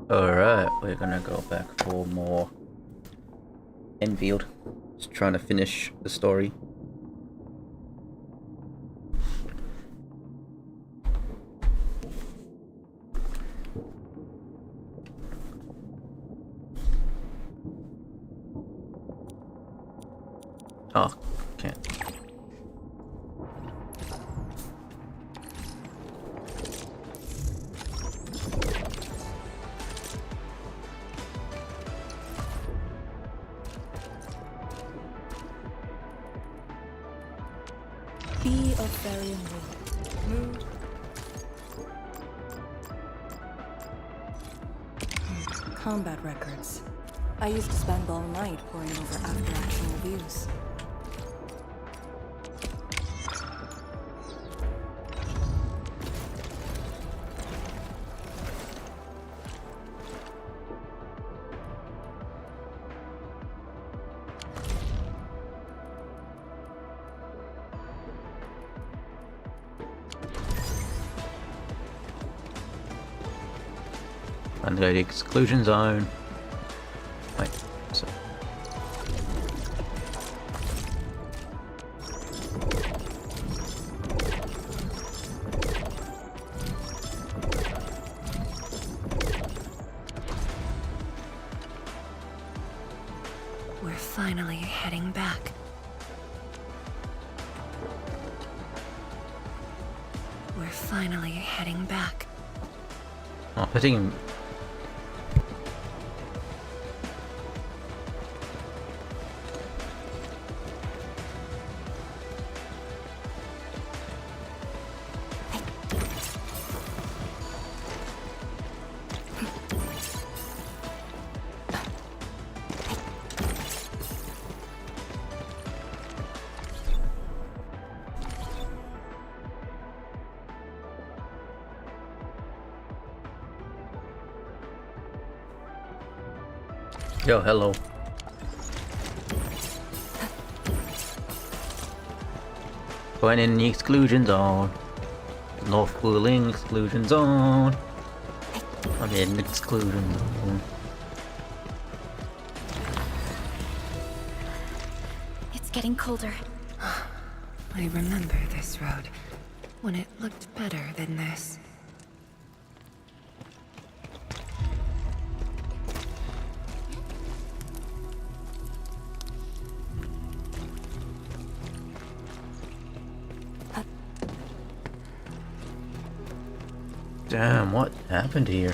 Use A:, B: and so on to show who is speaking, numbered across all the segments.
A: Alright, we're gonna go back for more Endfield. Just trying to finish the story. Oh, can't.
B: Be of varying mood. Combat records. I used to spend all night poring over after-action reviews.
A: Under the exclusion zone. Wait, so.
B: We're finally heading back. We're finally heading back.
A: Oh, putting him. Yo, hello. Going in the exclusion zone. North Wuling exclusion zone. I'm in the exclusion zone.
C: It's getting colder.
B: I remember this road, when it looked better than this.
A: Damn, what happened here?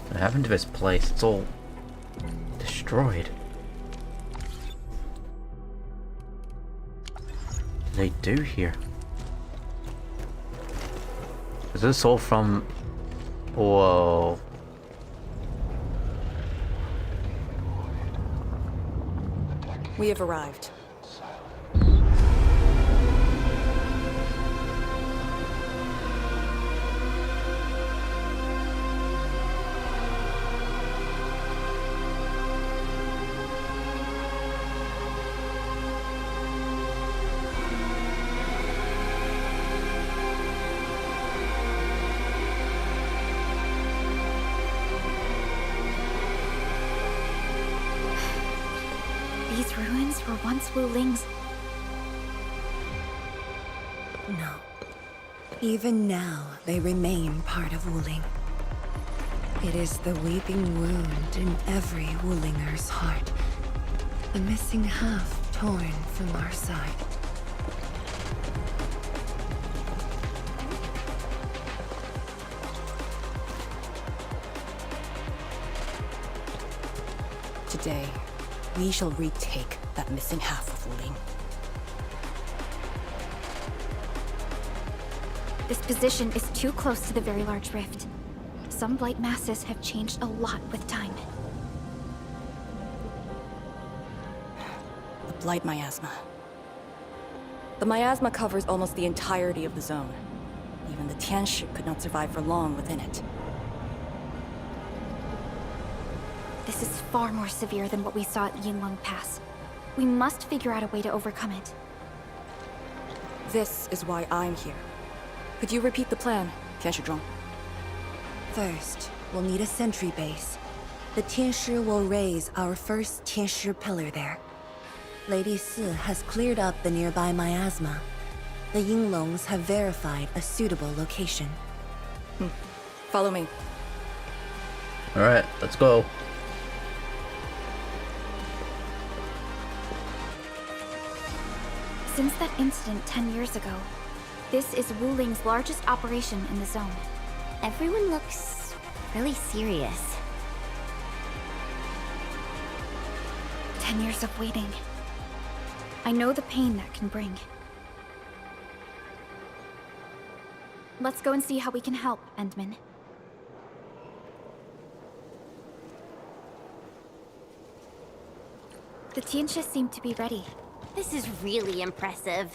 A: What happened to this place? It's all destroyed. What did they do here? Is this all from... Whoa.
B: We have arrived.
C: These ruins were once Wuling's.
B: No. Even now, they remain part of Wuling. It is the weeping wound in every Wulinger's heart. The missing half torn from our side. Today, we shall retake that missing half of Wuling.
C: This position is too close to the very large rift. Some blight masses have changed a lot with time.
B: The Blight Miasma. The Miasma covers almost the entirety of the zone. Even the Tianshi could not survive for long within it.
C: This is far more severe than what we saw at Yinlong Pass. We must figure out a way to overcome it.
B: This is why I'm here.
D: Could you repeat the plan, Tianshizhuang?
B: First, we'll need a sentry base. The Tianshi will raise our first Tianshi pillar there. Lady Si has cleared up the nearby miasma. The Yinglongs have verified a suitable location.
D: Follow me.
A: Alright, let's go.
C: Since that incident 10 years ago, this is Wuling's largest operation in the zone.
E: Everyone looks really serious.
C: 10 years of waiting. I know the pain that can bring. Let's go and see how we can help, Endman. The Tianshi seem to be ready.
E: This is really impressive.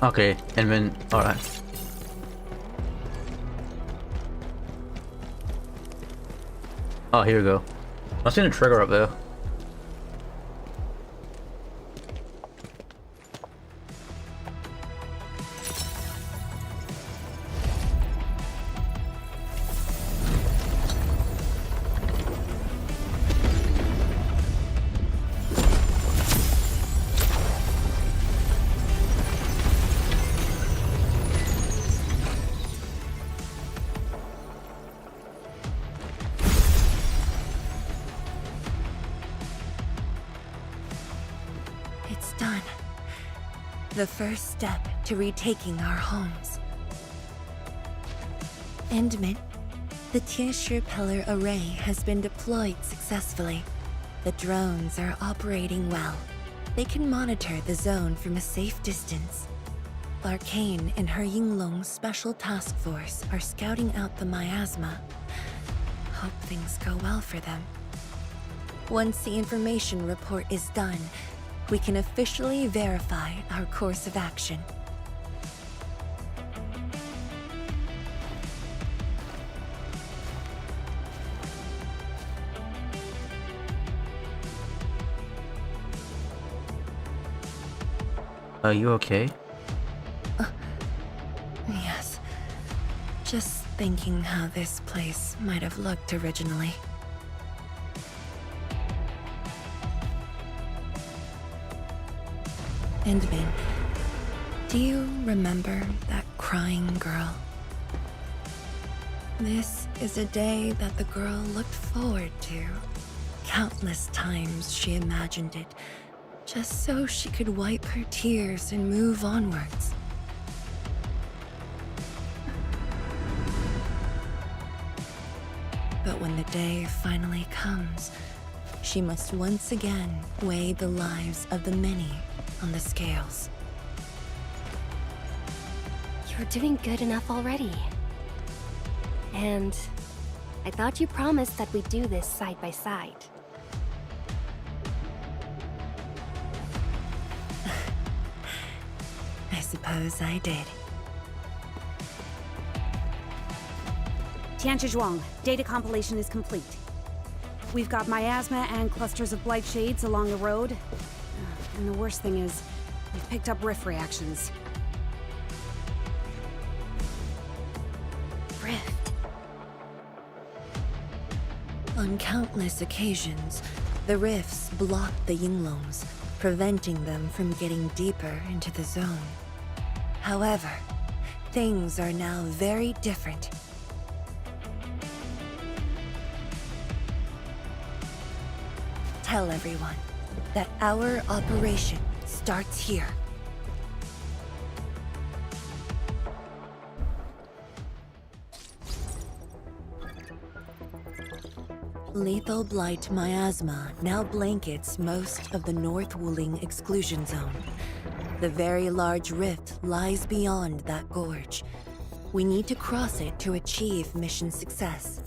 A: Okay, and then alright. Oh, here we go. I seen a trigger up there.
B: It's done. The first step to retaking our homes. Endman, the Tianshi pillar array has been deployed successfully. The drones are operating well. They can monitor the zone from a safe distance. Arcane and her Yinglong Special Task Force are scouting out the miasma. Hope things go well for them. Once the information report is done, we can officially verify our course of action.
A: Are you okay?
B: Yes. Just thinking how this place might have looked originally. Endman, do you remember that crying girl? This is a day that the girl looked forward to. Countless times she imagined it, just so she could wipe her tears and move onwards. But when the day finally comes, she must once again weigh the lives of the many on the scales.
E: You're doing good enough already. And I thought you promised that we'd do this side by side.
B: I suppose I did.
F: Tianshizhuang, data compilation is complete. We've got miasma and clusters of blight shades along the road. And the worst thing is, we've picked up rift reactions.
C: Rift.
B: On countless occasions, the rifts blocked the Yinglongs, preventing them from getting deeper into the zone. However, things are now very different. Tell everyone that our operation starts here. Lethal Blight Miasma now blankets most of the North Wuling exclusion zone. The very large rift lies beyond that gorge. We need to cross it to achieve mission success.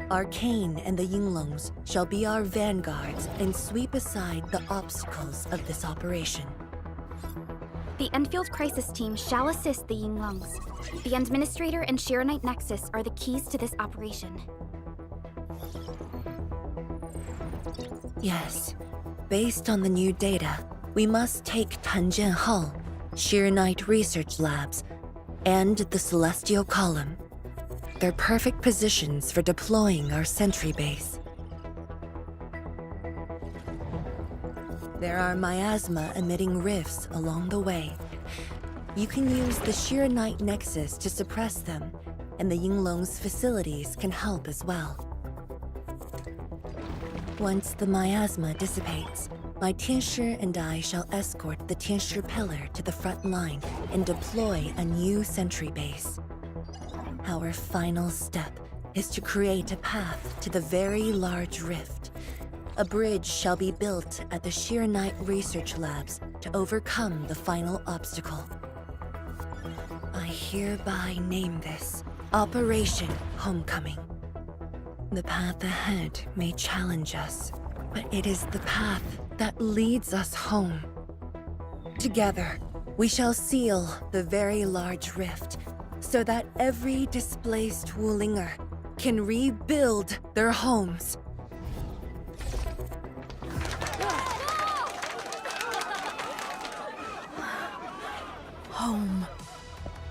B: Arcane and the Yinglongs shall be our vanguards and sweep aside the obstacles of this operation.
C: The Endfield Crisis Team shall assist the Yinglungs. The Administrator and Shiranite Nexus are the keys to this operation.
B: Yes. Based on the new data, we must take Tanjian Hull, Shiranite Research Labs, and the Celestial Column. They're perfect positions for deploying our sentry base. There are miasma emitting rifts along the way. You can use the Shiranite Nexus to suppress them, and the Yinglong's facilities can help as well. Once the miasma dissipates, my Tianshi and I shall escort the Tianshi pillar to the front line and deploy a new sentry base. Our final step is to create a path to the very large rift. A bridge shall be built at the Shiranite Research Labs to overcome the final obstacle. I hereby name this Operation Homecoming. The path ahead may challenge us, but it is the path that leads us home. Together, we shall seal the very large rift so that every displaced Wulinger can rebuild their homes.
G: Home.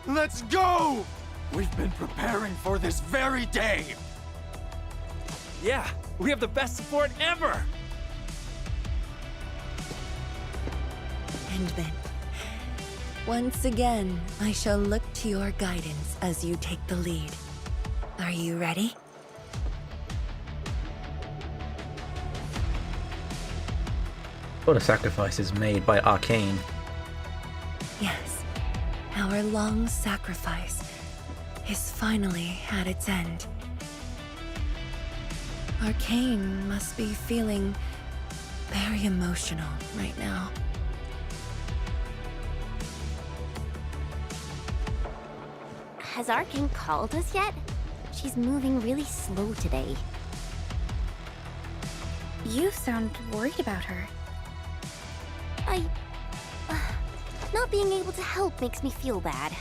H: Let's go! We've been preparing for this very day!
G: Yeah, we have the best support ever!
B: And then, once again, I shall look to your guidance as you take the lead. Are you ready?
A: What a sacrifice is made by Arcane.
B: Yes, our long sacrifice is finally at its end. Arcane must be feeling very emotional right now.
E: Has Arcane called us yet? She's moving really slow today.
C: You sound worried about her.
E: Not being able to help makes me feel bad.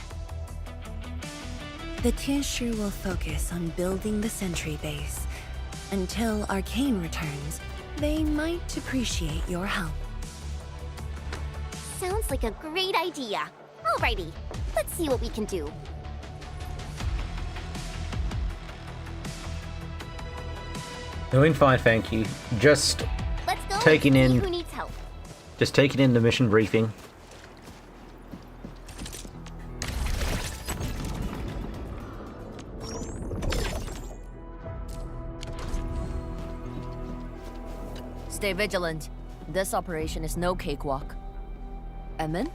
B: The Tianshi will focus on building the sentry base. Until Arcane returns, they might appreciate your help.
E: Sounds like a great idea. Alrighty, let's see what we can do.
A: Doing fine, thank you. Just
E: Let's go
A: Taking
E: and see
A: in-
E: who needs help.
A: taking in the mission briefing.
I: Stay vigilant. This operation is no cakewalk. Emin?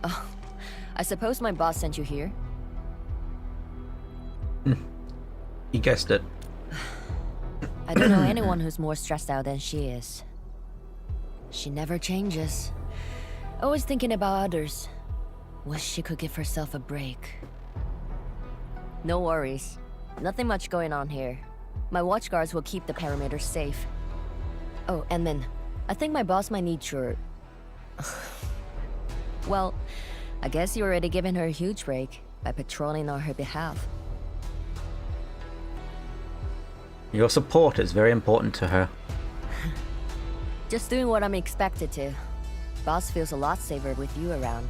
I: Oh, I suppose my boss sent you here?
A: You guessed it.
I: I don't know anyone who's more stressed out than she is. She never changes. Always thinking about others. Wish she could give herself a break. No worries. Nothing much going on here. My watchguards will keep the perimeter safe. Oh, and then, I think my boss might need your... Well, I guess you already given her a huge break by patrolling on her behalf.
A: Your support is very important to her.
I: Just doing what I'm expected to. Boss feels a lot safer with you around.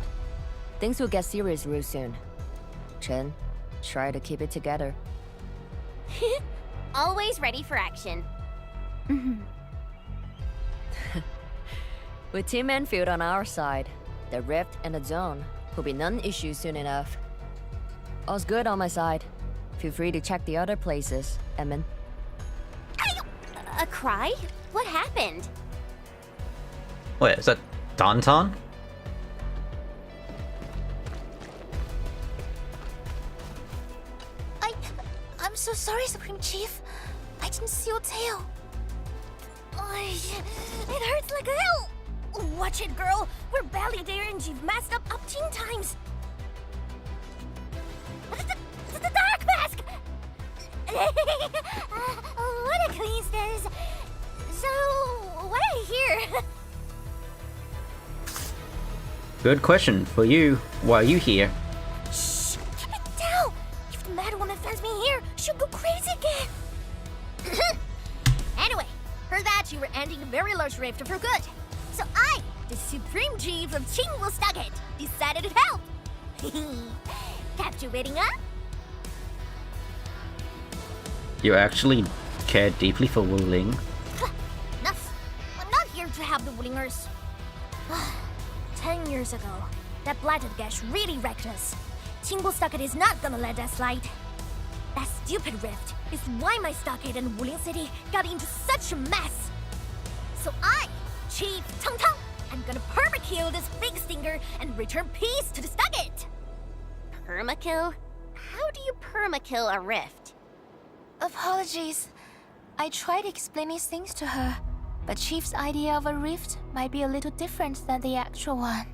I: Things will get serious real soon. Chen, try to keep it together.
E: Always ready for action.
I: With Team Endfield on our side, the Rift and the Zone will be non-issue soon enough. All's good on my side. Feel free to check the other places, Emin.
E: A cry? What happened?
A: Wait, is that Danton?
E: I'm so sorry, Supreme Chief. I didn't see your tail. It hurts like hell. Watch it, girl. We're barely there and you've messed up 10 times. The dark mask! What a coincidence. So, what I hear?
A: Good question for you. Why are you here?
E: Shh! Keep it down! If the mad woman finds me here, she'll go crazy again! Anyway, heard that you were ending a very large rift for good. So I, the Supreme Chief of Chingwilstucket, decided to help! Captivating, huh?
A: You actually care deeply for Wuling.
E: Enough! I'm not here to help the Wulingers. 10 years ago, that blighted gash really wrecked us. Chingwilstucket is not gonna let that slide. That stupid rift is why my stockade and Wuling City got into such a mess. So I, Chief Tang Tang, am gonna permakill this big stinker and return peace to the stockade.
J: Permakill? How do you permakill a rift?
C: Apologies. I tried explaining things to her, but Chief's idea of a rift might be a little different than the actual one.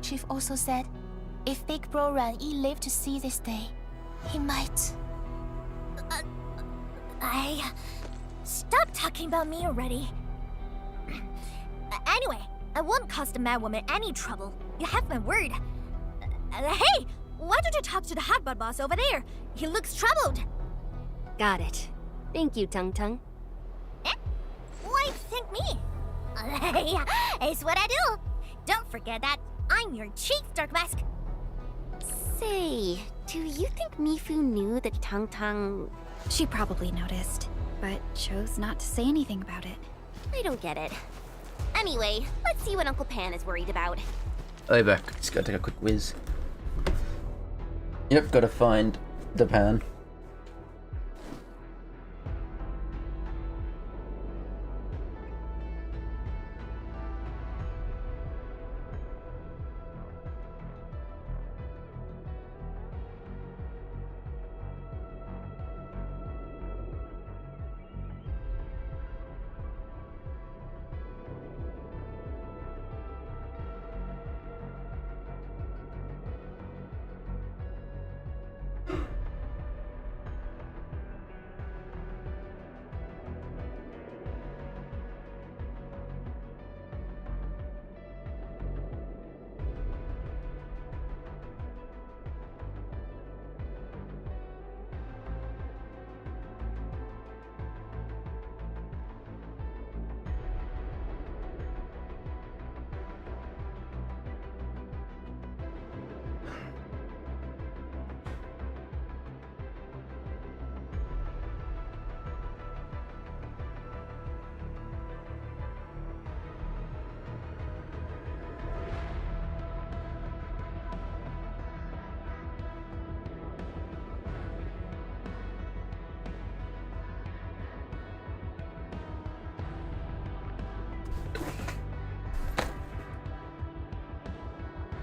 C: Chief also said, if Big Bro Ran Yi lived to see this day, he might.
E: Stop talking about me already. Anyway, I won't cause the mad woman any trouble. You have my word. Hey, why don't you talk to the hotbot boss over there? He looks troubled.
J: Got it. Thank you, Tung Tung.
E: Why thank me? It's what I do. Don't forget that I'm your chief, Dark Mask.
J: Say, do you think Mifu knew that Tung Tung...
C: She probably noticed, but chose not to say anything about it.
J: I don't get it. Anyway, let's see what Uncle Pan is worried about.
A: I'll be back. Just gotta take a quick whiz. Yep, gotta find the pan.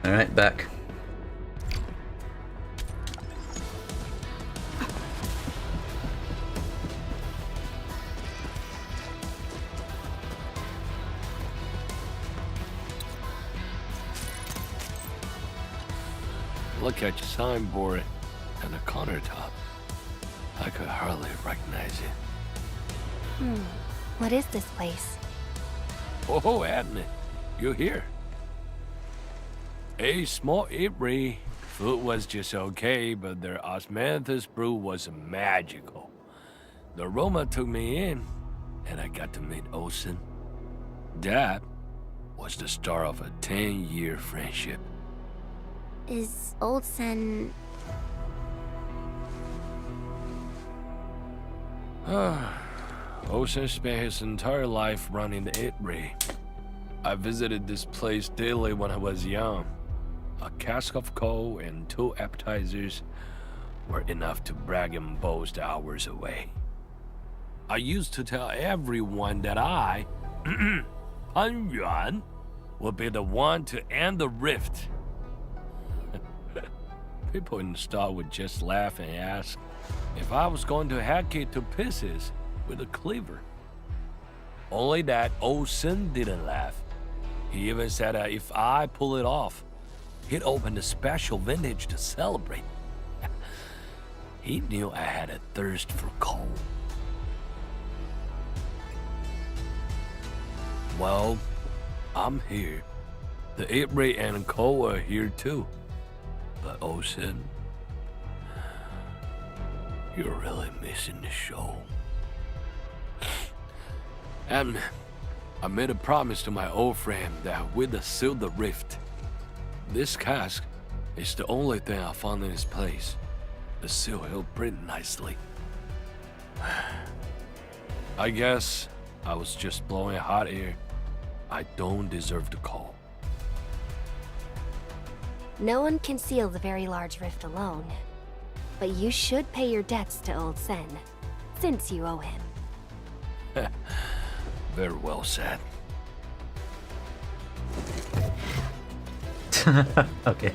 A: Alright, back.
K: Look at your signboard and the countertop. I could hardly recognize it.
C: What is this place?
K: Oh, Adney, you're here. A small eatery. Food was just okay, but their osmanthus brew was magical. The aroma took me in, and I got to meet Olsen. That was the start of a 10-year friendship.
J: Is Olsen...
K: Olsen spent his entire life running the eatery. I visited this place daily when I was young. A cask of coal and 2 appetizers were enough to brag and boast hours away. I used to tell everyone that I, Pan Yuan, would be the one to end the rift. People in the store would just laugh and ask if I was going to hack it to pieces with a cleaver. Only that Olsen didn't laugh. He even said that if I pull it off, he'd open a special vintage to celebrate. He knew I had a thirst for coal. Well, I'm here. The Ibri and Ko are here too. But Osen, you're really missing the show. And I made a promise to my old friend that with the seal the rift, this cask is the only thing I found in this place. The seal held pretty nicely. I guess I was just blowing hot air. I don't deserve the call.
J: No one can seal the very large rift alone. But you should pay your debts to Old Sen, since you owe him.
K: Very well said.
A: Okay.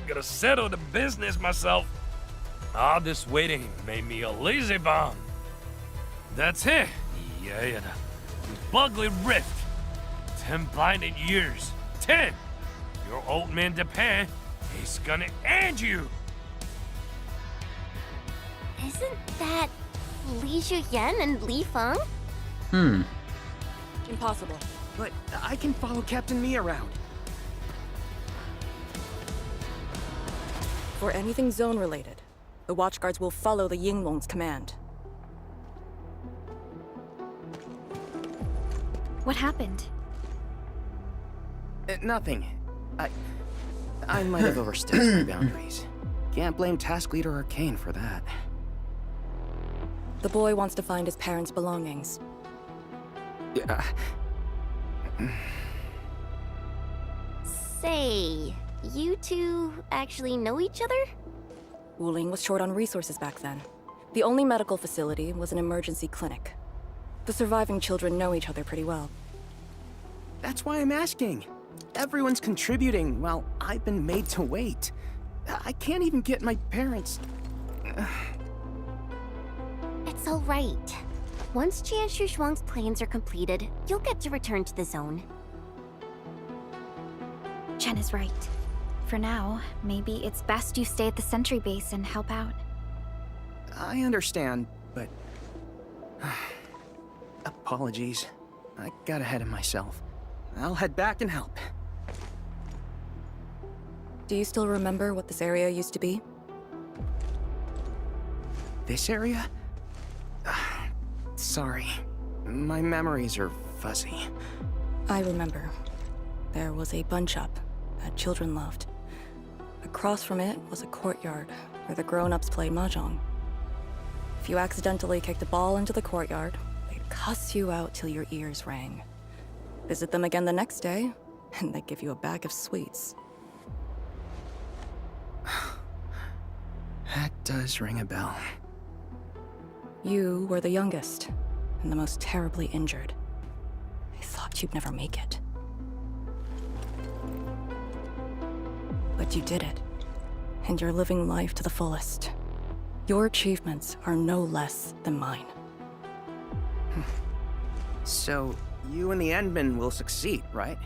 K: Gotta settle the business myself. All this waiting made me a lazy bum. That's it. Yeah, the ugly rift. 10 blinded years. 10. Your old man Japan is gonna end you.
J: Isn't that Li Zhuyan and Li Feng?
D: Impossible.
G: But I can follow Captain Mi around.
D: For anything zone-related, the Watchguards will follow the Yinglong's command.
E: What happened?
G: Nothing. I might have overstepped my boundaries. Can't blame Task Leader Arcane for that.
D: The boy wants to find his parents' belongings.
G: Yeah.
J: Say, you two actually know each other?
D: Wuling was short on resources back then. The only medical facility was an emergency clinic. The surviving children know each other pretty well.
G: That's why I'm asking. Everyone's contributing while I've been made to wait. I can't even get my parents.
J: It's all right. Once Jianshu Zhuang's plans are completed, you'll get to return to the zone.
E: Chen is right. For now, maybe it's best you stay at the sentry base and help out.
G: I understand, but... apologies. I got ahead of myself. I'll head back and help.
D: Do you still remember what this area used to be?
G: This area? Sorry. My memories are fuzzy.
D: I remember. There was a bun shop that children loved. Across from it was a courtyard where the grown-ups played mahjong. If you accidentally kicked a ball into the courtyard, they'd cuss you out till your ears rang. Visit them again the next day, and they'd give you a bag of sweets.
G: That does ring a bell.
D: You were the youngest, and the most terribly injured. I thought you'd never make it. But you did it, and you're living life to the fullest. Your achievements are no less than mine.
G: So, you and the Endmen will succeed, right?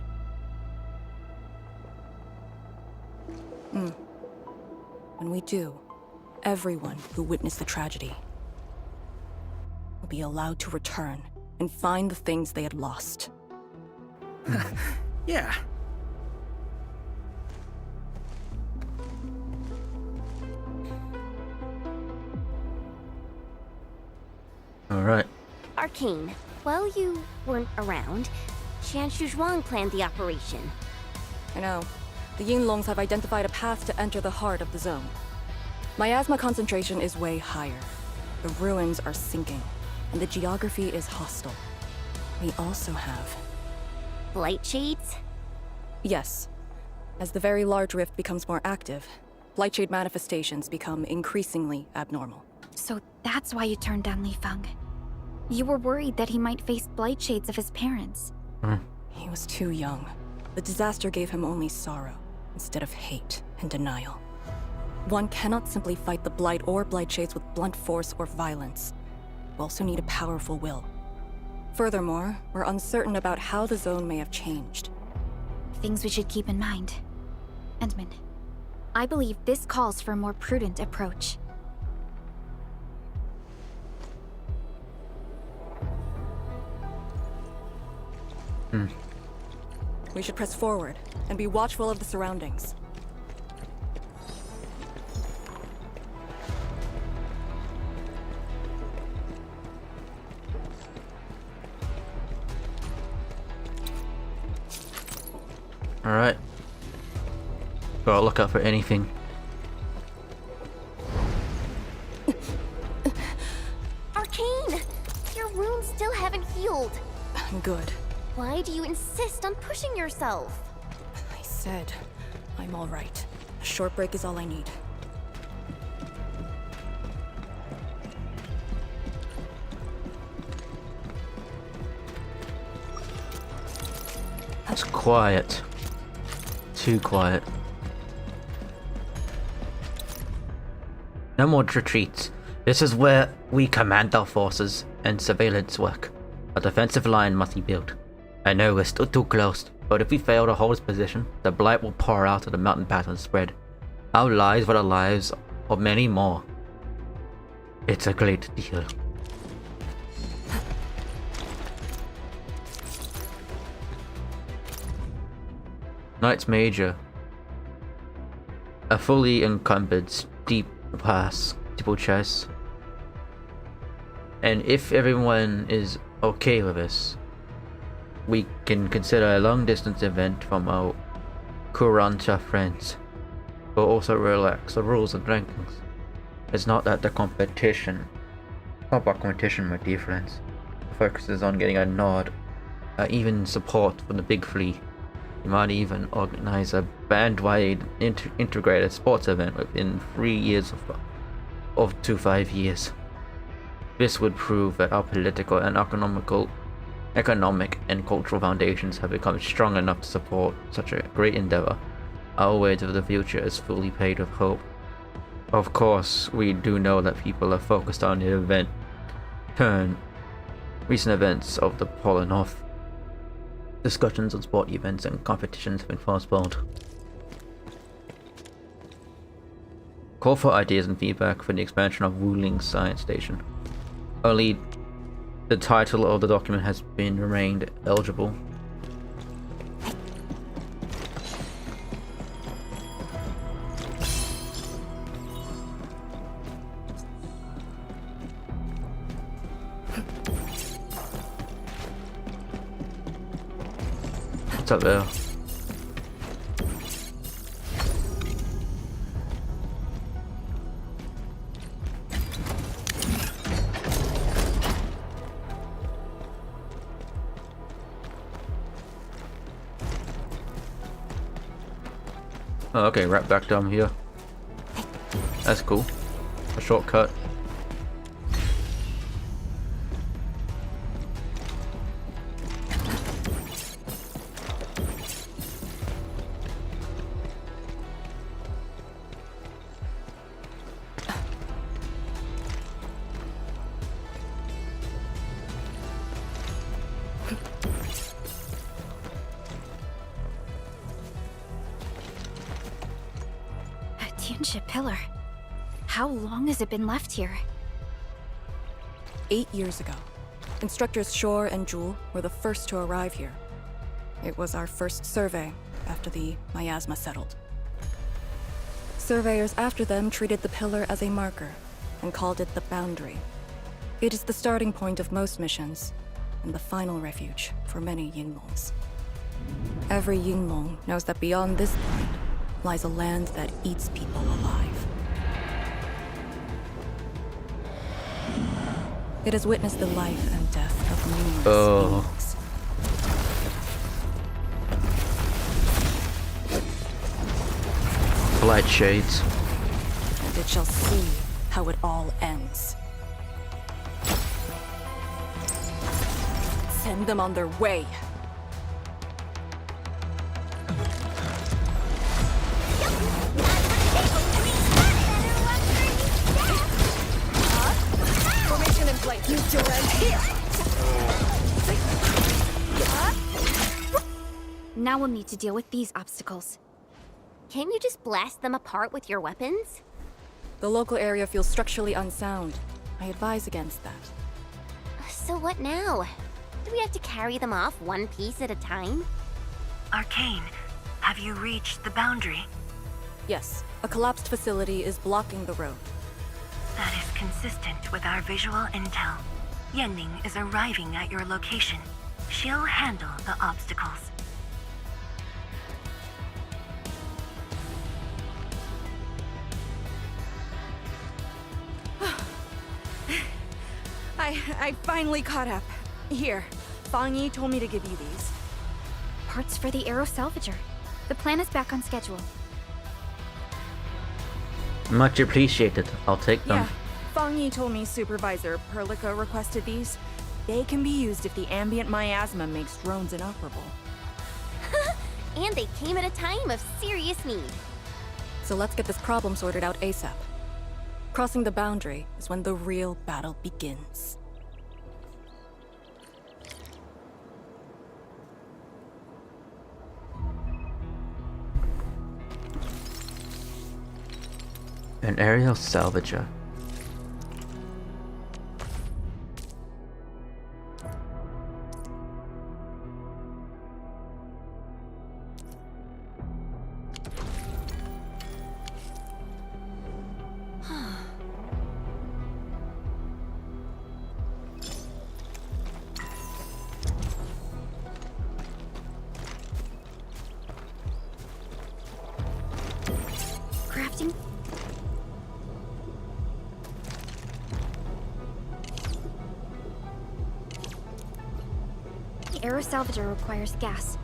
D: When we do, everyone who witnessed the tragedy will be allowed to return and find the things they had lost.
G: Yeah.
A: Alright.
J: Arcane, while you weren't around, Jianshu Zhuang planned the operation.
D: I know. The Yinglongs have identified a path to enter the heart of the zone. Miasma concentration is way higher. The ruins are sinking, and the geography is hostile. We also have...
J: Blight shades?
D: Yes. As the very large rift becomes more active, Blightshade manifestations become increasingly abnormal.
E: So that's why you turned down Li Feng. You were worried that he might face blight shades of his parents.
D: He was too young. The disaster gave him only sorrow, instead of hate and denial. One cannot simply fight the Blight or Blightshades with blunt force or violence. You also need a powerful will. Furthermore, we're uncertain about how the zone may have changed.
E: Things we should keep in mind. Endman, I believe this calls for a more prudent approach.
D: We should press forward and be watchful of the surroundings.
A: Alright. Gotta look out for anything.
E: Arcane! Your wounds still haven't healed.
D: Good.
E: Why do you insist on pushing yourself?
D: I said I'm all right. A short break is all I need.
A: It's quiet. Too quiet. No more retreats. This is where we command our forces and surveillance work. A defensive line must be built. I know we're still too close, but if we fail to hold this position, the blight will pour out of the mountain pass and spread. Our lives were the lives of many more. It's a great deal. Knights Major. A fully encumbered steep pass, steeple chase. And if everyone is okay with this, we can consider a long distance event from our Kuranta friends, but also relax the rules and rankings. It's not that the competition, it's not about competition, my dear friends. The focus is on getting a nod, even support from the big three. You might even organize a band-wide integrated sports event within 3 years of 5 years. This would prove that our political and economic and cultural foundations have become strong enough to support such a great endeavor. Our way to the future is fully paved with hope. Of course, we do know that people are focused on the recent events of the Polar North. Discussions on sport events and competitions have been postponed. Call for ideas and feedback for the expansion of Wuling Science Station. Only the title of the document has been remained eligible. What's up there? Oh, okay, right back down here. That's cool. A shortcut.
L: Pillar. How long has it been left here?
D: 8 years ago. Instructors Shore and Jewel were the first to arrive here. It was our first survey after the Miasma settled. Surveyors after them treated the pillar as a marker and called it the boundary. It is the starting point of most missions and the final refuge for many Yinglongs. Every Yinglong knows that beyond this point lies a land that eats people alive. It has witnessed the life and death of numerous Yinglongs.
A: Blight shades.
D: And it shall see how it all ends. Send them on their way.
L: Now we'll need to deal with these obstacles.
E: Can't you just blast them apart with your weapons?
D: The local area feels structurally unsound. I advise against that.
E: So what now? Do we have to carry them off one piece at a time?
B: Arcane, have you reached the boundary?
D: Yes, a collapsed facility is blocking the road.
B: That is consistent with our visual intel. Yenning is arriving at your location. She'll handle the obstacles.
D: I finally caught up. Here, Fang Yi told me to give you these.
L: Parts for the Aero Salvager. The plan is back on schedule.
A: Much appreciated. I'll take them.
D: Yeah, Fang Yi told me Supervisor Perlica requested these. They can be used if the ambient miasma makes drones inoperable.
E: And they came at a time of serious need.
D: So let's get this problem sorted out ASAP. Crossing the boundary is when the real battle begins.
A: An aerial salvager.
L: Crafting? The Aero Salvager requires gas.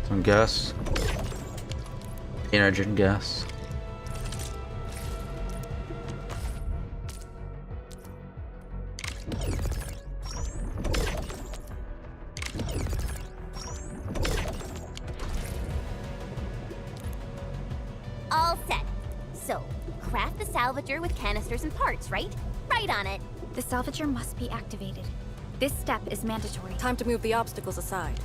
A: Some gas. Energy gas.
E: All set. So, craft the salvager with canisters and parts, right? Right on it.
L: The Salvager must be activated. This step is mandatory.
D: Time to move the obstacles aside.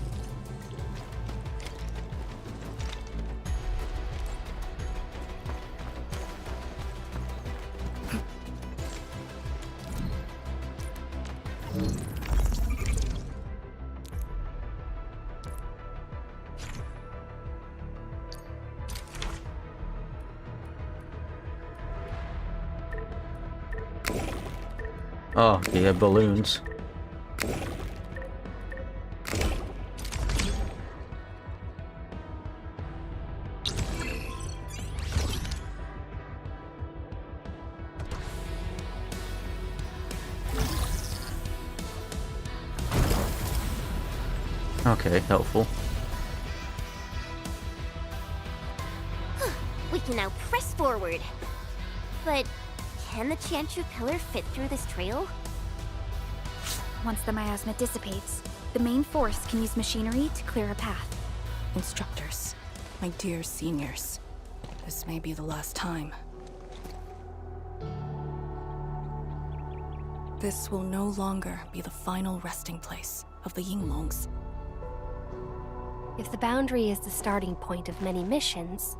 A: Oh, yeah, balloons. Okay, helpful.
E: We can now press forward. But can the Chantru pillar fit through this trail?
L: Once the miasma dissipates, the main force can use machinery to clear a path.
D: Instructors, my dear seniors, this may be the last time. This will no longer be the final resting place of the Yinglongs.
J: If the boundary is the starting point of many missions,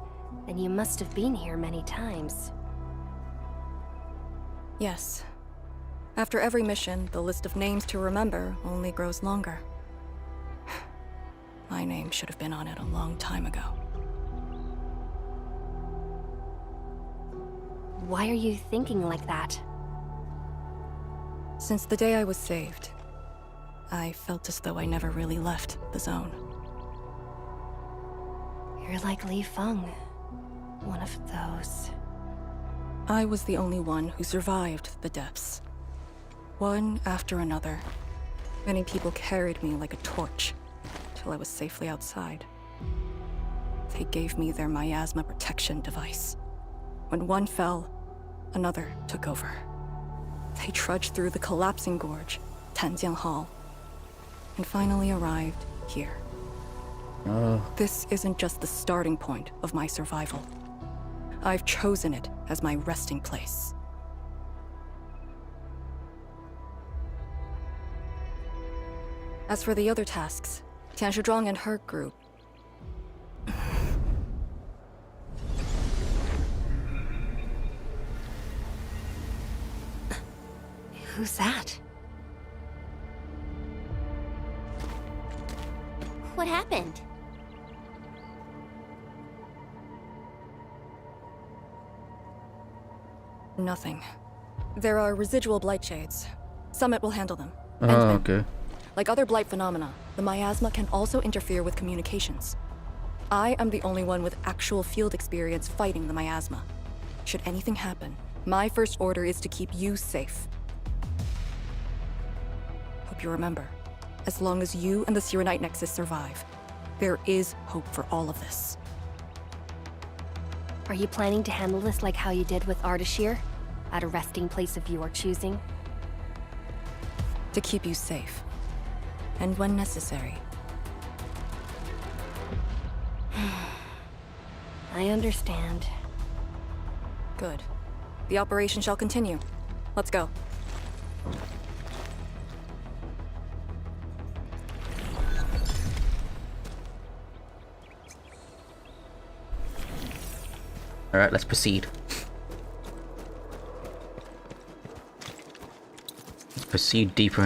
J: then you must have been here many times.
D: Yes. After every mission, the list of names to remember only grows longer. My name should have been on it a long time ago.
J: Why are you thinking like that?
D: Since the day I was saved, I felt as though I never really left the zone.
J: You're like Li Feng, one of those.
D: I was the only one who survived the depths. One after another, many people carried me like a torch till I was safely outside. They gave me their miasma protection device. When one fell, another took over. They trudged through the collapsing gorge, Tanjiang Hall, and finally arrived here. This isn't just the starting point of my survival. I've chosen it as my resting place. As for the other tasks, Tian Shizhuang and her group...
J: Who's that?
E: What happened?
D: Nothing. There are residual blight shades. Summit will handle them.
A: Okay.
D: Like other blight phenomena, the miasma can also interfere with communications. I am the only one with actual field experience fighting the miasma. Should anything happen, my first order is to keep you safe. Hope you remember, as long as you and the Sirenite Nexus survive, there is hope for all of this.
J: Are you planning to handle this like how you did with Ardashir? At a resting place of your choosing?
D: To keep you safe. And when necessary.
J: I understand.
D: Good. The operation shall continue. Let's go.
A: Alright, let's proceed. Let's proceed deeper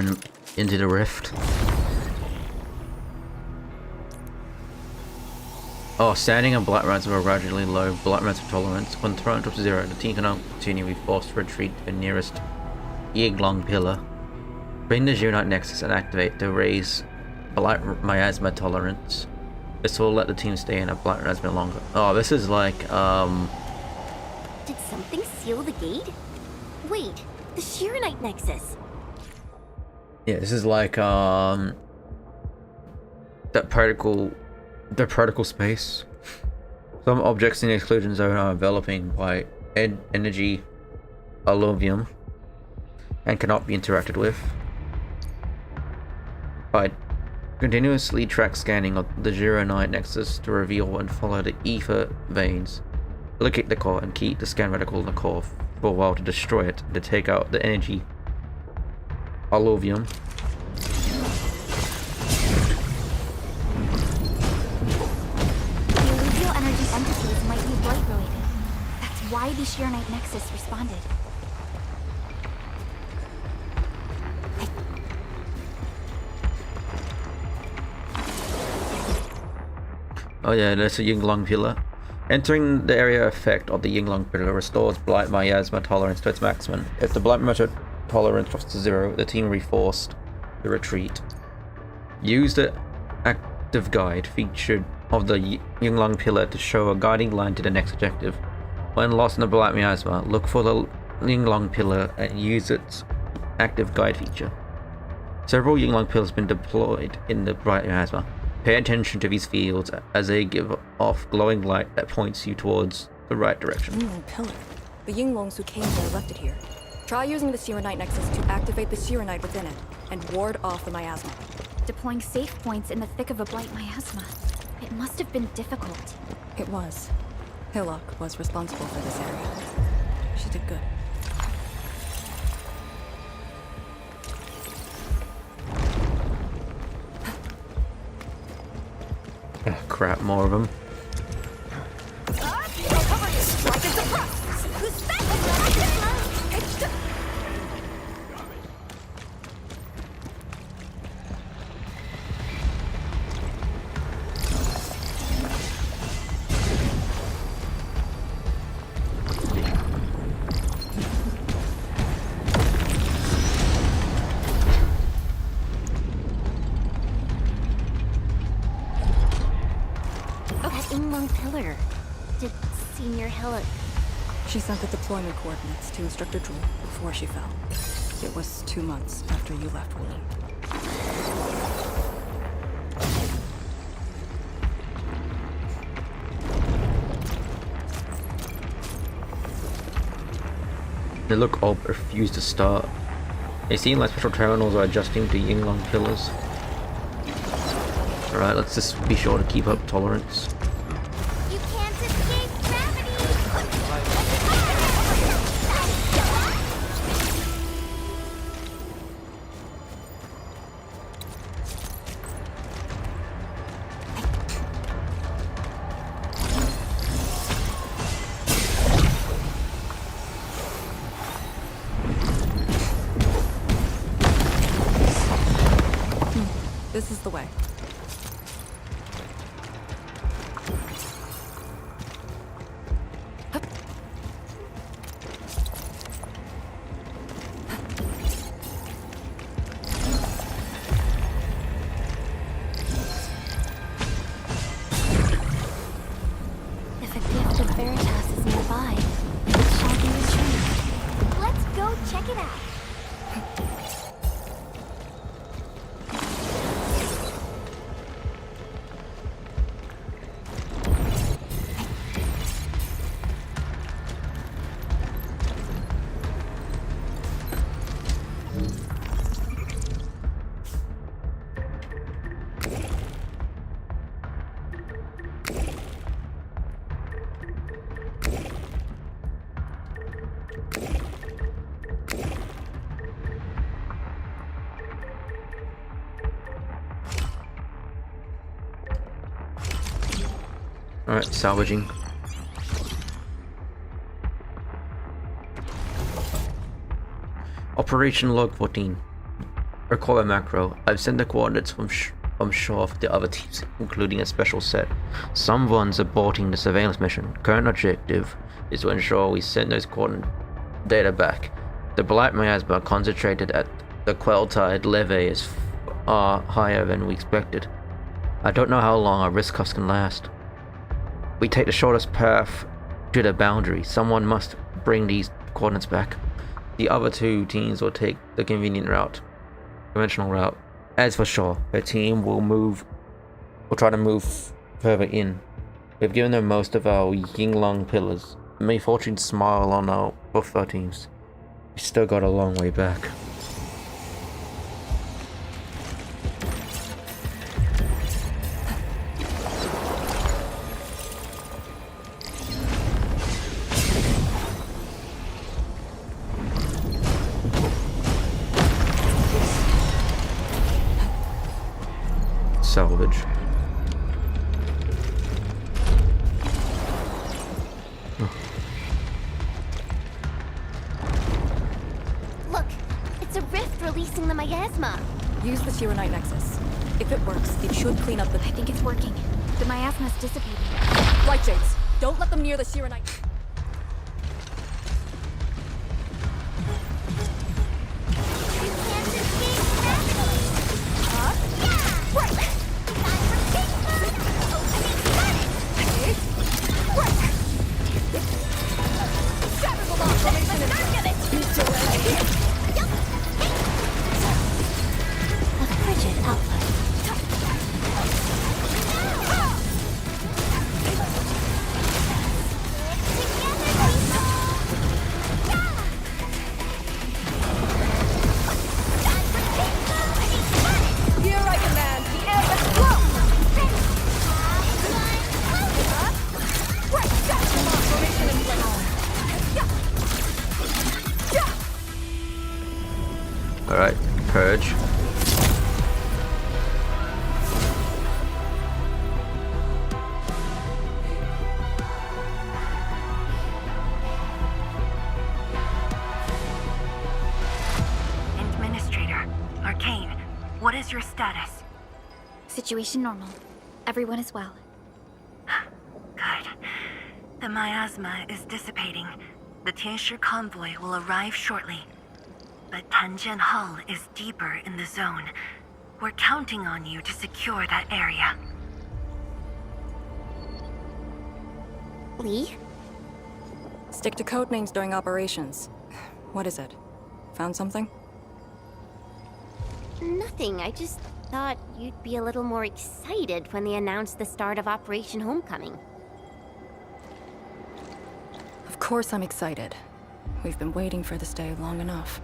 A: into the rift. Oh, standing and black rats are gradually low black rats tolerance. When thrown to 0, the team cannot continue to be forced to retreat to the nearest Yinglong pillar. Bring the Zhurnite Nexus and activate to raise black miasma tolerance. This will let the team stay in a black miasma longer. Oh, this is like,
E: Did something seal the gate? Wait, the Shirenite Nexus.
A: yeah, this is like, that particle space. Some objects in the exclusion zone are enveloping by energy alluvium and cannot be interacted with. By continuously track scanning of the Zhurnite Nexus to reveal and follow the ether veins. Locate the core and keep the scan reticle in the core for a while to destroy it and to take out the energy alluvium.
L: The alluvial energy entities might be blight-related. That's why the Shirenite Nexus responded.
A: Oh yeah, there's a Yinglong pillar. Entering the area effect of the Yinglong pillar restores blight miasma tolerance to its maximum. If the blight miasma tolerance drops to 0, the team will be forced to retreat. Use the active guide featured of the Yinglong pillar to show a guiding line to the next objective. When lost in the blight miasma, look for the Yinglong pillar and use its active guide feature. Several Yinglong pillars have been deployed in the blight miasma. Pay attention to these fields as they give off glowing light that points you towards the right direction.
D: Yinglong pillar. The Yinglongs who came here left it here. Try using the Sirenite Nexus to activate the Sirenite within it and ward off the miasma.
L: Deploying safe points in the thick of a blight miasma. It must have been difficult.
D: It was. Hillock was responsible for this area. She did good.
A: Oh, crap, more of them.
E: Pillar. Did Senior Hillock...
D: She sent the deployment coordinates to Instructor Drool before she fell. It was 2 months after you left Wooling.
A: They look all but refuse to start. They seem like special terminals are adjusting to Yinglong pillars. Alright, let's just be sure to keep up tolerance.
E: You can't escape gravity!
D: This is the way.
J: If a gift of Veritas is nearby, it shall be retrieved.
E: Let's go check it out.
A: Alright, salvaging. Operation Log 14. Recall a macro. I've sent the coordinates from shore for the other teams, including a special set. Some ones aborting the surveillance mission. Current objective is to ensure we send those coordinate data back. The Black Miasma concentrated at the Queltide levee is far higher than we expected. I don't know how long our risk cuffs can last. We take the shortest path to the boundary. Someone must bring these coordinates back. The other two teams will take the conventional route. As for shore, the team will try to move further in. We've given them most of our Yinglong pillars. May fortune smile on both our teams. We still got a long way back. Salvage.
E: Look, it's a rift releasing the miasma.
D: Use the Shiranite Nexus. If it works, it should clean up the...
L: I think it's working. The miasma's dissipating.
D: Light Shades, don't let them near the Shiranite...
A: Alright, purge.
M: Administrator, Arcane, what is your status?
L: Situation normal. Everyone is well.
M: Good. The miasma is dissipating. The Tianshi convoy will arrive shortly. But Tanjian Hull is deeper in the zone. We're counting on you to secure that area.
L: Lee?
D: Stick to codenames during operations. What is it? Found something?
E: Nothing. I just thought you'd be a little more excited when they announced the start of Operation Homecoming.
D: Of course I'm excited. We've been waiting for this day long enough.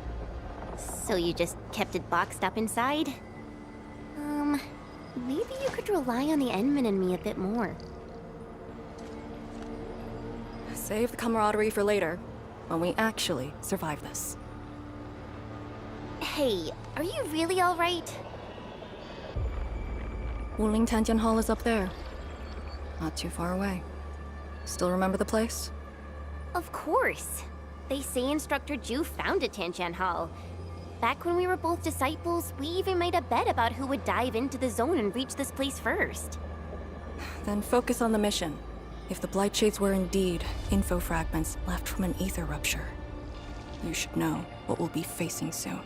E: So you just kept it boxed up inside?
J: Maybe you could rely on the Enman and me a bit more.
D: Save the camaraderie for later, when we actually survive this.
E: Hey, are you really alright?
D: Wuling Tianjian Hall is up there. Not too far away. Still remember the place?
E: Of course. They say Instructor Ju founded Tianjian Hall. Back when we were both disciples, we even made a bet about who would dive into the zone and reach this place first.
D: Then focus on the mission. If the Blight Shades were indeed info fragments left from an ether rupture, you should know what we'll be facing soon.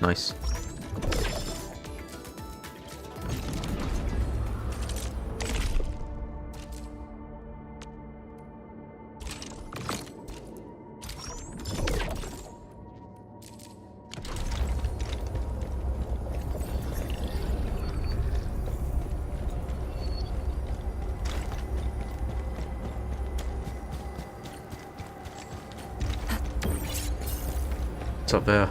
A: Nice. What's up there?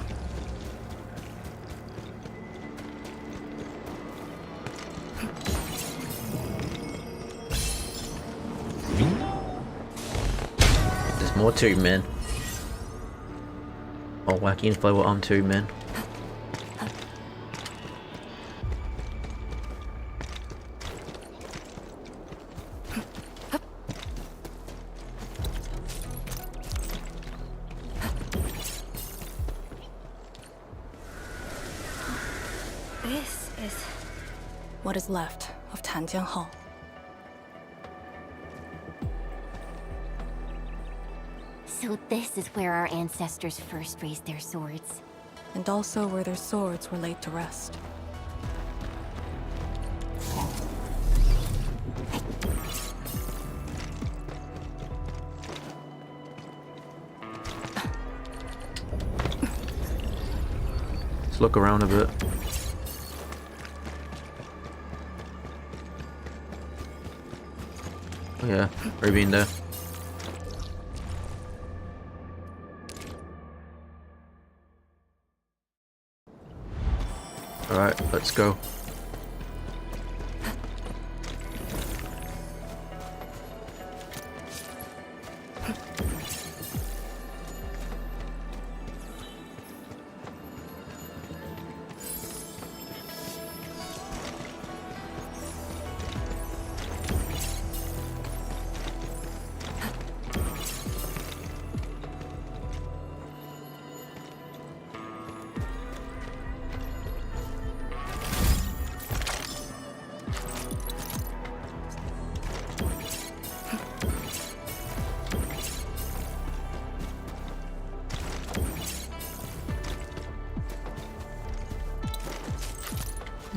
A: There's more 2 men. Oh, wacky info, I'm 2 men.
D: This is what is left of Tianjian Hall.
E: So this is where our ancestors first raised their swords.
D: And also where their swords were laid to rest.
A: Let's look around a bit. Oh yeah, Ruby in there. Alright, let's go.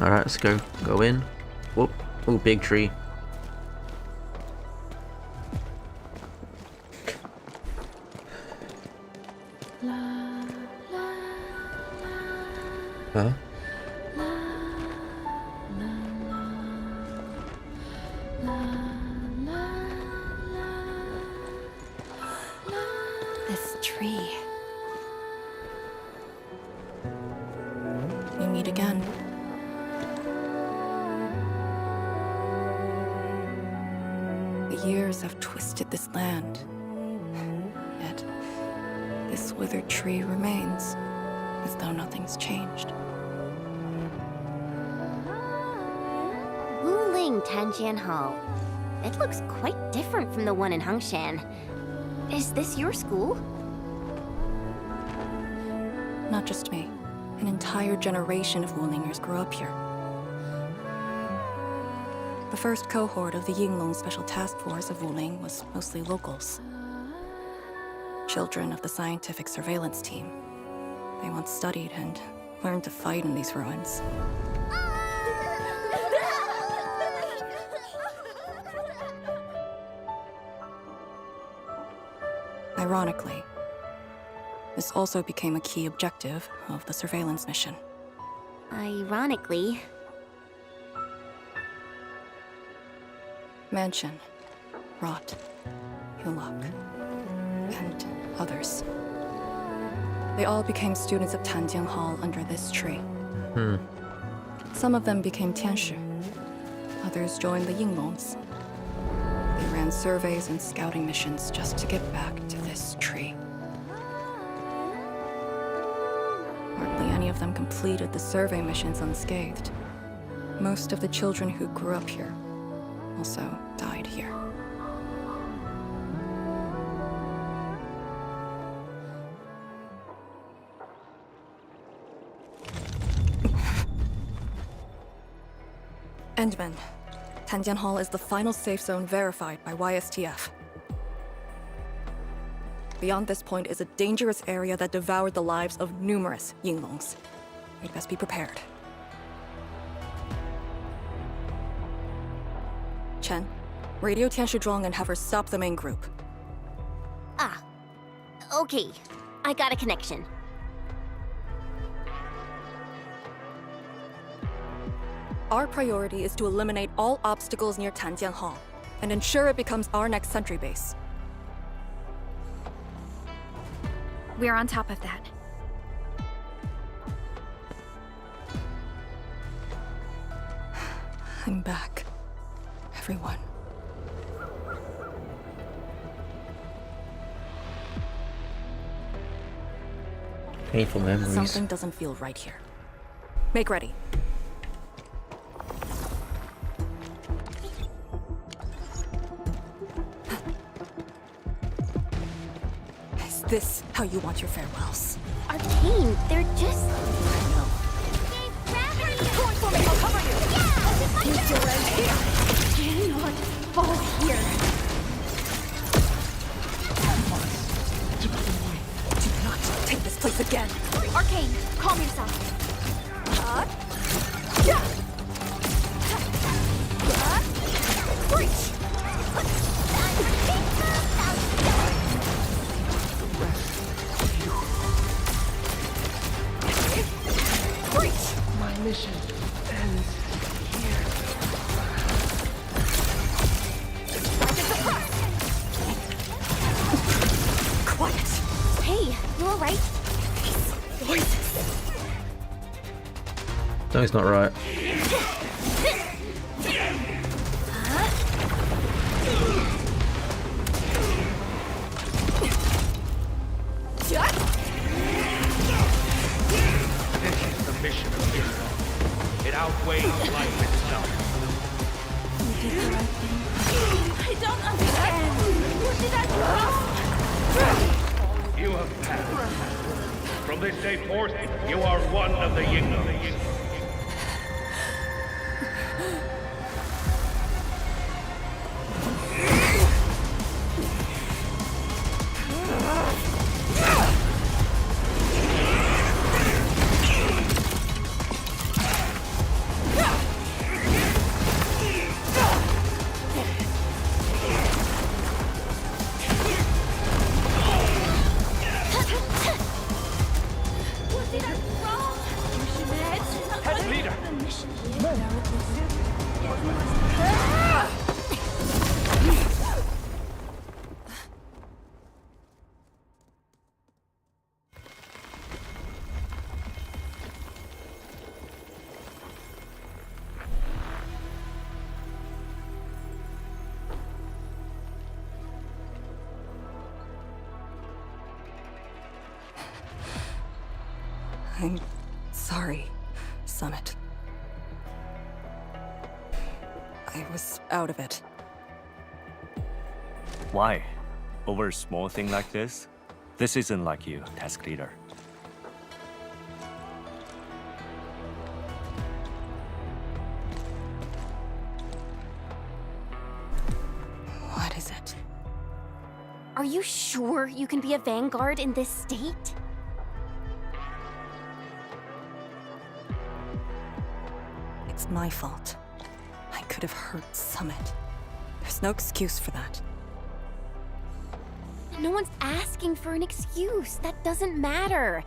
A: Alright, let's go. Go in. Whoop. Oh, big tree. Huh?
D: This tree. We meet again. The years have twisted this land. Yet, this withered tree remains, as though nothing's changed.
E: Wuling Tianjian Hall. It looks quite different from the one in Hangshan. Is this your school?
D: Not just me. An entire generation of Wulingers grew up here. The first cohort of the Yinglong Special Task Force of Wuling was mostly locals. Children of the scientific surveillance team. They once studied and learned to fight in these ruins. Ironically, this also became a key objective of the surveillance mission.
J: Ironically.
D: Mansion, Rot, Hillock, and others. They all became students of Tanjian Hall under this tree. Some of them became Tianshi. Others joined the Yinglongs. They ran surveys and scouting missions just to get back to this tree. Hardly any of them completed the survey missions unscathed. Most of the children who grew up here also died here. Endman, Tanjian Hall is the final safe zone verified by YSTF. Beyond this point is a dangerous area that devoured the lives of numerous Yinglongs. We'd best be prepared. Chen, radio Tianshi Zhuang and have her stop the main group.
J: Ah. Okay. I got a connection.
D: Our priority is to eliminate all obstacles near Tanjian Hall and ensure it becomes our next sentry base.
L: We're on top of that.
D: I'm back. Everyone.
A: Painful memories.
D: Something doesn't feel right here. Make ready. Is this how you want your farewells?
J: Arcane, they're just...
L: I'll cover you! Yeah! You do right here! Cannot fall here!
D: Do not take this place again!
L: Arcane, calm yourself.
D: Breach!
H: My mission ends here.
D: Quiet!
J: Hey, you alright?
A: Something's not right.
H: This is the mission of Israel. It outweighs life itself.
L: I don't understand. What did I do?
H: You have passed. From this day forth, you are one of the Yinglongs.
D: I'm sorry, Summit. I was out of it.
N: Why? Over a small thing like this? This isn't like you, task leader.
L: Are you sure you can be a vanguard in this state?
D: It's my fault. I could have hurt Summit. There's no excuse for that.
L: No one's asking for an excuse. That doesn't matter.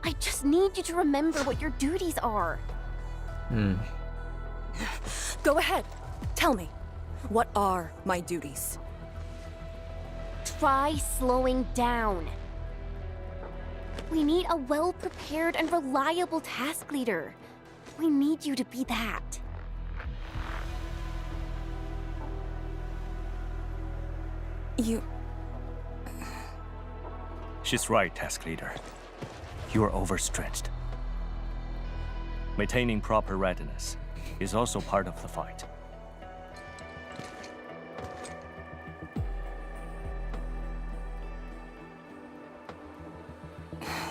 L: I just need you to remember what your duties are.
D: Go ahead. Tell me. What are my duties?
L: Try slowing down. We need a well-prepared and reliable task leader. We need you to be that.
D: You...
N: She's right, task leader. You are overstretched. Maintaining proper readiness is also part of the fight.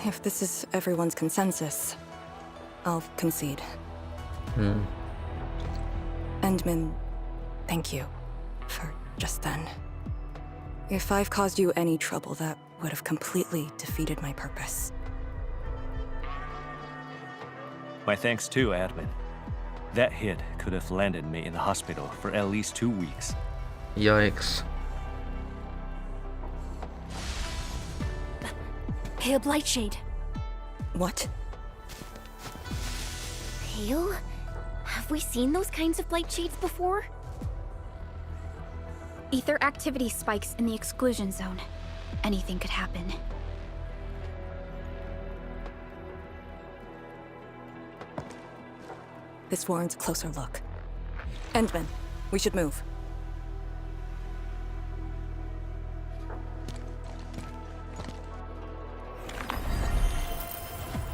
D: If this is everyone's consensus, I'll concede. Endman, thank you for just then. If I've caused you any trouble, that would have completely defeated my purpose.
N: My thanks too, admin. That hit could have landed me in the hospital for at least 2 weeks.
A: Yikes.
L: Pale Blightshade.
D: What?
L: Pale? Have we seen those kinds of Blightshades before?
O: Ether activity spikes in the exclusion zone. Anything could happen.
D: This warrants a closer look. Endman, we should move.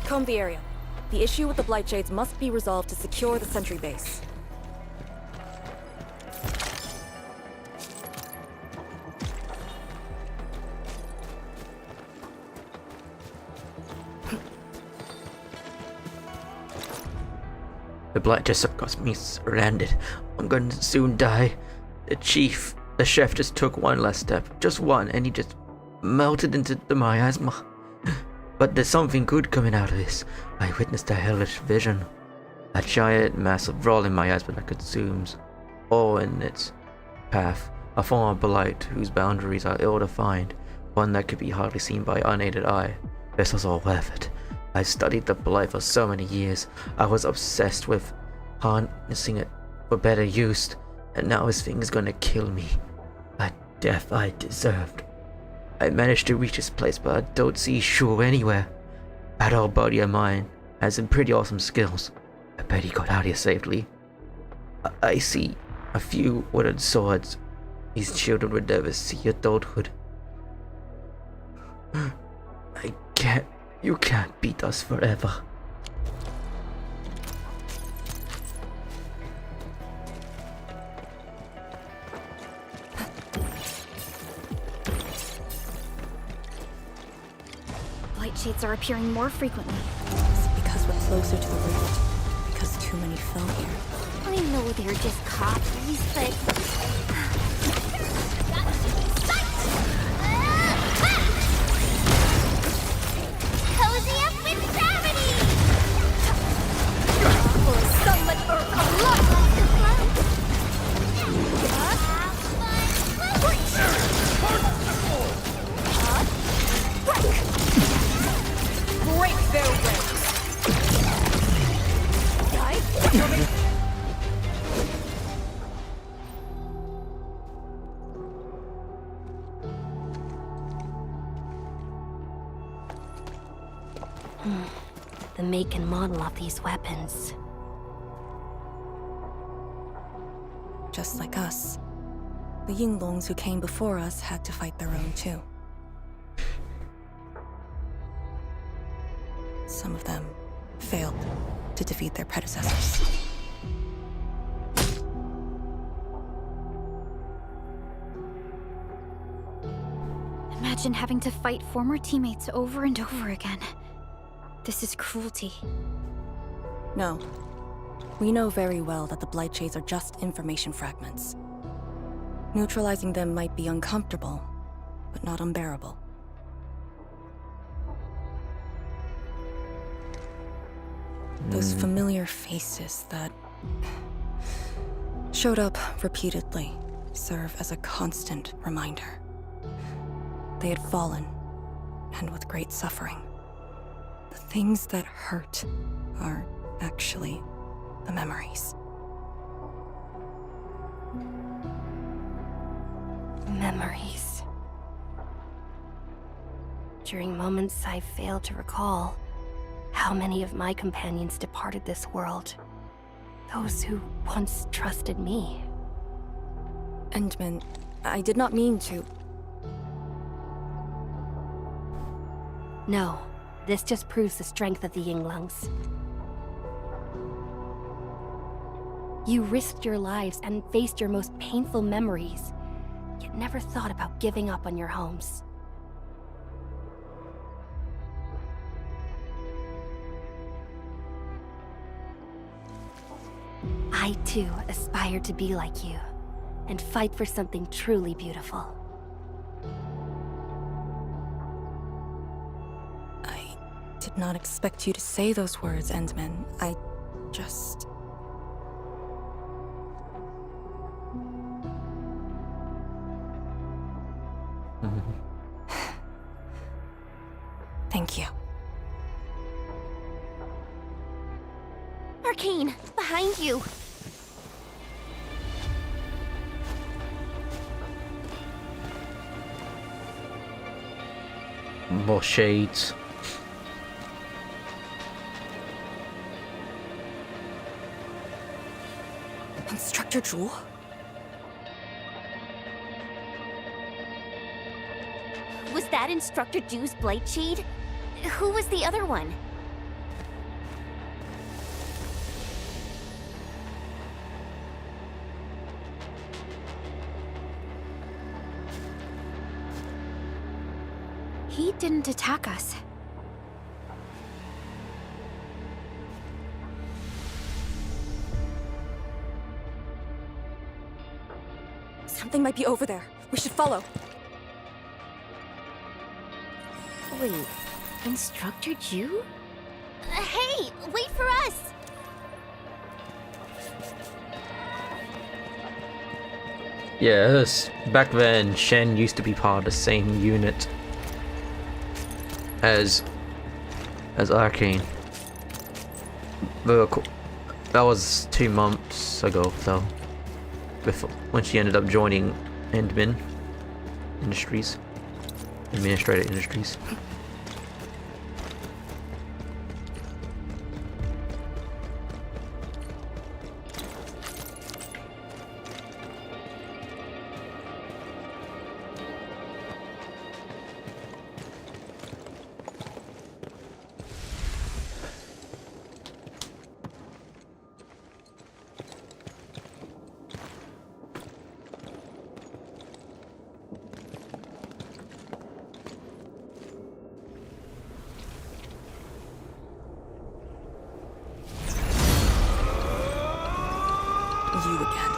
D: Comb the area. The issue with the Blightshades must be resolved to secure the sentry base.
A: The blight just got me surrounded. I'm going to soon die. The chef just took one last step. Just one, and he just melted into the miasma. But there's something good coming out of this. I witnessed a hellish vision. A giant, massive, rolling miasma that consumes all in its path. A form of blight whose boundaries are ill-defined. One that could be hardly seen by unaided eye. This was all worth it. I studied the blight for so many years. I was obsessed with harnessing it for better use, and now this thing is gonna kill me. A death I deserved. I managed to reach this place, but I don't see Shu anywhere. That old buddy of mine has some pretty awesome skills. I bet he got out here safely. I see a few wooden swords. These children would never see adulthood. You can't beat us forever.
O: Blightshades are appearing more frequently.
D: Is it because we're closer to the rift? Because too many fell here?
L: I know they're just copies, but...
E: Cozy up with gravity!
L: Summon Earth alive! Break their ranks!
J: The make and model of these weapons.
D: Just like us. The Yinglongs who came before us had to fight their own too. Some of them failed to defeat their predecessors.
O: Imagine having to fight former teammates over and over again. This is cruelty.
D: No. We know very well that the Blightshades are just information fragments. Neutralizing them might be uncomfortable, but not unbearable. Those familiar faces that showed up repeatedly serve as a constant reminder. They had fallen, and with great suffering. The things that hurt are actually the memories.
J: Memories. During moments I failed to recall, how many of my companions departed this world? Those who once trusted me.
D: Endman, I did not mean to.
J: No, this just proves the strength of the Yinglungs. You risked your lives and faced your most painful memories, yet never thought about giving up on your homes. I too aspire to be like you, and fight for something truly beautiful.
D: I did not expect you to say those words, Endman. I just... Thank you.
L: Arcane, behind you!
A: More shades.
D: Instructor Jewel?
L: Was that Instructor Jew's Blightshade? Who was the other one?
O: He didn't attack us.
D: Something might be over there. We should follow.
L: Wait, Instructor Jew? Hey, wait for us!
A: Yes, back then Shen used to be part of the same unit as Arcane. But that was 2 months ago, though. Before, when she ended up joining Endmin Industries, Administrator Industries.
D: You again.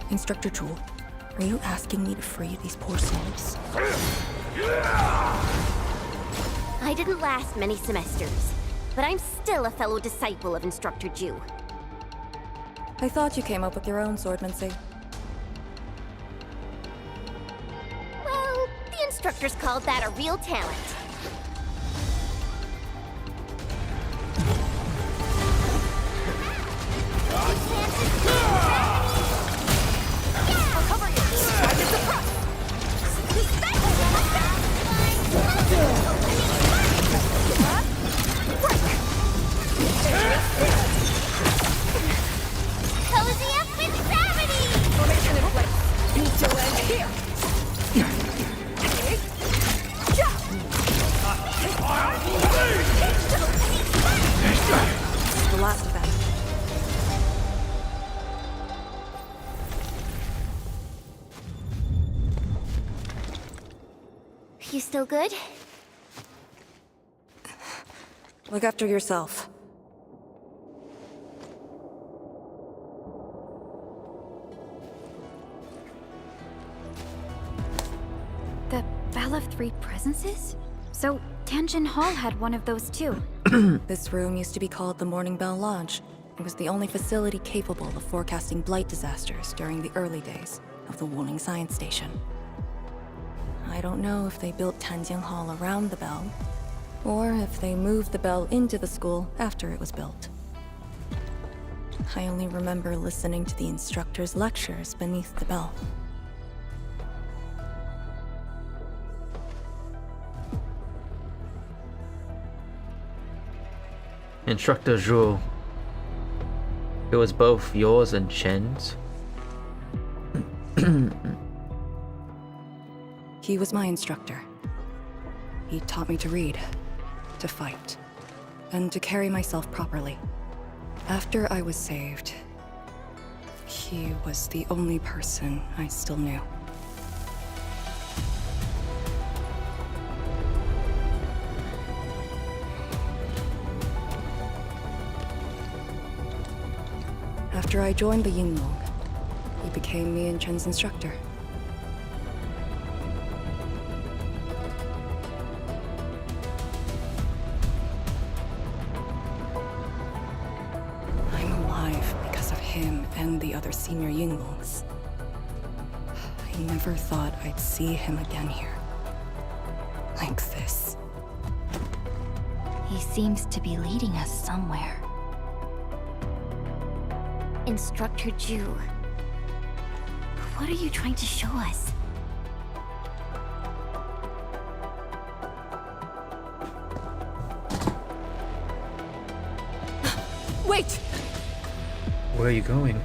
D: Instructor Jewel, are you asking me to free these poor souls?
L: I didn't last many semesters, but I'm still a fellow disciple of Instructor Jew.
D: I thought you came up with your own swordmancy.
L: Well, the instructors called that a real talent. I'll cover you. Target's across. Cozy up with gravity! Formation in place. Need to land here.
D: The last of them.
L: You still good?
D: Look after yourself.
O: The Bell of Three Presences? So, Tianjin Hall had one of those too.
D: This room used to be called the Morning Bell Lodge. It was the only facility capable of forecasting blight disasters during the early days of the Wuling Science Station. I don't know if they built Tianjin Hall around the bell, or if they moved the bell into the school after it was built. I only remember listening to the instructor's lectures beneath the bell.
A: Instructor Zhuo. It was both yours and Shen's.
D: He was my instructor. He taught me to read, to fight, and to carry myself properly. After I was saved, he was the only person I still knew. After I joined the Yinglong, he became me and Chen's instructor. I'm alive because of him and the other senior Yinglongs. I never thought I'd see him again here. Like this.
L: He seems to be leading us somewhere. Instructor Ju, what are you trying to show us?
D: Wait!
A: Where are you going?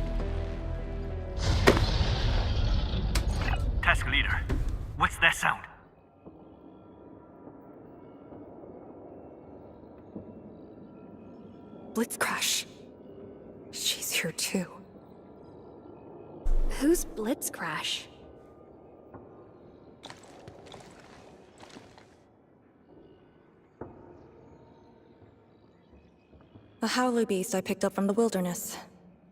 N: Task leader, what's that sound?
D: Blitz crash. She's here too.
O: Who's Blitz Crash?
D: A howler beast I picked up from the wilderness.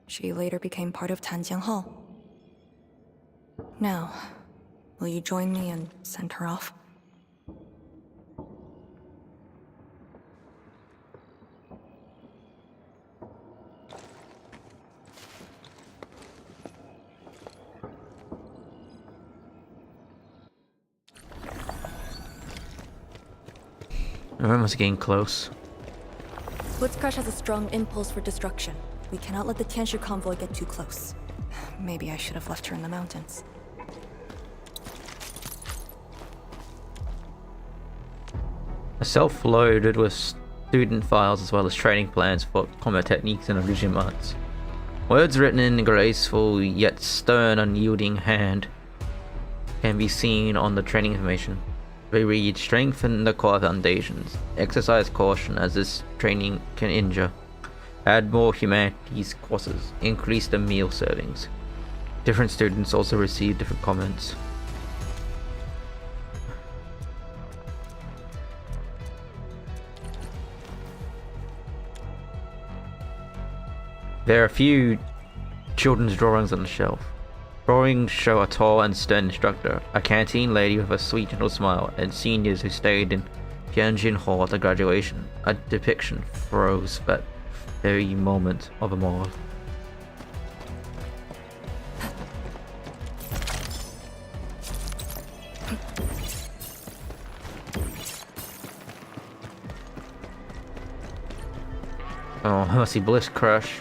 D: She later became part of Tianjin Hall. Now, will you join me and send her off?
A: We're almost getting close.
D: Blitzcrash has a strong impulse for destruction. We cannot let the Tianshu convoy get too close. Maybe I should have left her in the mountains.
A: Self-loaded with student files as well as training plans for combat techniques and illusion arts. Words written in a graceful yet stern, unyielding hand can be seen on the training information. They read, strengthen the core foundations, exercise caution as this training can injure, add more humanities courses, increase the meal servings. Different students also receive different comments. There are a few children's drawings on the shelf. Drawings show a tall and stern instructor, a canteen lady with a sweet gentle smile, and seniors who stayed in Tianjin Hall at the graduation. A depiction froze that very moment of them all. Oh, Mercy Bliss Crush.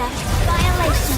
E: Death violation.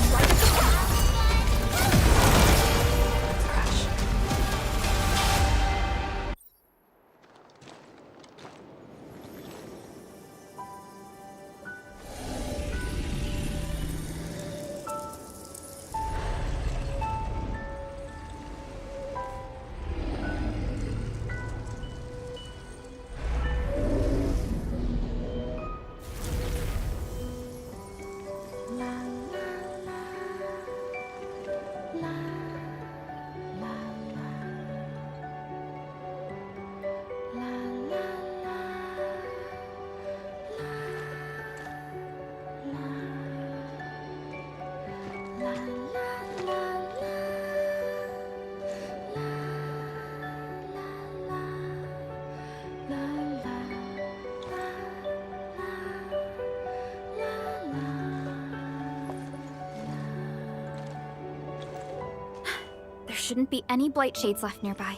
O: There shouldn't be any blight shades left nearby.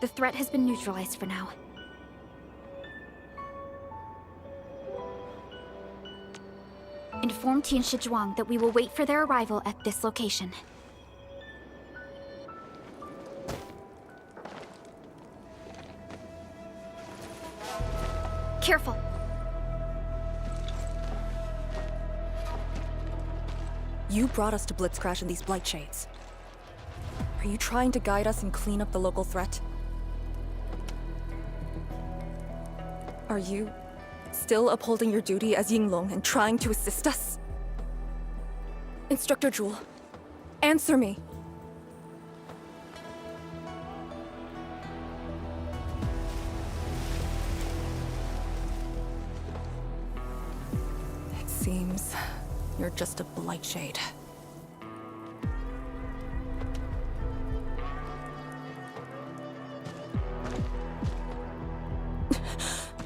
O: The threat has been neutralized for now. Inform Tian Shizhuang that we will wait for their arrival at this location. Careful.
D: You brought us to Blitzcrash in these blight shades. Are you trying to guide us and clean up the local threat? Are you still upholding your duty as Yinglong and trying to assist us? Instructor Jewel, answer me. It seems you're just a blight shade.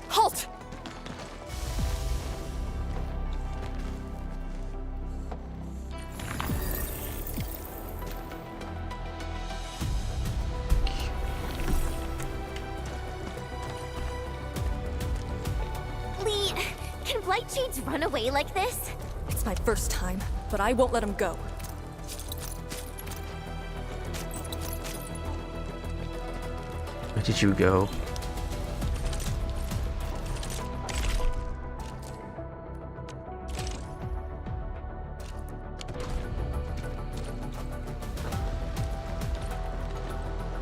D: Halt!
E: Lee, can blight shades run away like this?
D: It's my first time, but I won't let him go.
A: Where did you go?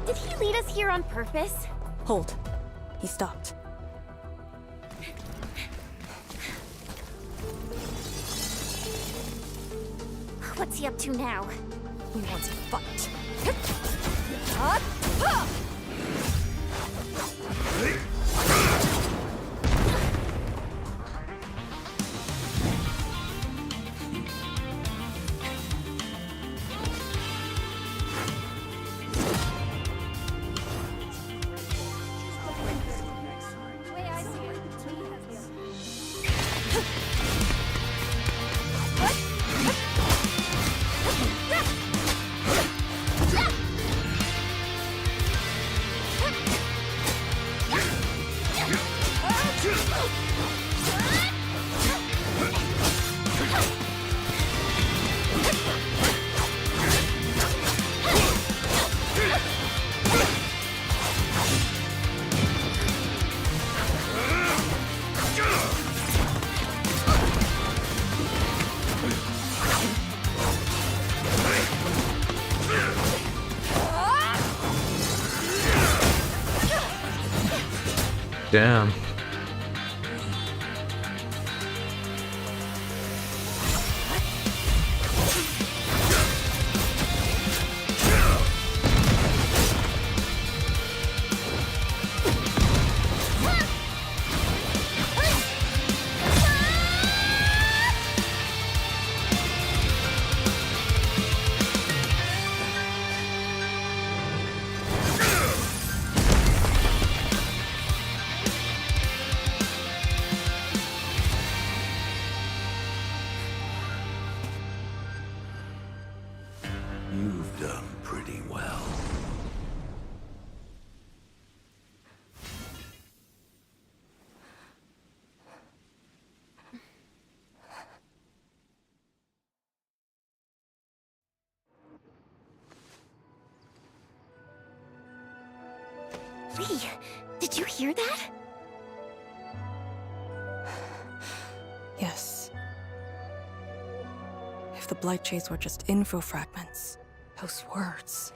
E: Did he lead us here on purpose?
D: Hold. He stopped.
E: What's he up to now?
D: He wants to fight.
A: Damn.
L: Lee, did you hear that?
D: Yes. If the Blight Shades were just info fragments, those words.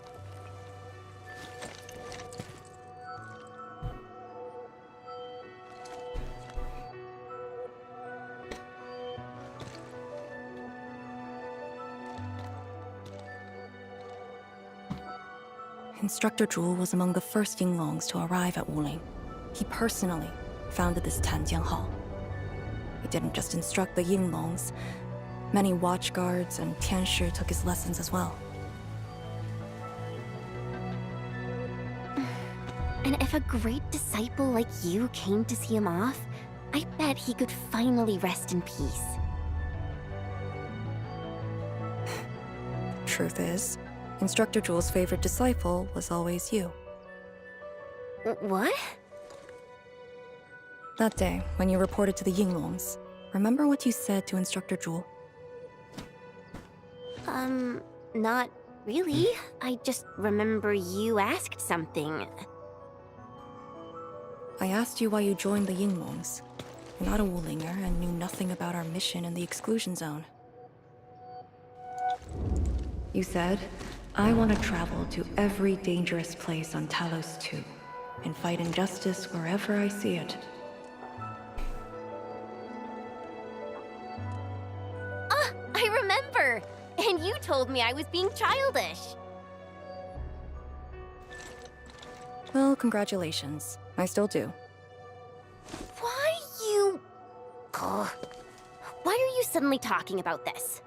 D: Instructor Zhu was among the first Yinglongs to arrive at Wuling. He personally founded this Tanjian Hall. He didn't just instruct the Yinglongs. Many watchguards and Tianshi took his lessons as well.
L: And if a great disciple like you came to see him off, I bet he could finally rest in peace.
D: Truth is, Instructor Zhu's favorite disciple was always you.
L: What?
D: That day, when you reported to the Yinglongs, remember what you said to Instructor Zhu?
L: Not really. I just remember you asked something.
D: I asked you why you joined the Yinglongs. You're not a Wulinger and knew nothing about our mission in the exclusion zone. You said, I want to travel to every dangerous place on Talos 2 and fight injustice wherever I see it.
L: Ah, I remember! And you told me I was being childish.
D: Well, congratulations. I still do.
L: Why you... Ugh. Why are you suddenly talking about this?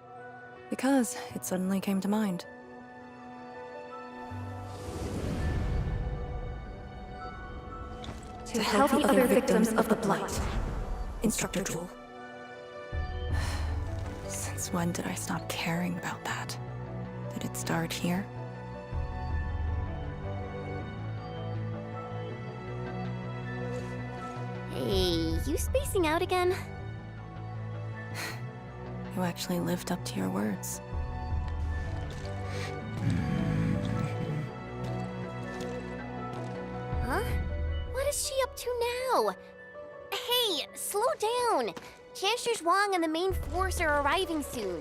D: Because it suddenly came to mind. To help the other victims of the Blight. Instructor Zhu. Since when did I stop caring about that? Did it start here?
L: Hey, you spacing out again?
D: You actually lived up to your words.
L: Huh? What is she up to now? Hey, slow down! Chancellor Zhuang and the main force are arriving soon.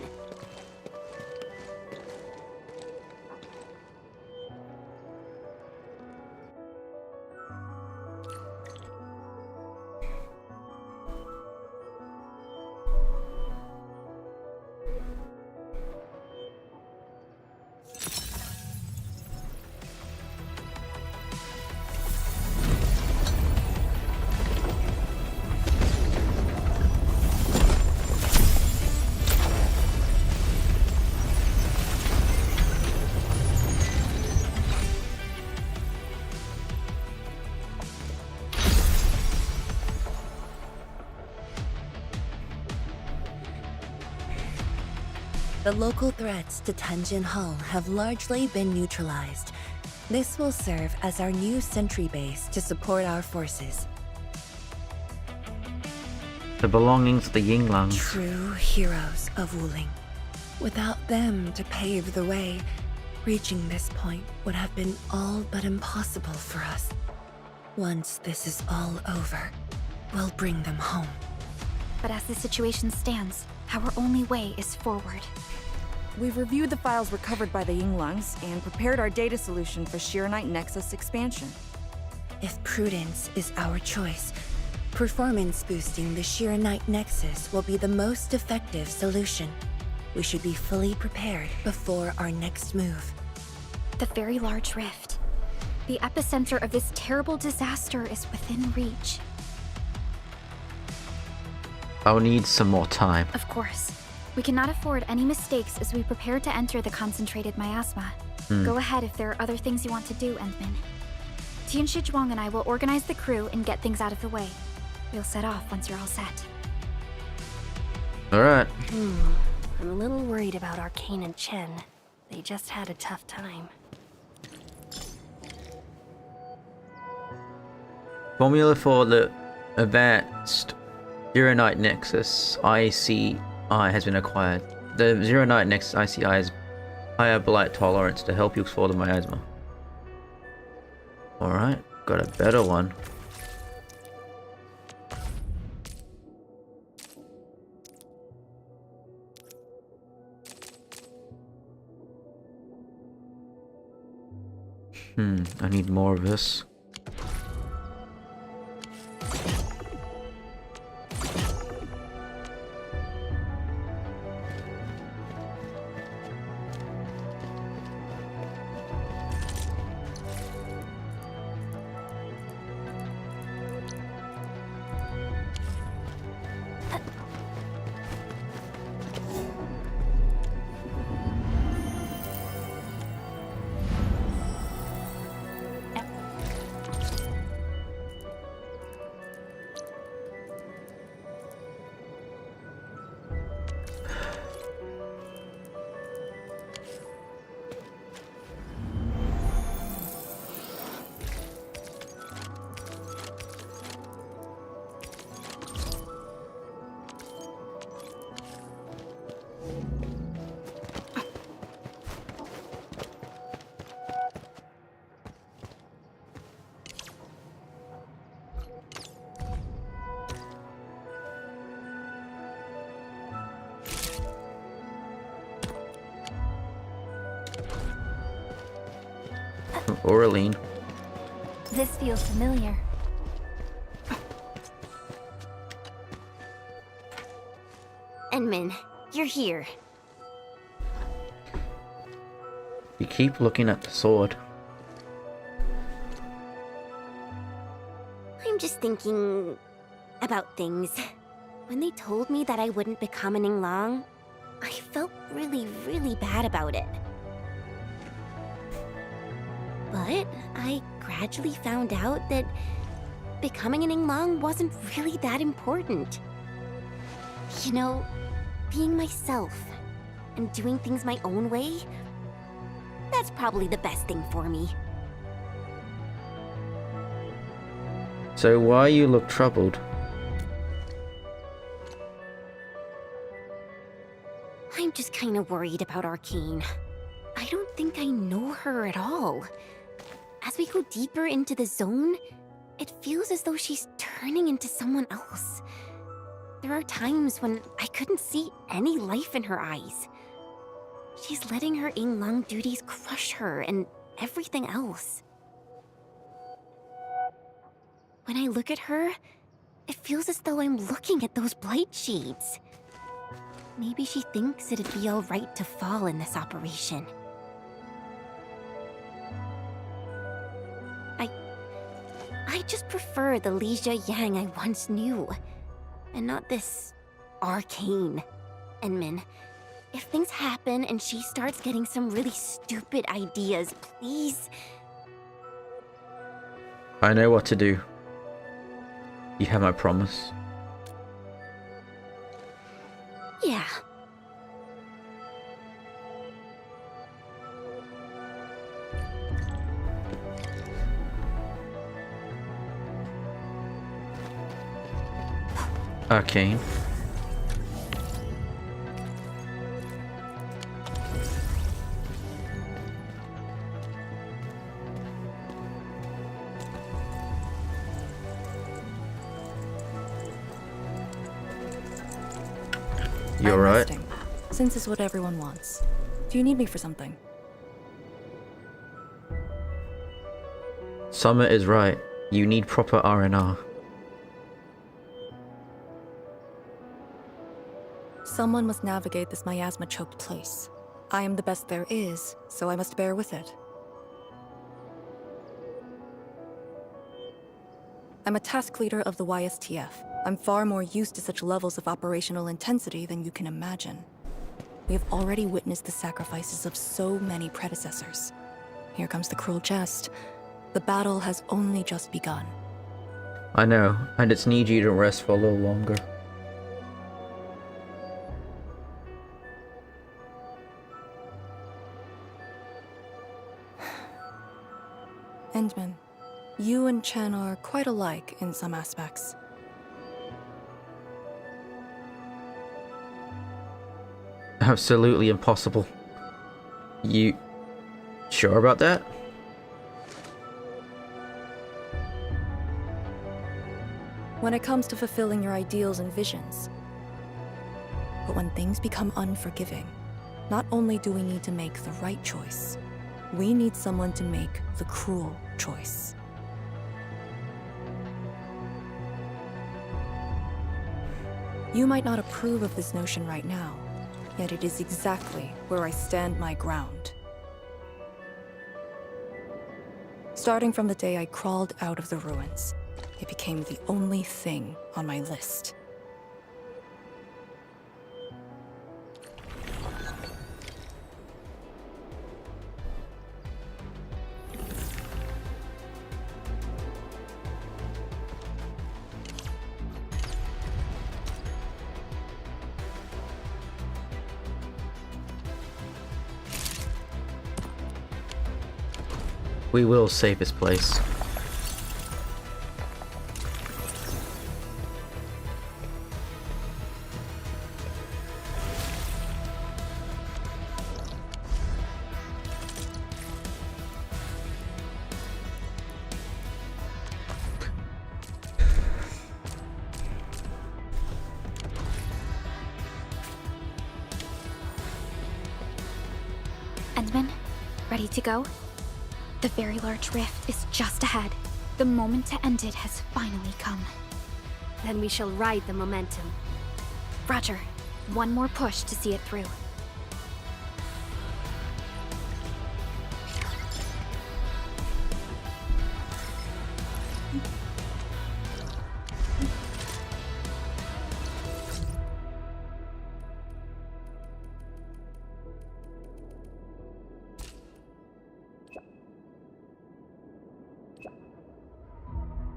B: The local threats to Tanjin Hall have largely been neutralized. This will serve as our new sentry base to support our forces.
A: The belongings of the Yinglongs.
B: True heroes of Wuling. Without them to pave the way, reaching this point would have been all but impossible for us. Once this is all over, we'll bring them home.
O: But as the situation stands, our only way is forward.
P: We've reviewed the files recovered by the Yinglongs and prepared our data solution for Sheer-Night Nexus expansion.
B: If prudence is our choice, performance boosting the Sheer-Night Nexus will be the most effective solution. We should be fully prepared before our next move.
O: The very large rift. The epicenter of this terrible disaster is within reach.
A: I'll need some more time.
O: Of course. We cannot afford any mistakes as we prepare to enter the concentrated miasma. Go ahead if there are other things you want to do, Endman. Tianshi Zhuang and I will organize the crew and get things out of the way. We'll set off once you're all set.
A: Alright.
J: I'm a little worried about Arcane and Chen. They just had a tough time.
A: Formula for the advanced Zero-Night Nexus ICI has been acquired. The Zero-Night Nexus ICI has higher blight tolerance to help you explore the miasma. Alright. Got a better one. I need more of this. Oraline.
L: This feels familiar. Enmin, you're here.
A: You keep looking at the sword.
L: I'm just thinking about things. When they told me that I wouldn't become an Yinglang, I felt really, really bad about it. But I gradually found out that becoming an Yinglang wasn't really that important. You know, being myself and doing things my own way, that's probably the best thing for me.
A: So why you look troubled?
L: I'm just kind of worried about Arcane. I don't think I know her at all. As we go deeper into the zone, it feels as though she's turning into someone else. There are times when I couldn't see any life in her eyes. She's letting her Yinglang duties crush her and everything else. When I look at her, it feels as though I'm looking at those blight shades. Maybe she thinks it'd be alright to fall in this operation. I just prefer the Lija Yang I once knew, and not this Arcane. Enmin, if things happen and she starts getting some really stupid ideas, please.
A: I know what to do. You have my promise.
L: Yeah.
A: Arcane. You're right.
D: Resting, since it's what everyone wants. Do you need me for something?
A: Summer is right. You need proper R&R.
D: Someone must navigate this miasma-choked place. I am the best there is, so I must bear with it. I'm a task leader of the YSTF. I'm far more used to such levels of operational intensity than you can imagine. We have already witnessed the sacrifices of so many predecessors. Here comes the cruel jest. The battle has only just begun.
A: I know, and it's need you to rest for a little longer.
D: Endman, you and Chen are quite alike in some aspects.
A: Absolutely impossible. You sure about that?
D: when it comes to fulfilling your ideals and visions. But when things become unforgiving, not only do we need to make the right choice, we need someone to make the cruel choice. You might not approve of this notion right now, yet it is exactly where I stand my ground. Starting from the day I crawled out of the ruins, it became the only thing on my list.
A: We will save this place.
O: Endman, ready to go? The very large rift is just ahead. The moment to end it has finally come.
J: Then we shall ride the momentum.
O: Roger. One more push to see it through.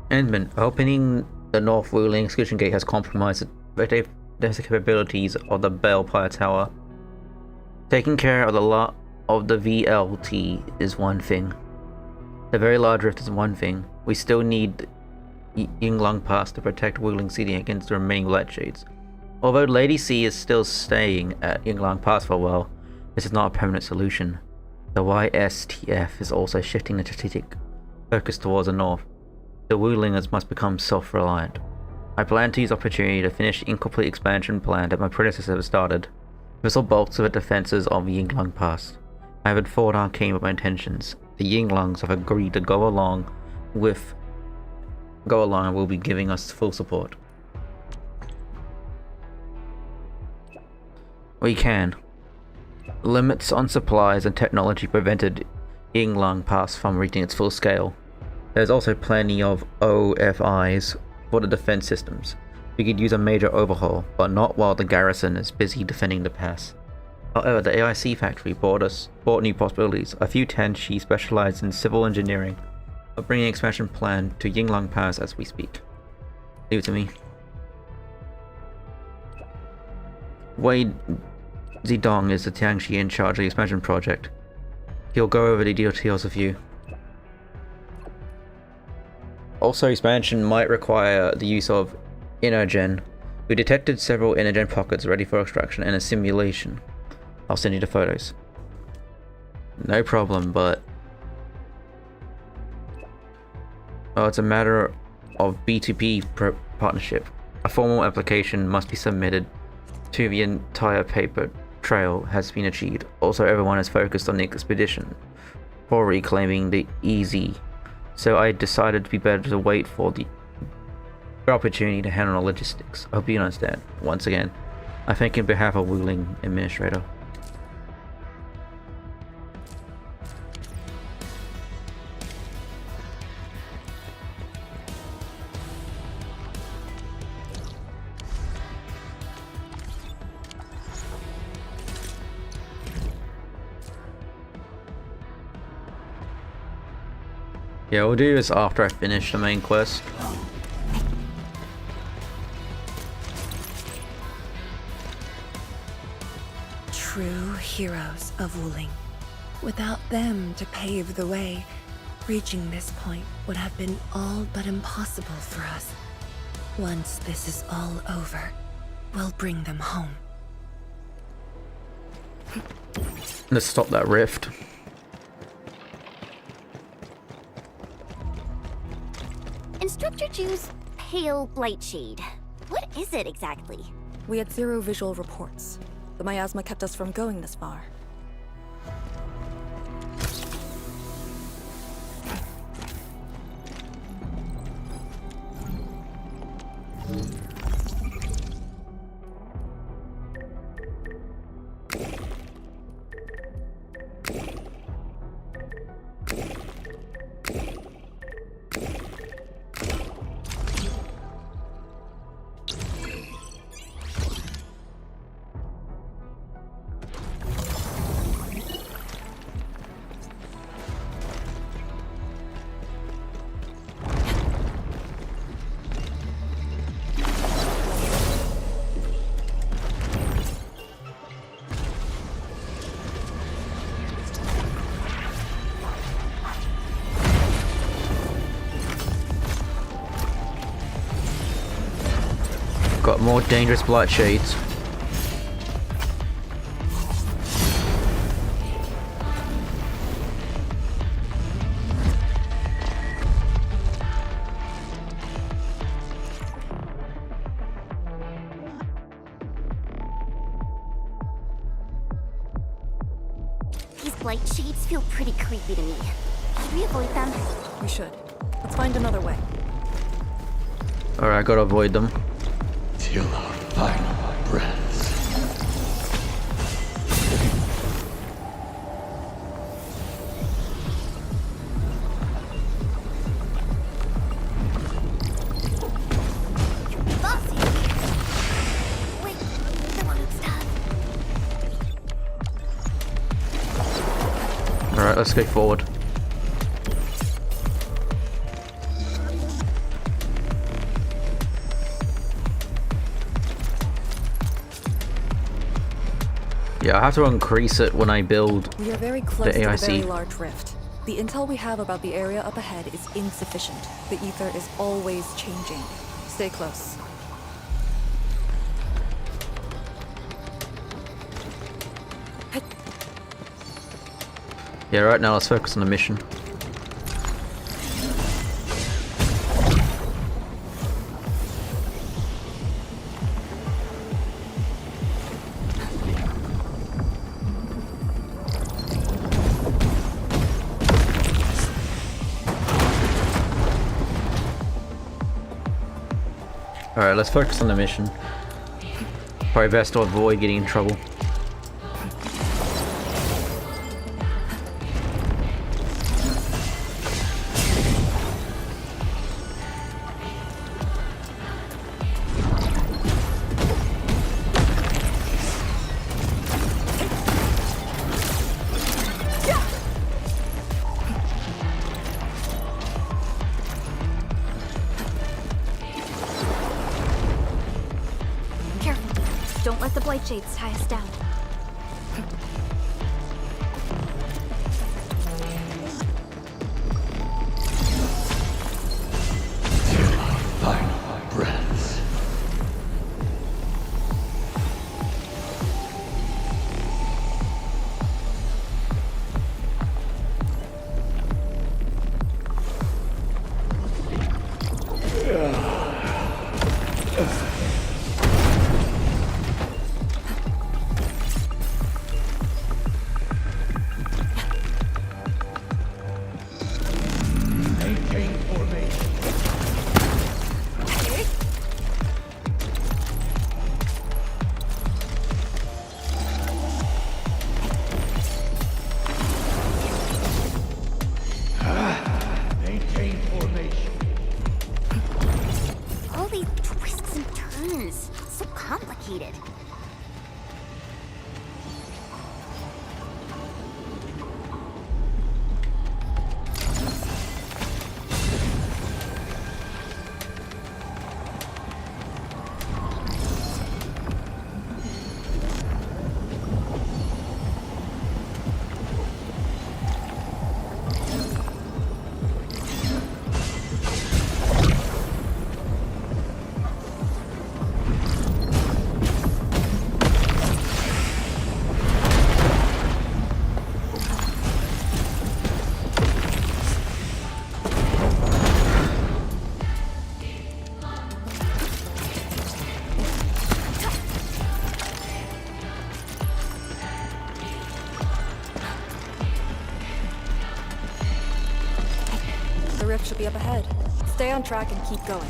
A: Endman, opening the North Wuling exclusion gate has compromised the capabilities of the Balefire Tower. Taking care of the lot of the VLT is one thing. The very large rift is one thing. We still need Yinglang Pass to protect Wuling City against the remaining Light Shades. Although Lady C is still staying at Yinglang Pass for a while, this is not a permanent solution. The YSTF is also shifting the strategic focus towards the north. The Wulingers must become self-reliant. I plan to use the opportunity to finish the incomplete expansion plan that my predecessor started. This will bolster the defenses of Yinglang Pass. I have informed Arcane of my intentions. The Yinglangs have agreed to go along and will be giving us full support. We can. Limits on supplies and technology prevented Yinglang Pass from reaching its full scale. There's also plenty of OFIs for the defense systems. We could use a major overhaul, but not while the garrison is busy defending the pass. However, the AIC factory brought new possibilities. A few Tenshi specialized in civil engineering are bringing an expansion plan to Yinglang Pass as we speak. Leave it to me. Wei Zidong is the Tiangxi in charge of the expansion project. He'll go over the details with you. Also, expansion might require the use of Energen. We detected several Energen pockets ready for extraction in a simulation. I'll send you the photos. No problem, but it's a matter of B2B partnership. A formal application must be submitted to the entire paper trail has been achieved. Also, everyone is focused on the expedition for reclaiming the EZ. So I decided to be better to wait for the opportunity to handle the logistics. I hope you understand. Once again, I thank in behalf of Wuling Administrator. Yeah, we'll do this after I finish the main quest.
B: True heroes of Wuling. Without them to pave the way, reaching this point would have been all but impossible for us. Once this is all over, we'll bring them home.
A: Let's stop that rift.
E: Instructor Ju's
L: pale blight shade. What is it exactly?
D: We had 0 visual reports. The miasma kept us from going this far.
A: Got more dangerous blight shades.
L: These blight shades feel pretty creepy to me. Should we avoid them?
D: We should. Let's find another way.
A: Alright, I gotta avoid them.
H: Till our final breaths.
C: Bossy! Wait, the one who's done.
A: Alright, let's go forward. Yeah, I have to increase it when I build
D: We are very close
A: the
D: to
A: AIC.
D: the very large rift. The intel we have about the area up ahead is insufficient. The ether is always changing. Stay close.
A: Yeah, right now let's focus on the mission. Alright, let's focus on the mission. Probably best to avoid getting in trouble.
O: Don't let the blight shades tie us down.
H: Till our final breaths.
L: All these twists and turns. So complicated.
D: should be up ahead. Stay on track and keep going.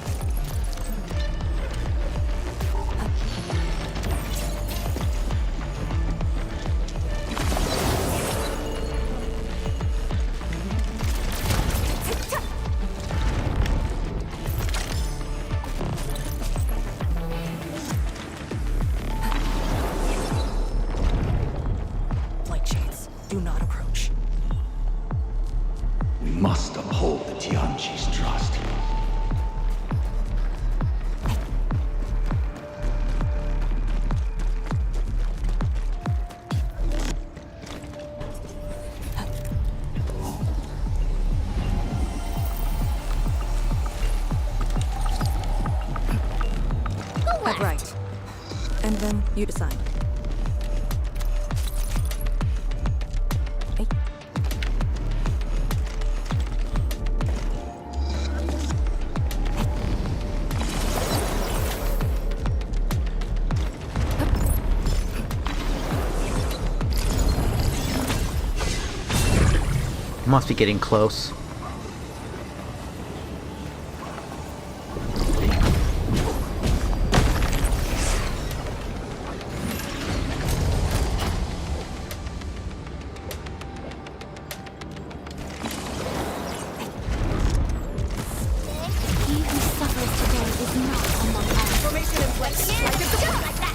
Q: Light shades, do not approach.
R: We must uphold the Tianqi's trust.
D: Head right. And then you decide. Hey.
A: Must be getting close.
E: He who suffers today is not among us.
Q: Formation in place. Like it's
E: Like that.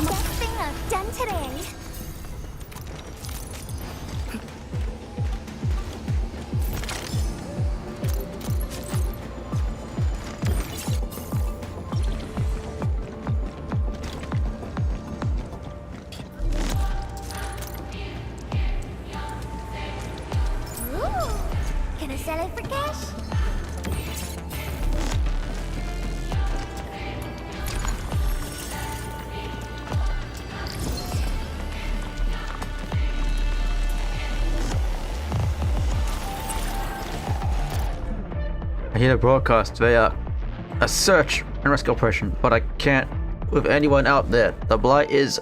E: Best thing I've done today. Ooh, can I sell it for cash?
A: I hear the broadcast via a search and rescue operation, but I can't with anyone out there. The blight is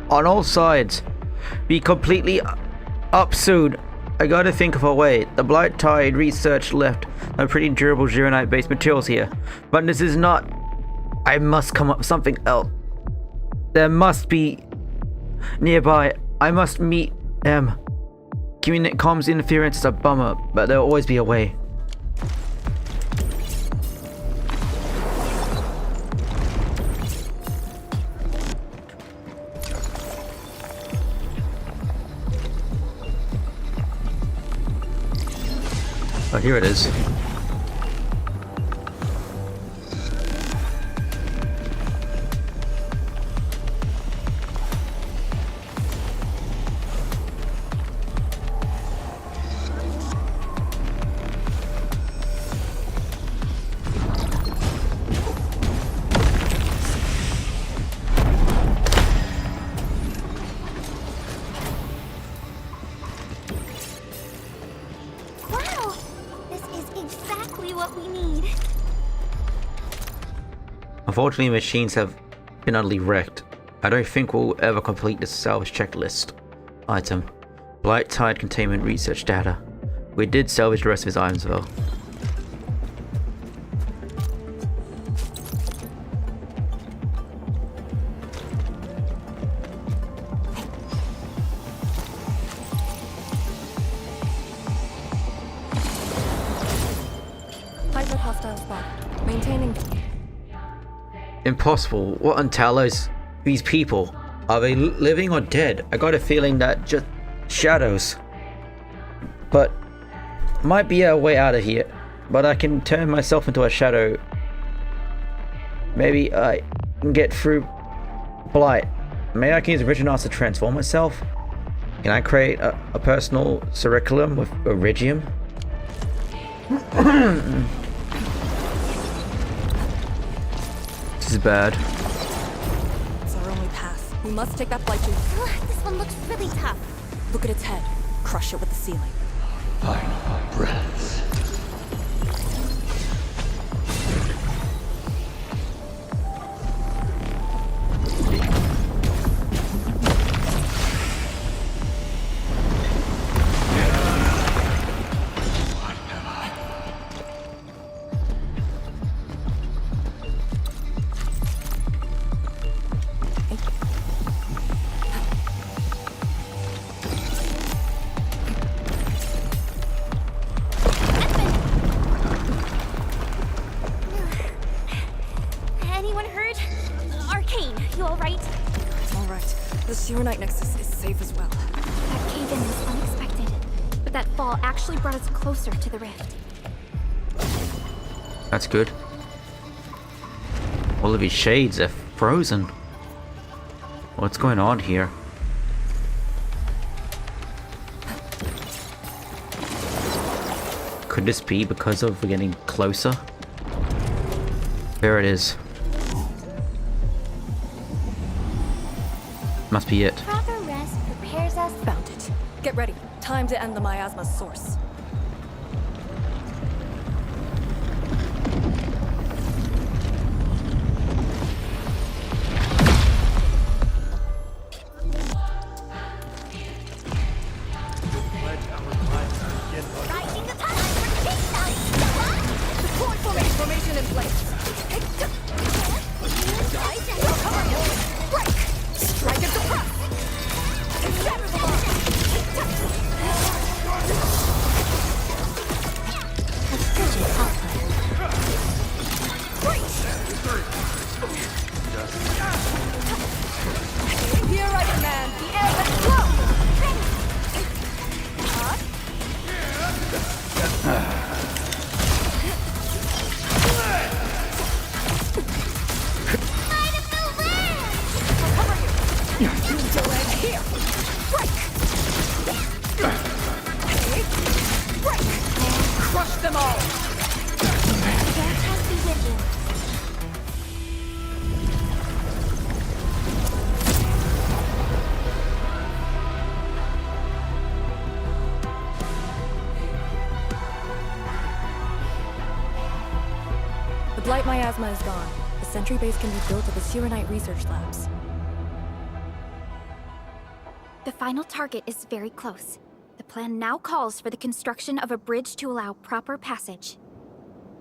A: on all sides. Be completely up soon. I gotta think of a way. The blight tide research left some pretty durable Gironite based materials here, but this is not. I must come up with something else. There must be nearby. I must meet them. Comms interference is a bummer, but there'll always be a way. Oh, here it is.
E: Wow, this is exactly what we need.
A: Unfortunately, machines have been utterly wrecked. I don't think we'll ever complete the salvage checklist. Item: Blight Tide Containment Research Data. We did salvage the rest of his items though.
D: Hybrid hostile spot. Maintaining.
A: Impossible. What on Talos? These people? Are they living or dead? I got a feeling that just shadows. But might be a way out of here. But I can turn myself into a shadow. Maybe I can get through Blight. Maybe I can use Original to transform myself. Can I create a personal curriculum with Iridium? This is bad.
D: It's our only path. We must take that blight shade.
E: This one looks really tough.
D: Look at its head. Crush it with the ceiling.
R: Final breaths.
D: The Shirenite Nexus is safe as well.
O: That cave-in was unexpected, but that fall actually brought us closer to the rift.
A: That's good. All of his shades are frozen. What's going on here? Could this be because of getting closer? There it is. Must be it.
L: Proper rest prepares us.
D: Found it. Get ready. Time to end the Miasma source.
Q: Formation in place. Break! Strike at the press! Shatter the line! Here I command the air that flow! Here! Break! Break! Crush them all!
L: Be with you.
D: The Blight Miasma is gone. The sentry base can be built at the Shirenite research labs.
O: The final target is very close. The plan now calls for the construction of a bridge to allow proper passage.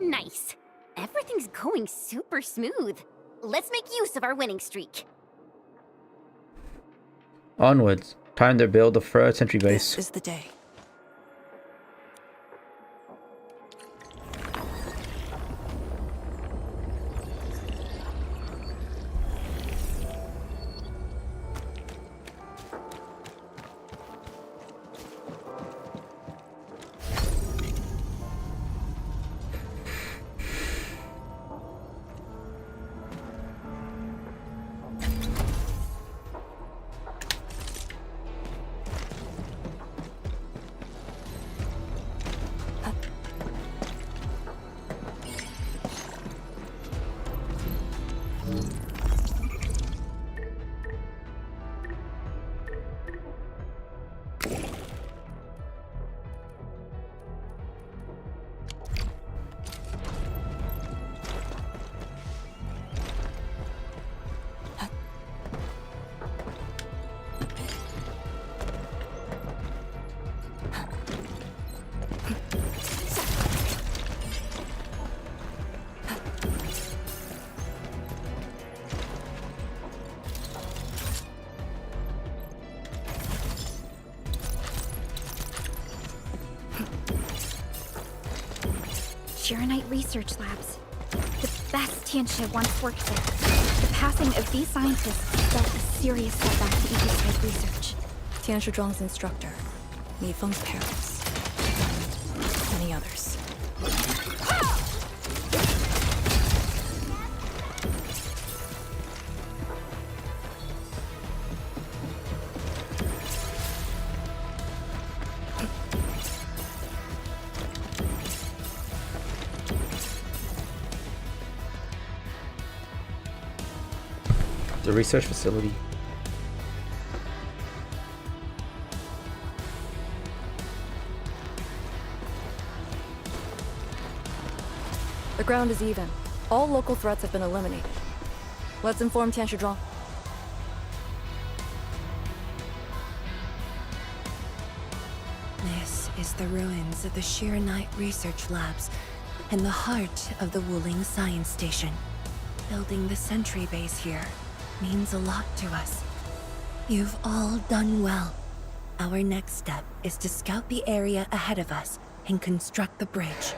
L: Nice. Everything's going super smooth. Let's make use of our winning streak.
A: Onwards. Time to build the third sentry base.
D: This is the day.
O: Shirenite research labs. The best Tianxia once worked there. The passing of these scientists spelled a serious setback to ecosite research.
D: Tianxia Zhuang's instructor, Mi Feng's parents, many others.
A: The research facility.
D: The ground is even. All local threats have been eliminated. Let's inform Tianxia Zhuang.
B: This is the ruins of the Shirenite research labs in the heart of the Wuling Science Station. Building the sentry base here means a lot to us. You've all done well. Our next step is to scout the area ahead of us and construct the bridge.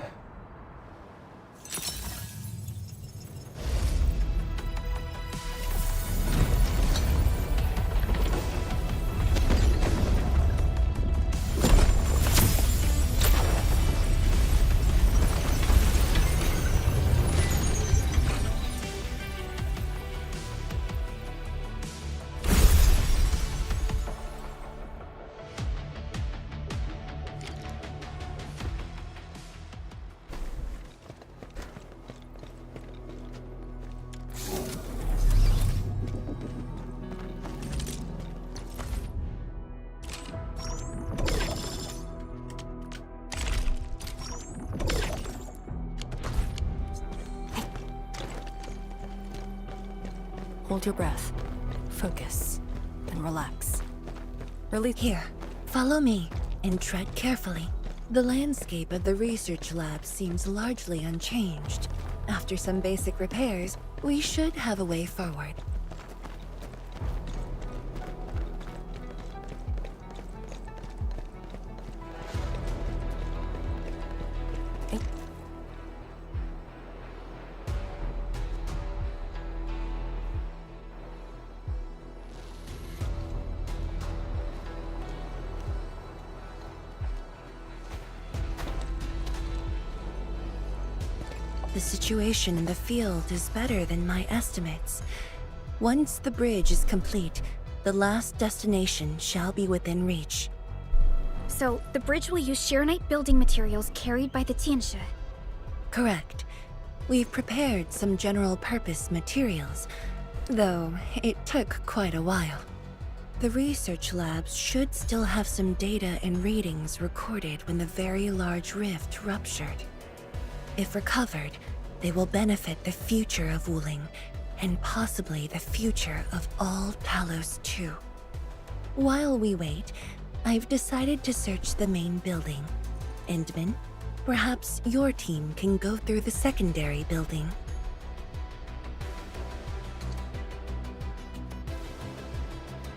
D: Hold your breath. Focus. And relax. Release.
B: Here, follow me and tread carefully. The landscape of the research lab seems largely unchanged. After some basic repairs, we should have a way forward. The situation in the field is better than my estimates. Once the bridge is complete, the last destination shall be within reach.
O: So, the bridge will use Shirenite building materials carried by the Tianshi.
B: Correct. We've prepared some general-purpose materials, though it took quite a while. The research labs should still have some data and readings recorded when the very large rift ruptured. If recovered, they will benefit the future of Wuling, and possibly the future of all Talos too. While we wait, I've decided to search the main building. Endman, perhaps your team can go through the secondary building.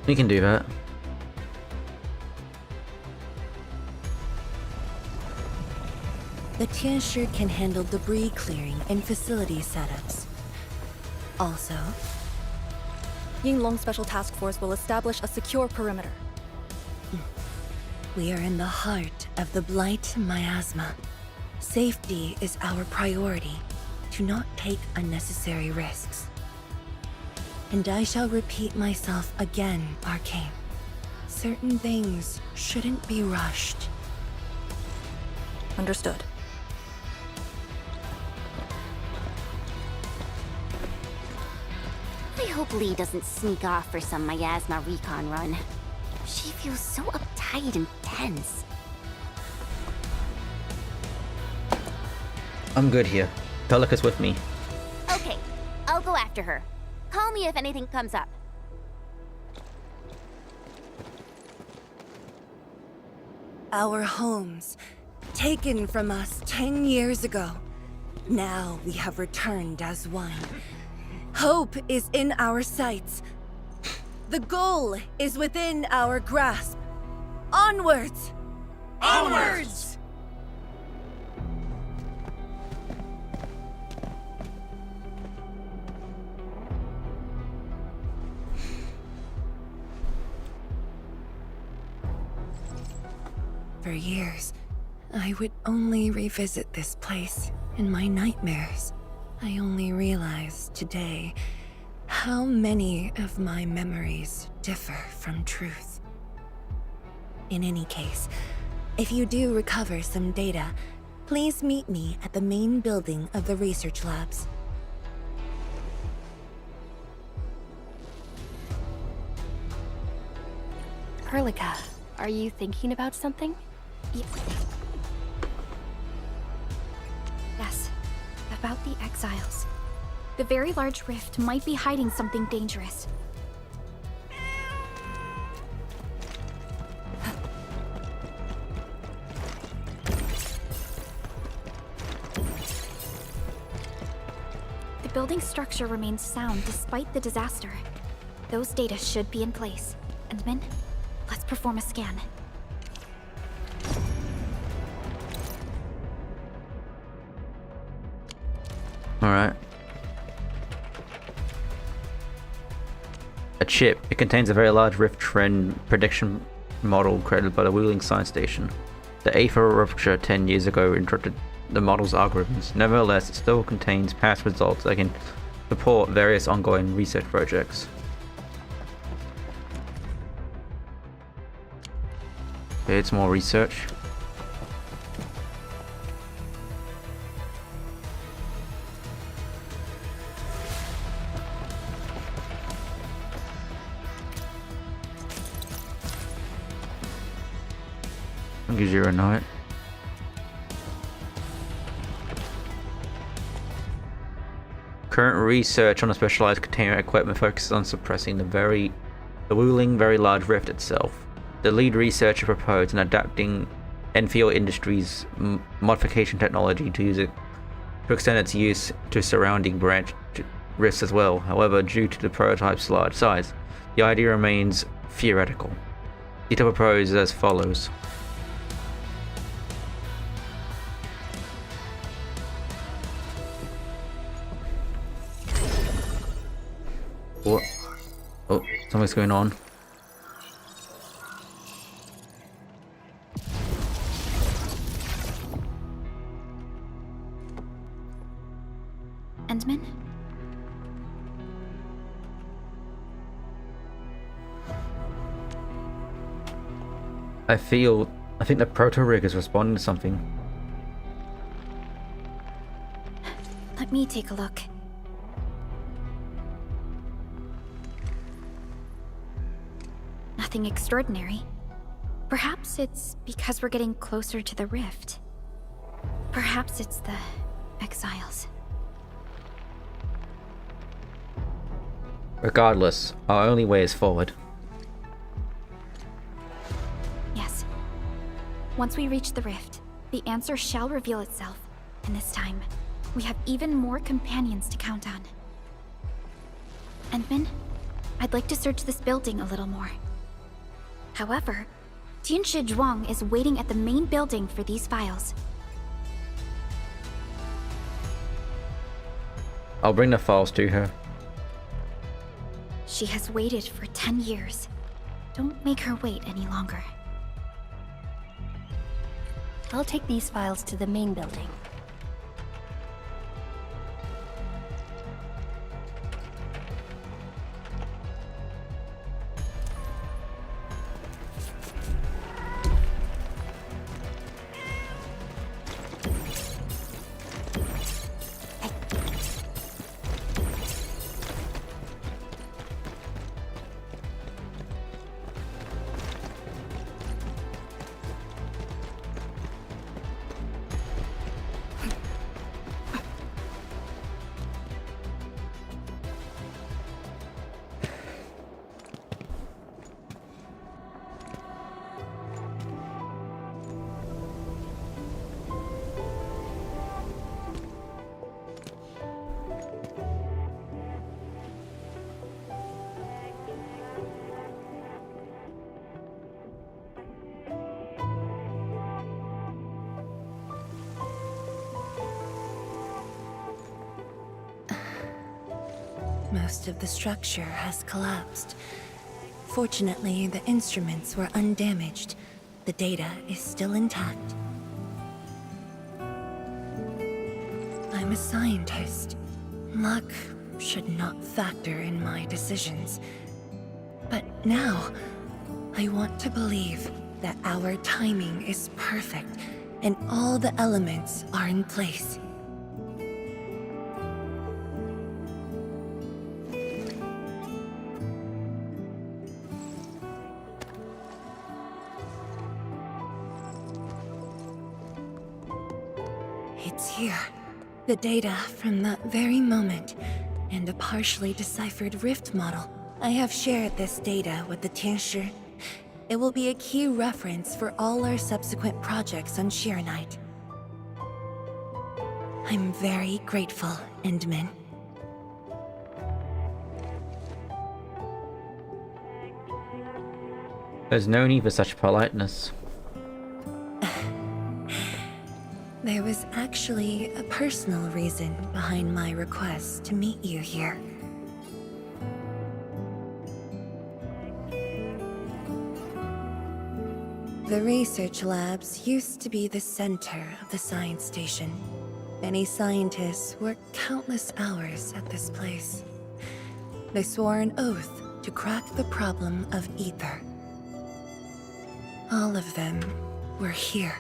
A: We can do that.
B: The Tianshi can handle debris clearing and facility setups. Also,
D: Yinglong Special Task Force will establish a secure perimeter.
B: We are in the heart of the Blight Miasma. Safety is our priority. Do not take unnecessary risks. And I shall repeat myself again, Arcane. Certain things shouldn't be rushed.
D: Understood.
L: I hope Lee doesn't sneak off for some Miasma recon run. She feels so uptight and tense.
A: I'm good here. Pelika's with me.
L: Okay, I'll go after her. Call me if anything comes up.
B: Our homes, taken from us 10 years ago. Now we have returned as one. Hope is in our sights. The goal is within our grasp. Onwards!
H: Onwards!
B: For years, I would only revisit this place in my nightmares. I only realized today how many of my memories differ from truth. In any case, if you do recover some data, please meet me at the main building of the research labs.
J: Perlika, are you thinking about something?
O: Yes, about the exiles. The very large rift might be hiding something dangerous. The building structure remains sound despite the disaster. Those data should be in place. Endman, let's perform a scan.
A: Alright. A chip. It contains a very large rift trend prediction model created by the Wuling Science Station. The Aether rupture 10 years ago interrupted the model's algorithms. Nevertheless, it still contains past results that can support various ongoing research projects. Okay, it's more research. Gives you a night. Current research on the specialized containment equipment focuses on suppressing the Wuling Very Large Rift itself. The lead researcher proposed an adapting Endfield Industries modification technology to extend its use to surrounding branch rifts as well. However, due to the prototype's large size, the idea remains theoretical. Detail proposed as follows. What? Oh, something's going on.
O: Endman?
A: I think the proto-rig is responding to something.
O: Let me take a look. Nothing extraordinary. Perhaps it's because we're getting closer to the rift. Perhaps it's the exiles.
A: Regardless, our only way is forward.
O: Yes. Once we reach the rift, the answer shall reveal itself, and this time, we have even more companions to count on. Endman, I'd like to search this building a little more. However, Tianshi Zhuang is waiting at the main building for these files.
A: I'll bring the files to her.
O: She has waited for 10 years. Don't make her wait any longer.
J: I'll take these files to the main building.
B: Most of the structure has collapsed. Fortunately, the instruments were undamaged. The data is still intact. I'm a scientist. Luck should not factor in my decisions. But now, I want to believe that our timing is perfect and all the elements are in place. It's here. The data from that very moment, and a partially deciphered rift model. I have shared this data with the Tianshi. It will be a key reference for all our subsequent projects on Shirenite. I'm very grateful, Endman.
A: There's no need for such politeness.
B: There was actually a personal reason behind my request to meet you here. The research labs used to be the center of the science station. Many scientists worked countless hours at this place. They swore an oath to crack the problem of ether. All of them were here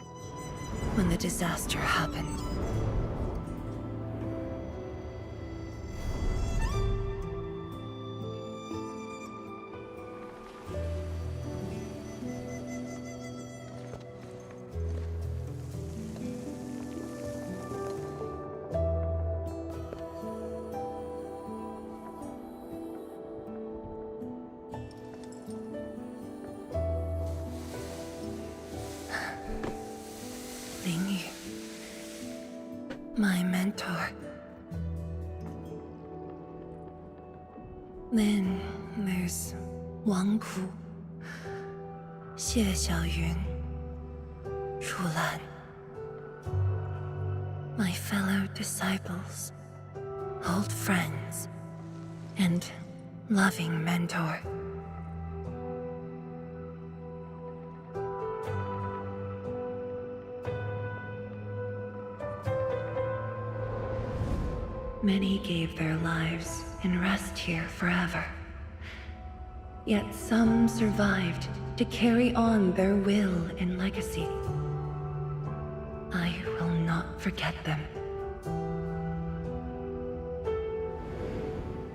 B: when the disaster happened. my mentor. Then there's Wang Ku, Xie Xiaoyun, Chu Lan. My fellow disciples, old friends, and loving mentor. Many gave their lives and rest here forever. Yet some survived to carry on their will and legacy. I will not forget them.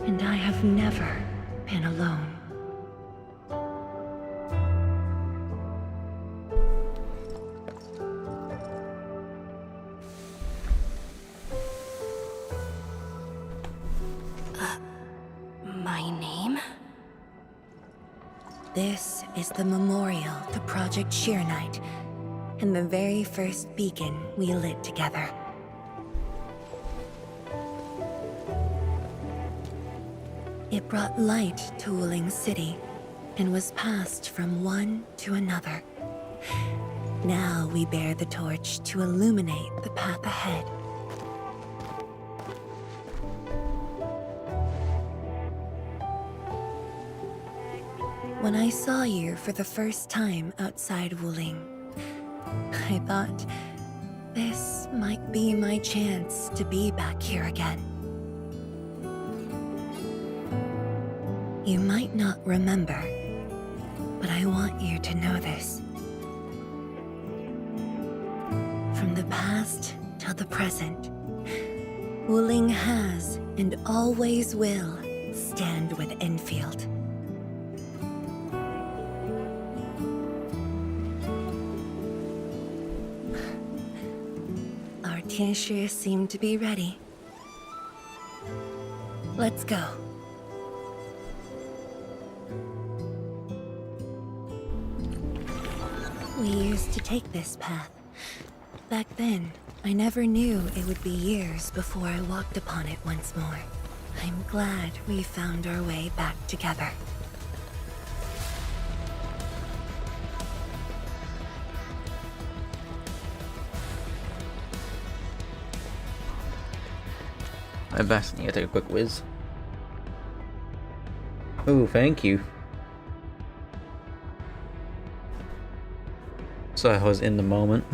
B: And I have never been alone.
J: My name?
B: This is the memorial to Project Sheer Knight, and the very first beacon we lit together. It brought light to Wuling City, and was passed from one to another. Now we bear the torch to illuminate the path ahead. When I saw you for the first time outside Wuling, I thought this might be my chance to be back here again. You might not remember, but I want you to know this. From the past till the present, Wuling has and always will stand with Endfield. Our Tianshi seem to be ready. Let's go. We used to take this path. Back then, I never knew it would be years before I walked upon it once more. I'm glad we found our way back together.
A: I'm back. I take a quick whiz. Oh, thank you. So I was in the moment.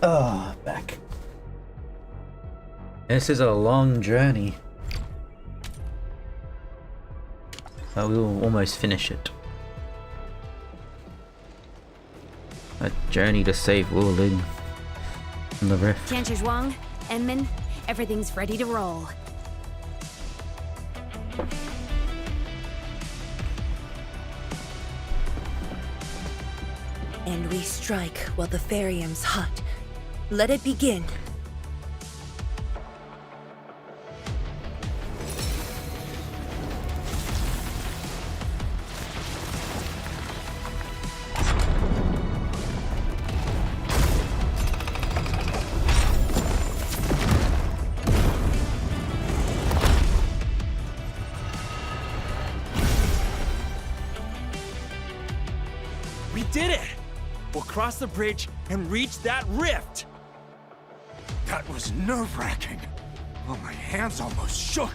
A: Oh, back. This is a long journey. But we will almost finish it. A journey to save Wuling from the rift.
F: Tianshi Zhuang, Enman, everything's ready to roll.
B: And we strike while the Therium's hot. Let it begin.
H: We did it! We'll cross the bridge and reach that rift! That was nerve-wracking. Oh, my hands almost shook.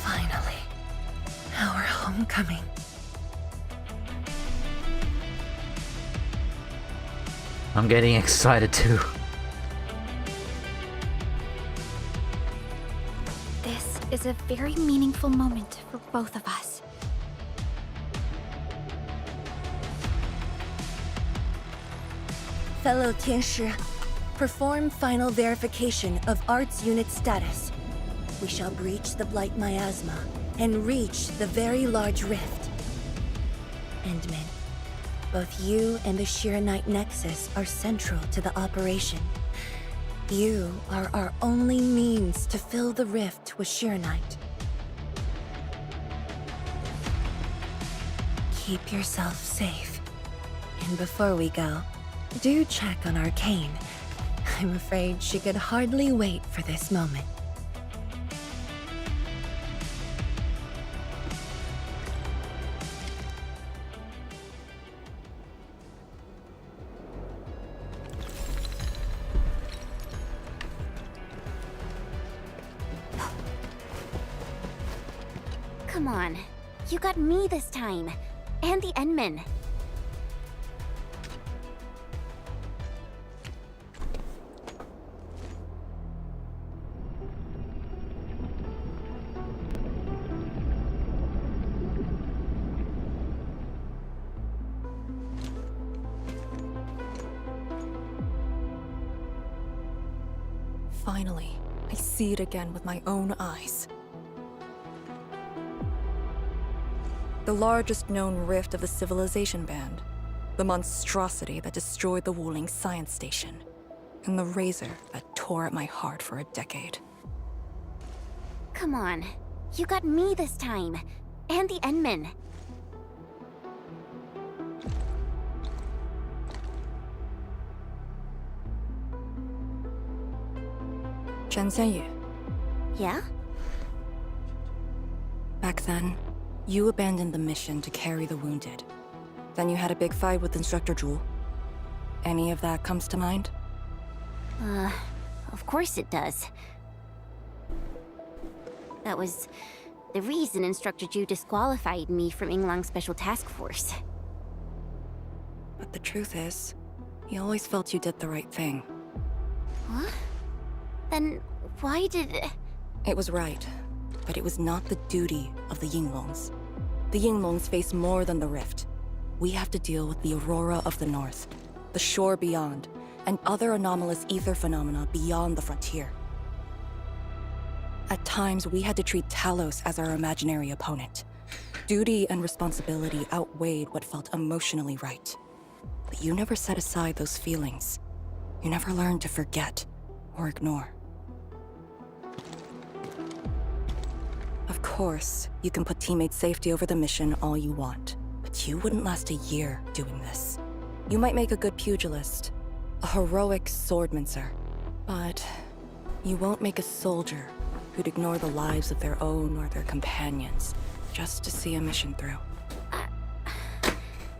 B: Finally. Our homecoming.
A: I'm getting excited too.
O: This is a very meaningful moment for both of us.
B: Fellow Tianshi, perform final verification of Art's unit status. We shall breach the Blight Miasma and reach the very large rift. Endman, both you and the Shiranite Nexus are central to the operation. You are our only means to fill the rift with Shiranite. Keep yourself safe. And before we go, do check on Arcane. I'm afraid she could hardly wait for this moment.
L: Come on. You got me this time. And the Endman.
D: Finally, I see it again with my own eyes. The largest known rift of the Civilization Band. The monstrosity that destroyed the Wuling Science Station. And the razor that tore at my heart for a decade.
L: Come on. You got me this time. And the Endman.
D: Chen Xianyu.
L: Yeah?
D: Back then, you abandoned the mission to carry the wounded. Then you had a big fight with Instructor Zhu. Any of that comes to mind?
L: Of course it does. That was the reason Instructor Zhu disqualified me from Yinglang's Special Task Force.
D: But the truth is, he always felt you did the right thing.
L: What? Then why did...
D: It was right, but it was not the duty of the Yinglongs. The Yinglongs face more than the rift. We have to deal with the Aurora of the North, the shore beyond, and other anomalous ether phenomena beyond the frontier. At times, we had to treat Talos as our imaginary opponent. Duty and responsibility outweighed what felt emotionally right. But you never set aside those feelings. You never learned to forget or ignore. Of course, you can put teammate safety over the mission all you want, but you wouldn't last a year doing this. You might make a good pugilist, a heroic swordmancer, but you won't make a soldier who'd ignore the lives of their own or their companions just to see a mission through.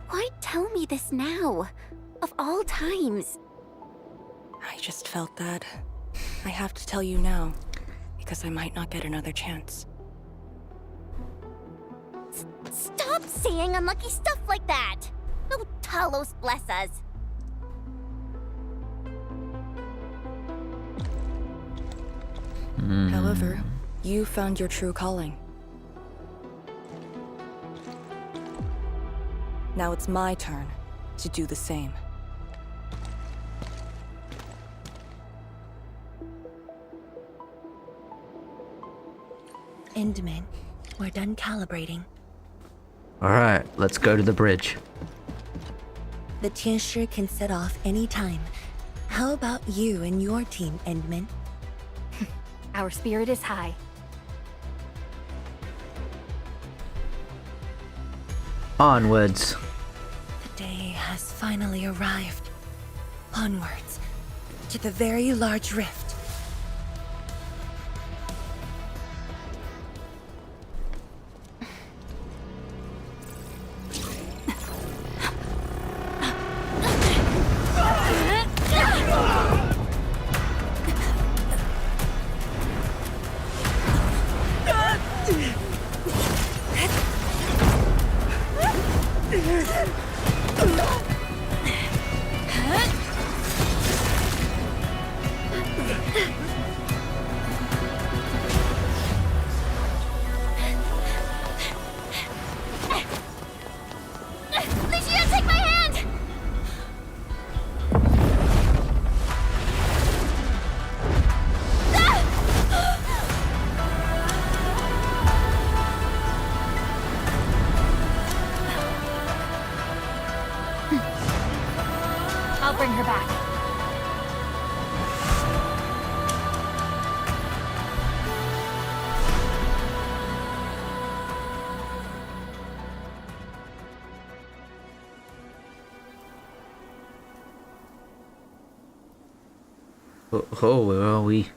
L: Why tell me this now? Of all times.
D: I just felt that I have to tell you now, because I might not get another chance.
L: Stop saying unlucky stuff like that! No Talos bless us!
D: However, you found your true calling. Now it's my turn to do the same.
B: Endman, We're done calibrating.
A: Alright, let's go to the bridge.
B: The Tianshi can set off any time. How about you and your team, Endman?
O: Our spirit is high.
A: Onwards.
B: The day has finally arrived. Onwards, to the very large rift.
O: I'll bring her back.
A: Oh, where are we?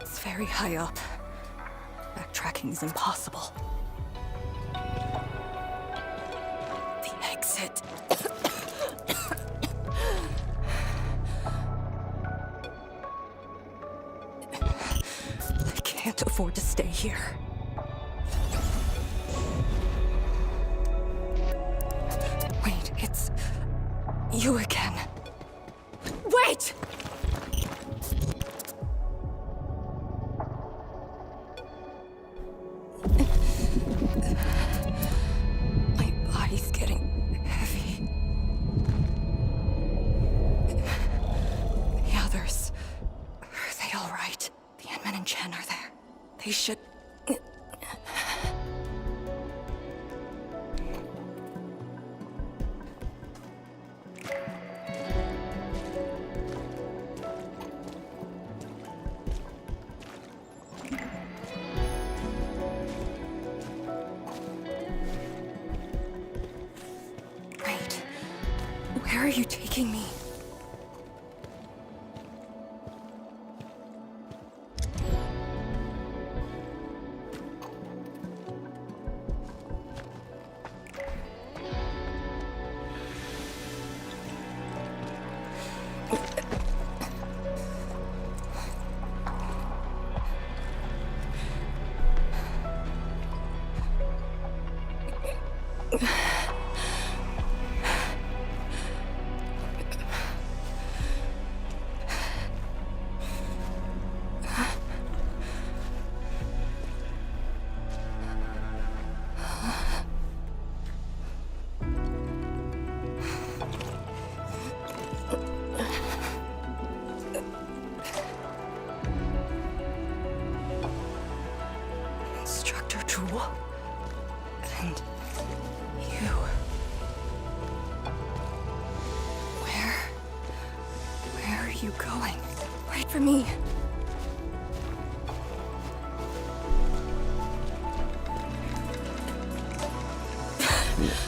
D: It's very high up. Backtracking is impossible. The exit. I can't afford to stay here. Wait, it's you again. Wait! My body's getting heavy. The others, are they all right? The Endman and Chen are there. They should... Wait, where are you taking me? Instructor Jewel. And you. Where are you going? Wait for me.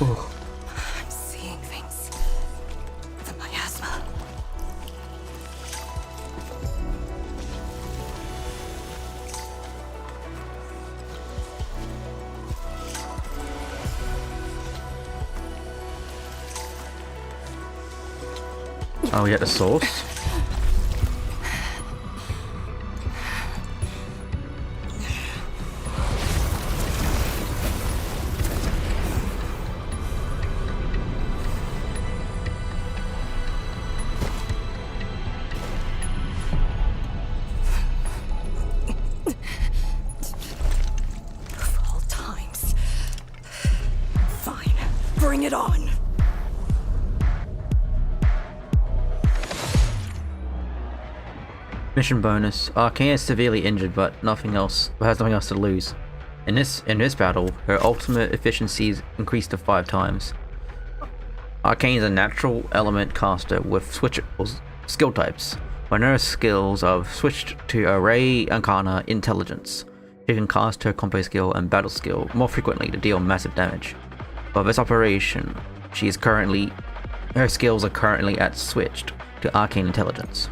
D: I'm seeing things. The miasma.
A: Oh, we at the source?
P: Bring it on!
A: Mission bonus. Arcane is severely injured but has nothing else to lose. In this battle, her ultimate efficiencies increased to 5 times. Arcane is a natural element caster with switchable skill types. When her skills are switched to Array, Arcana, Intelligence, she can cast her combo skill and battle skill more frequently to deal massive damage. For this operation, her skills are currently switched to Arcane Intelligence.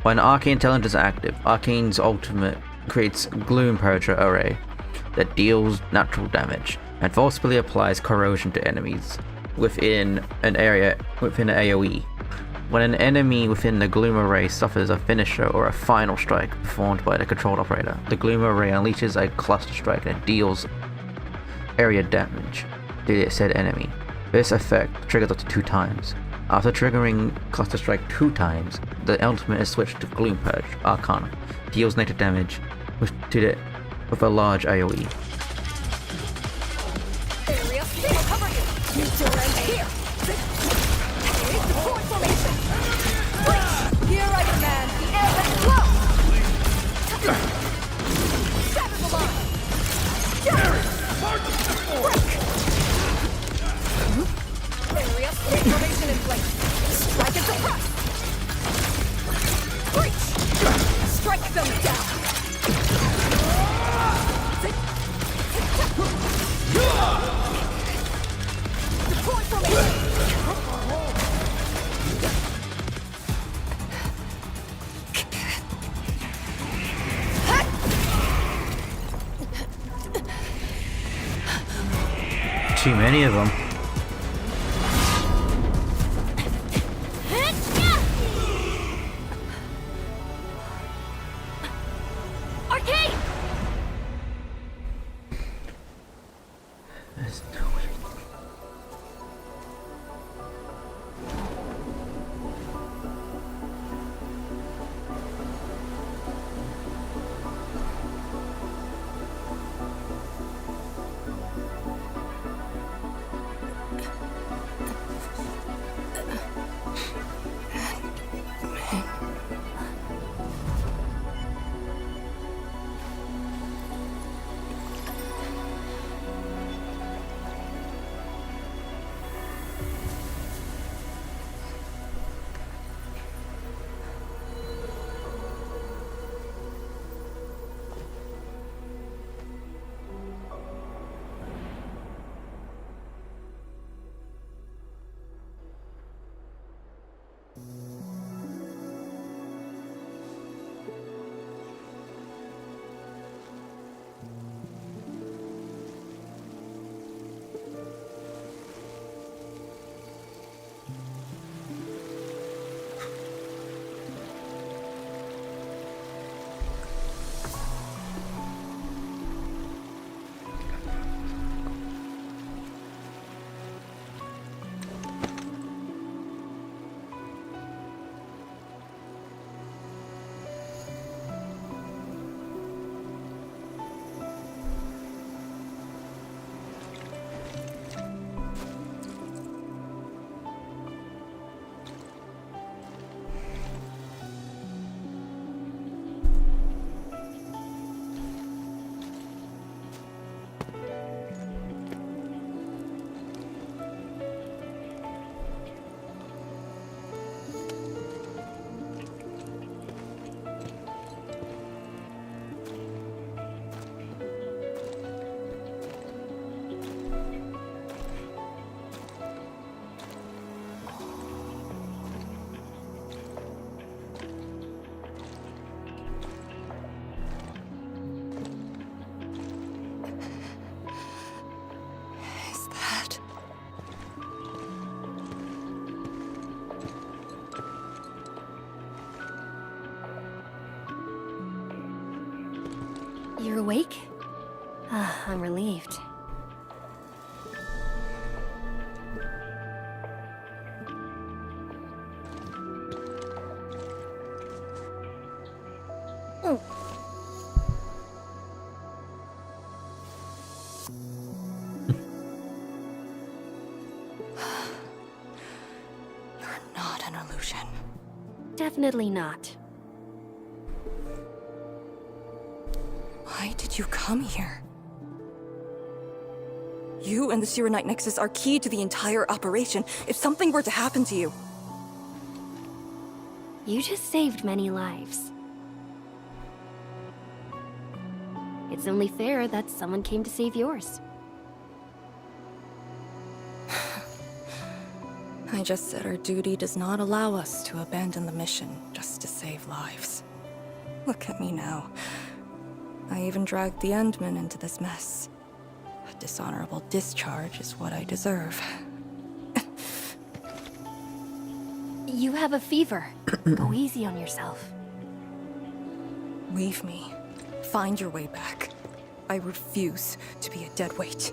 A: When Arcane Intelligence is active, Arcane's ultimate creates Gloom Purger Array that deals natural damage and forcibly applies corrosion to enemies within an AoE. When an enemy within the Gloom Array suffers a finisher or a final strike performed by the controlled operator, the Gloom Array unleashes a cluster strike and deals area damage to the said enemy. This effect triggers up to 2 times. After triggering Cluster Strike 2 times, the ultimate is switched to Gloom Purge Arcana, deals negative damage with a large AoE.
Q: Area, I'll cover you. You two right here. Deploy formation. Here I command the air and flow. Shatter the line. Area, formation in place. Strike and suppress. Breach. Strike them down. Deploy formation.
A: Too many of them.
E: Arcane!
A: There's no way.
J: You're awake? I'm relieved. Definitely not.
D: Why did you come here? You and the Shiranite Nexus are key to the entire operation. If something were to happen to you...
J: You just saved many lives. It's only fair that someone came to save yours.
D: I just said our duty does not allow us to abandon the mission just to save lives. Look at me now. I even dragged the Endmen into this mess. A dishonorable discharge is what I deserve.
J: You have a fever. Go easy on yourself.
D: Leave me. Find your way back. I refuse to be a dead weight.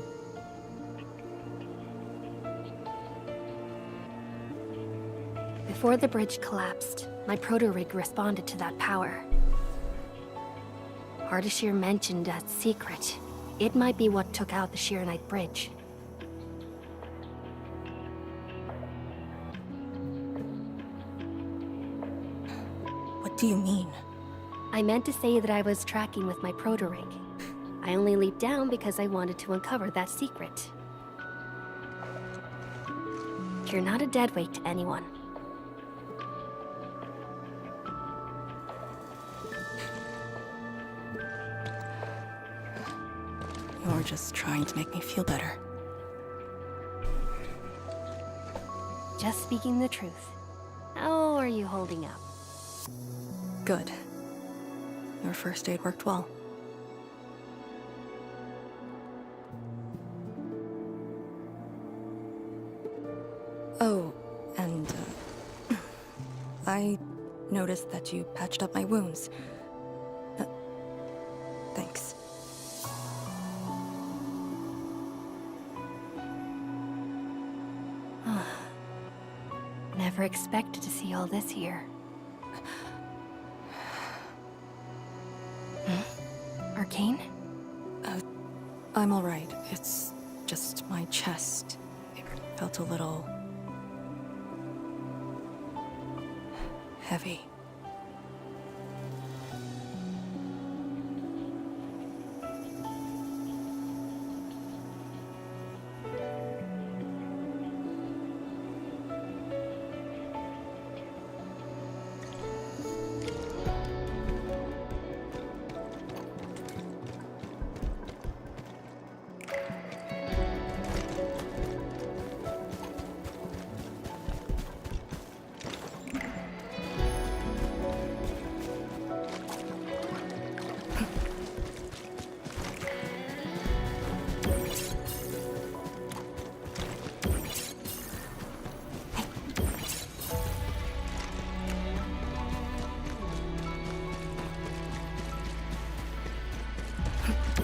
J: Before the bridge collapsed, my proto-rig responded to that power. Ardashir mentioned that secret. It might be what took out the Shiranite bridge.
D: What do you mean?
J: I meant to say that I was tracking with my proto-rig. I only leaped down because I wanted to uncover that secret. You're not a deadweight to anyone.
D: You're just trying to make me feel better.
J: Just speaking the truth. How are you holding up?
D: Good. Your first aid worked well. Oh, and I noticed that you patched up my wounds. Thanks.
J: Never expected to see all this here. Arcane?
D: I'm alright. It's just my chest. It felt a little... heavy.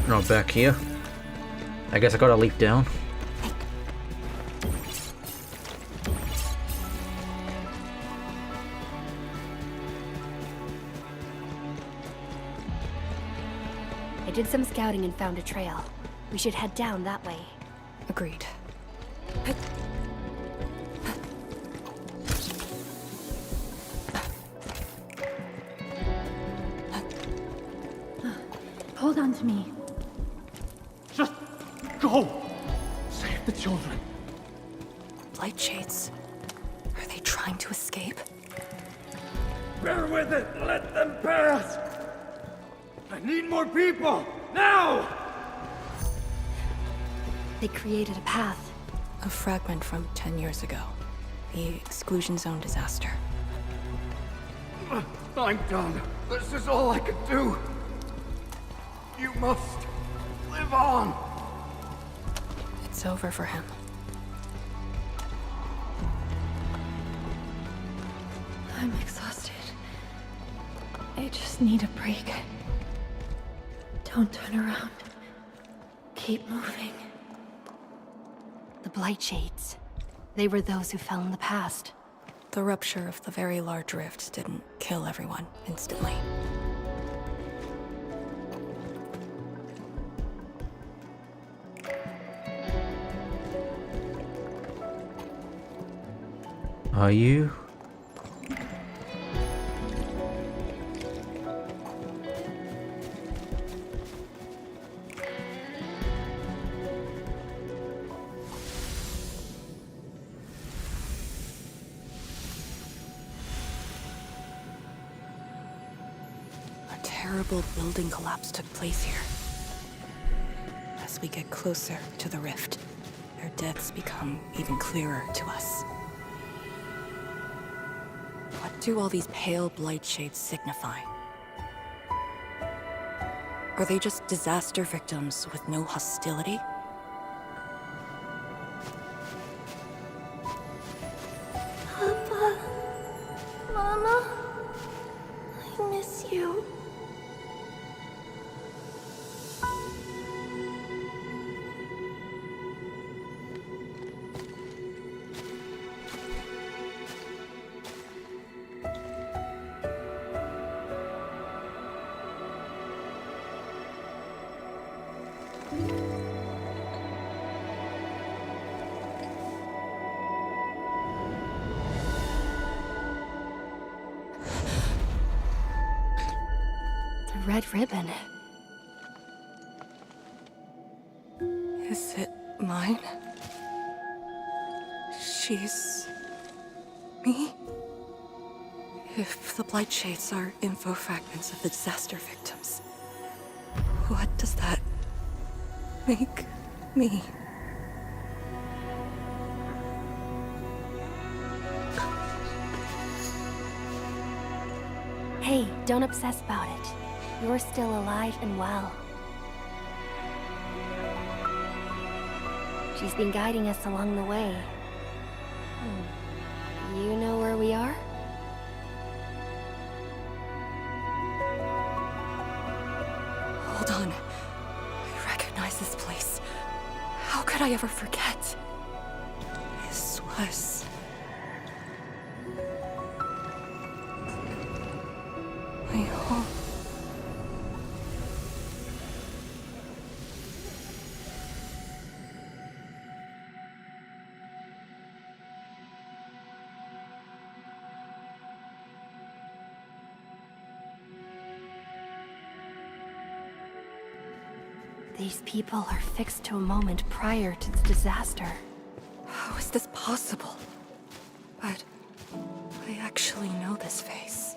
A: Not back here. I guess I gotta leap down.
J: I did some scouting and found a trail. We should head down that way.
D: Agreed.
F: Hold on to me.
R: Just go! Save the children.
D: Light shades. Are they trying to escape?
H: Bear with it! Let them pass! I need more people! Now!
J: They created a path.
D: A fragment from 10 years ago. The exclusion zone disaster.
R: I'm done. This is all I could do. You must live on.
D: It's over for him.
F: I'm exhausted. I just need a break. Don't turn around. Keep moving.
J: The Blight Shades. They were those who fell in the past.
D: The rupture of the very large rift didn't kill everyone instantly.
A: Are you?
D: terrible building collapse took place here. As we get closer to the rift, their deaths become even clearer to us. What do all these pale blight shades signify? Are they just disaster victims with no hostility?
J: Papa, Mama, I miss you.
D: The red ribbon. Is it mine? She's... me? If the blight shades are info fragments of the disaster victims, what does that make me?
J: Hey, don't obsess about it. You're still alive and well. She's been guiding us along the way. You know where we are?
D: Hold on. I recognize this place. How could I ever forget? This was... my home.
J: These people are fixed to a moment prior to the disaster.
D: How is this possible? But I actually know this face.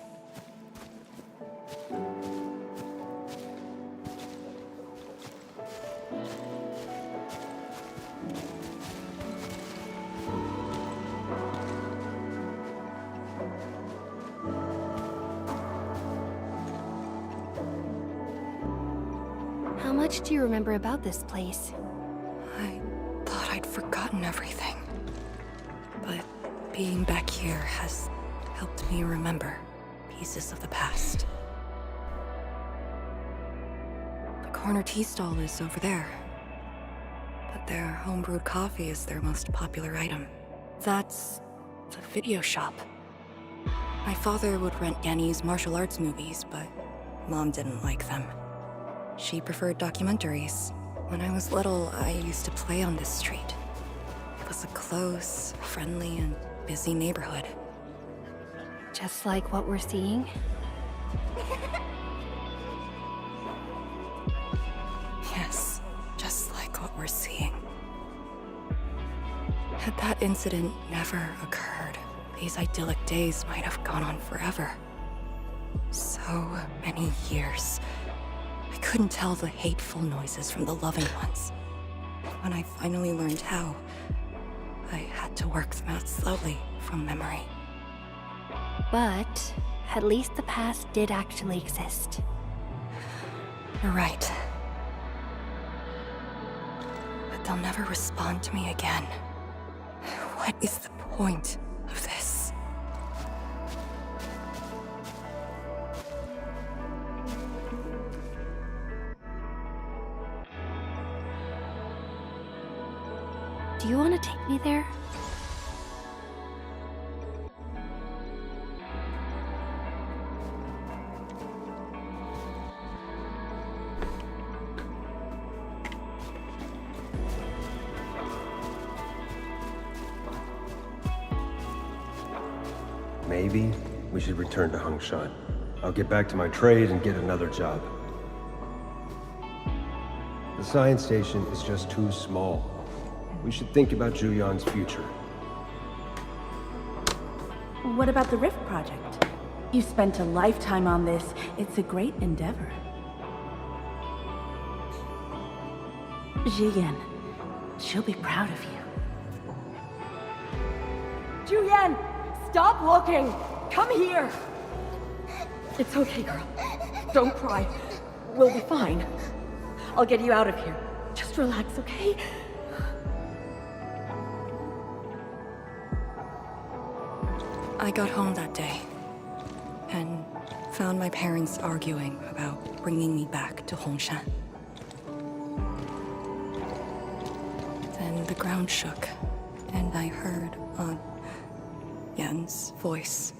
J: How much do you remember about this place?
D: I thought I'd forgotten everything. But being back here has helped me remember pieces of the past. The corner tea stall is over there. But their homebrewed coffee is their most popular item. That's the video shop. My father would rent Yanni's martial arts movies, but Mom didn't like them. She preferred documentaries. When I was little, I used to play on this street. It was a close, friendly, and busy neighborhood.
J: Just like what we're seeing?
D: Yes, just like what we're seeing. Had that incident never occurred, these idyllic days might have gone on forever. So many years. I couldn't tell the hateful noises from the loving ones. When I finally learned how, I had to work them out slowly from memory.
J: But at least the past did actually exist.
D: You're right. But they'll never respond to me again. What is the point of this?
J: Do you want to take me there?
S: Maybe we should return to Hongshan. I'll get back to my trade and get another job. The science station is just too small. We should think about Julian's future.
T: What about the Rift project? You spent a lifetime on this. It's a great endeavor. Jiyan, she'll be proud of you.
Q: Juyen, stop looking! Come here! It's okay, girl. Don't cry. We'll be fine. I'll get you out of here. Just relax, okay?
D: I got home that day and found my parents arguing about bringing me back to Hongshan. Then the ground shook, and I heard Aunt Yen's voice.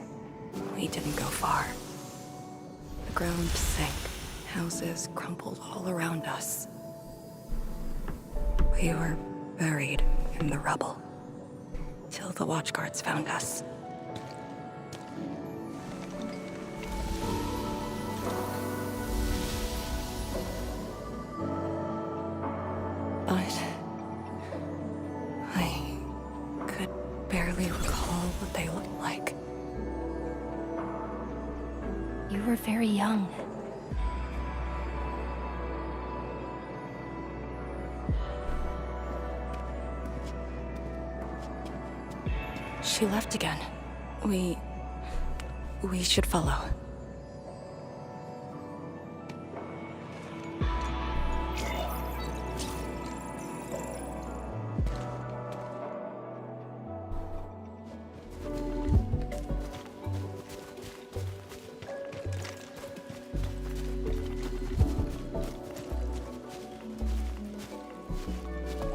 D: We didn't go far. The ground sank. Houses crumpled all around us. We were buried in the rubble till the watchguards found us. But I could barely recall what they looked like.
J: You were very young.
D: She left again. We should follow.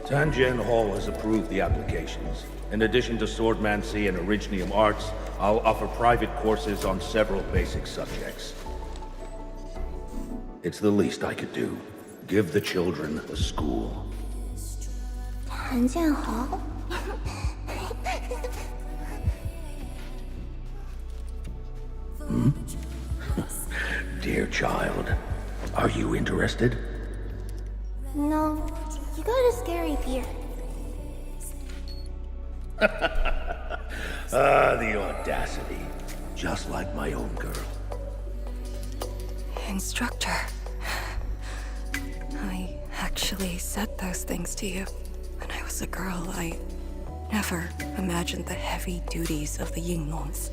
U: Tanjian Hall has approved the applications. In addition to swordmancy and originium arts, I'll offer private courses on several basic subjects. It's the least I could do. Give the children a school.
C: Tanjian Hall?
U: Dear child, are you interested?
C: No, you got a scary beard.
U: The audacity. Just like my own girl.
D: Instructor. I actually said those things to you. When I was a girl, I never imagined the heavy duties of the Yinglongs.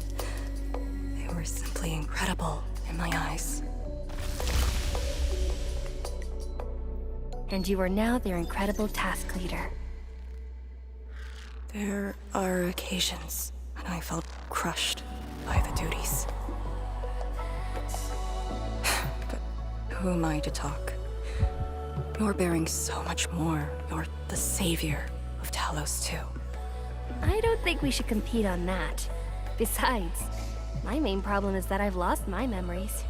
D: They were simply incredible in my eyes.
J: And you are now their incredible task leader.
D: There are occasions when I felt crushed by the duties. But who am I to talk? You're bearing so much more. You're the savior of Talos too.
J: I don't think we should compete on that. Besides, my main problem is that I've lost my memories.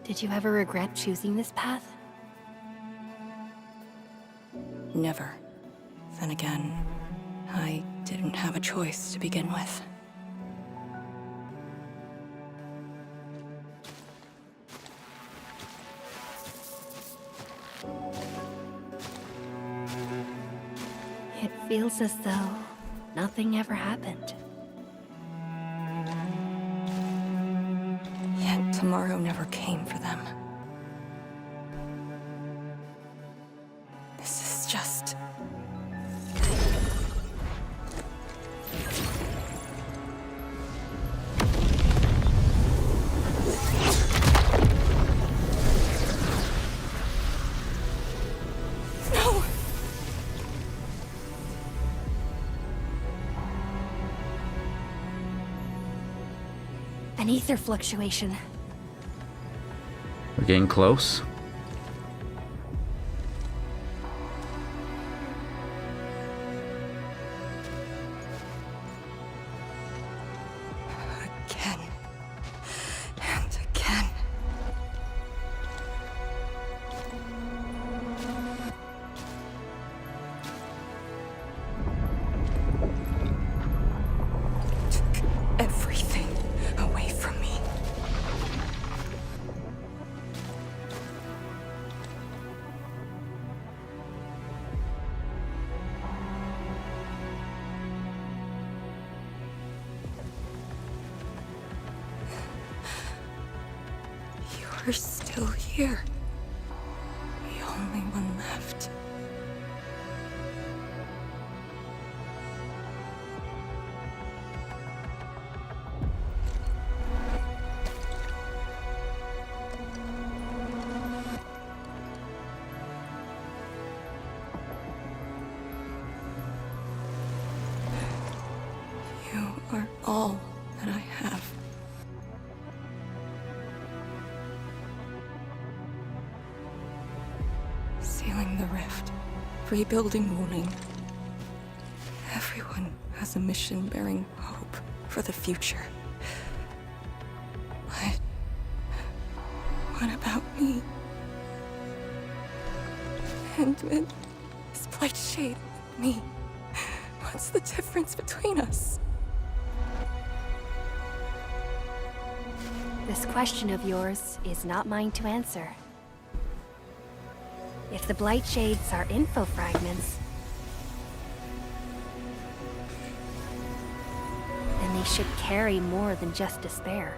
J: Did you ever regret choosing this path?
D: Never. Then again, I didn't have a choice to begin with.
J: It feels as though nothing ever happened.
D: Yet tomorrow never came for them. This is just... No!
J: An ether fluctuation.
A: We're getting close.
D: Again. And again. Took everything away from me. You're still here. The only one left. You are all that I have. Sealing the rift, rebuilding Wuling. Everyone has a mission bearing hope for the future. But what about me? Endman, this Blight Shade, and me. What's the difference between us?
J: This question of yours is not mine to answer. If the Blight Shades are info fragments, then they should carry more than just despair.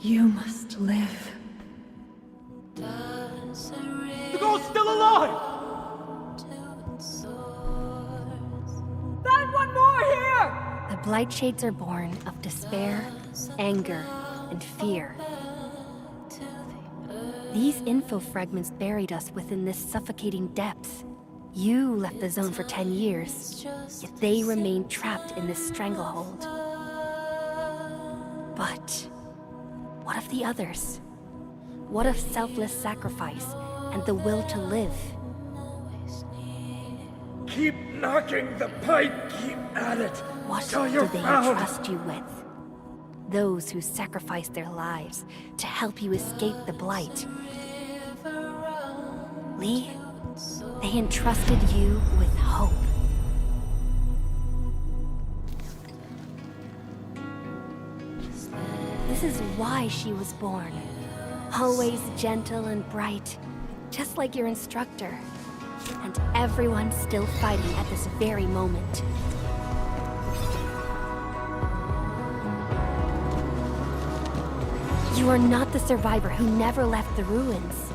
B: You must live.
H: The girl's still alive!
Q: Find one more here!
J: The Blight Shades are born of despair, anger, and fear. These info fragments buried us within this suffocating depth. You left the zone for 10 years, yet they remain trapped in this stranglehold. But what of the others? What of selfless sacrifice and the will to live?
R: Keep knocking the pipe, keep at it.
J: What
R: till
J: do
R: you're
J: they
R: found.
J: entrust you with? Those who sacrificed their lives to help you escape the Blight. Lee, they entrusted you with hope. This is why she was born. Always gentle and bright, just like your instructor. And everyone's still fighting at this very moment. You are not the survivor who never left the ruins.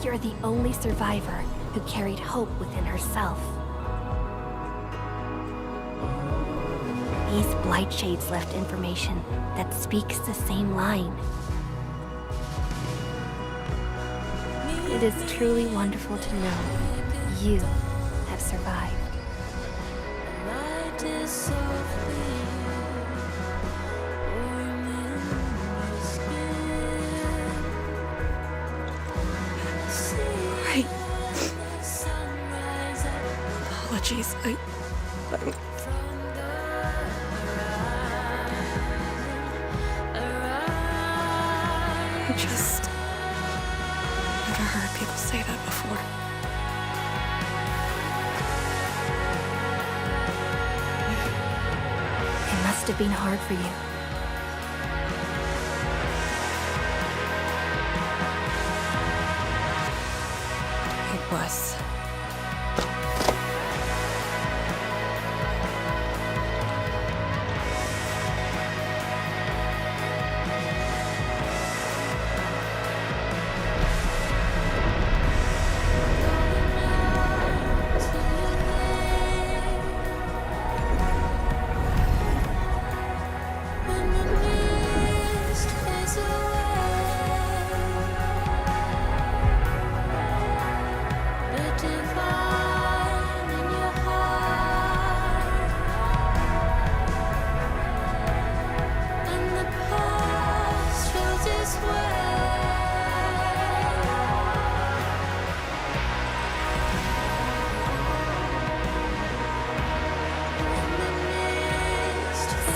J: You're the only survivor who carried hope within herself. These Blight Shades left information that speaks the same line. It is truly wonderful to know you have survived.
D: Right. Apologies, I'm I just never heard people say that before.
J: It must have been hard for you.
D: It was.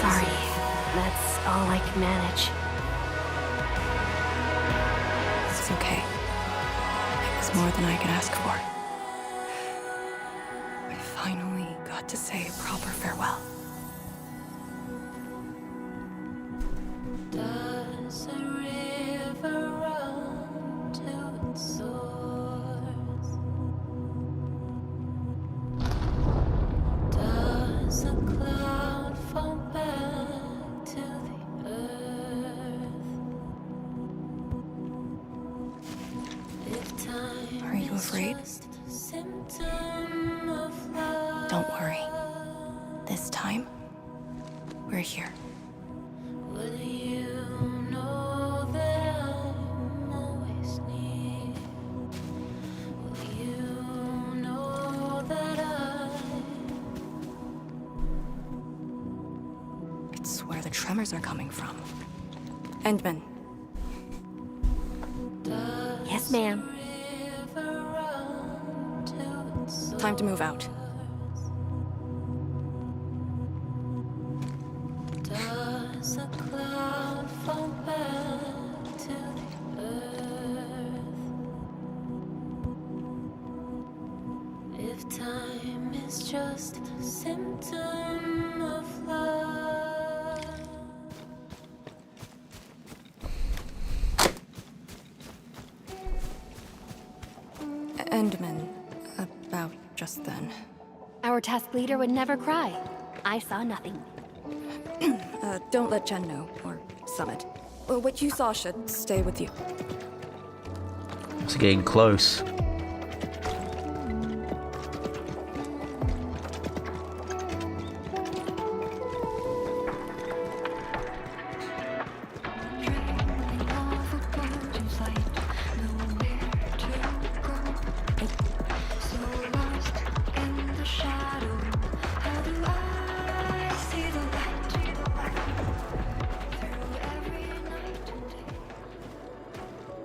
J: Sorry, that's all I can manage.
D: It's okay. It was more than I could ask for. too afraid? Don't worry. This time, we're here. It's where the tremors are coming from. Endman.
J: Yes, ma'am.
D: Time to move out.
I: Does a cloud fall back to the earth? If time is just a symptom of love.
D: Endman, about just then.
J: Our task leader would never cry. I saw nothing.
D: Don't let Jen know, or Summit. What you saw should stay with you.
A: It's getting close.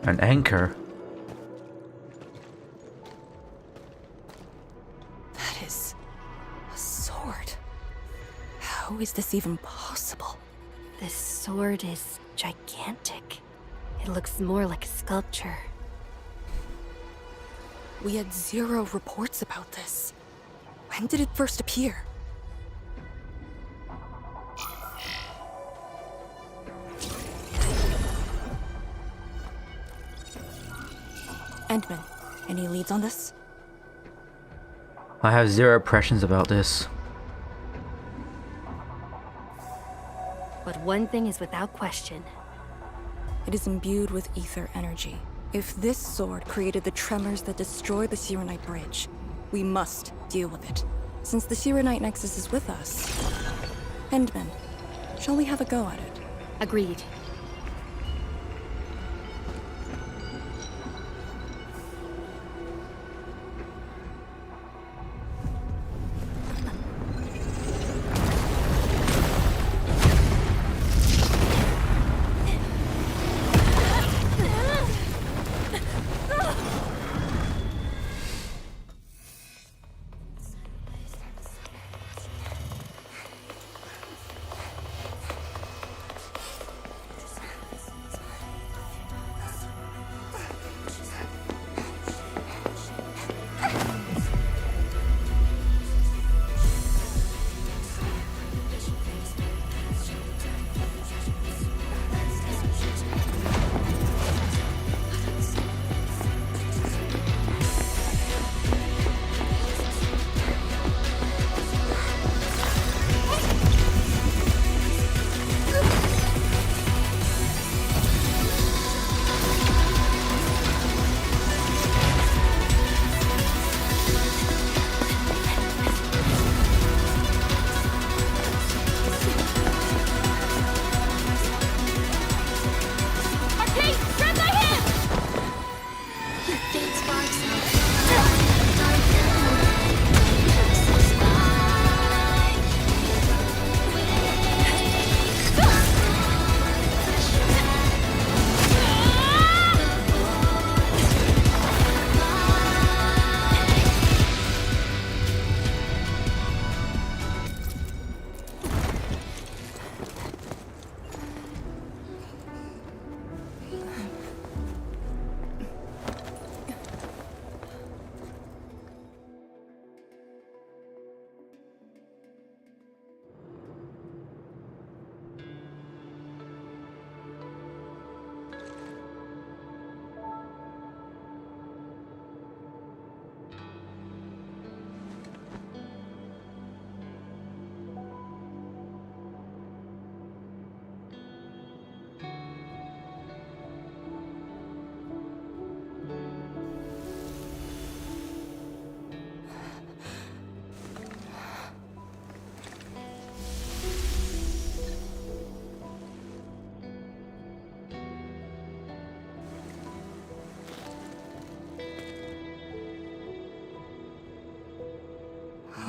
A: An anchor?
D: That is a sword. How is this even possible?
J: This sword is gigantic. It looks more like a sculpture.
D: We had 0 reports about this. When did it first appear? Endman, any leads on this?
A: I have 0 impressions about this.
J: But one thing is without question.
D: It is imbued with ether energy. If this sword created the tremors that destroy the Sirenite Bridge, we must deal with it. Since the Sirenite Nexus is with us. Endman, shall we have a go at it?
J: Agreed.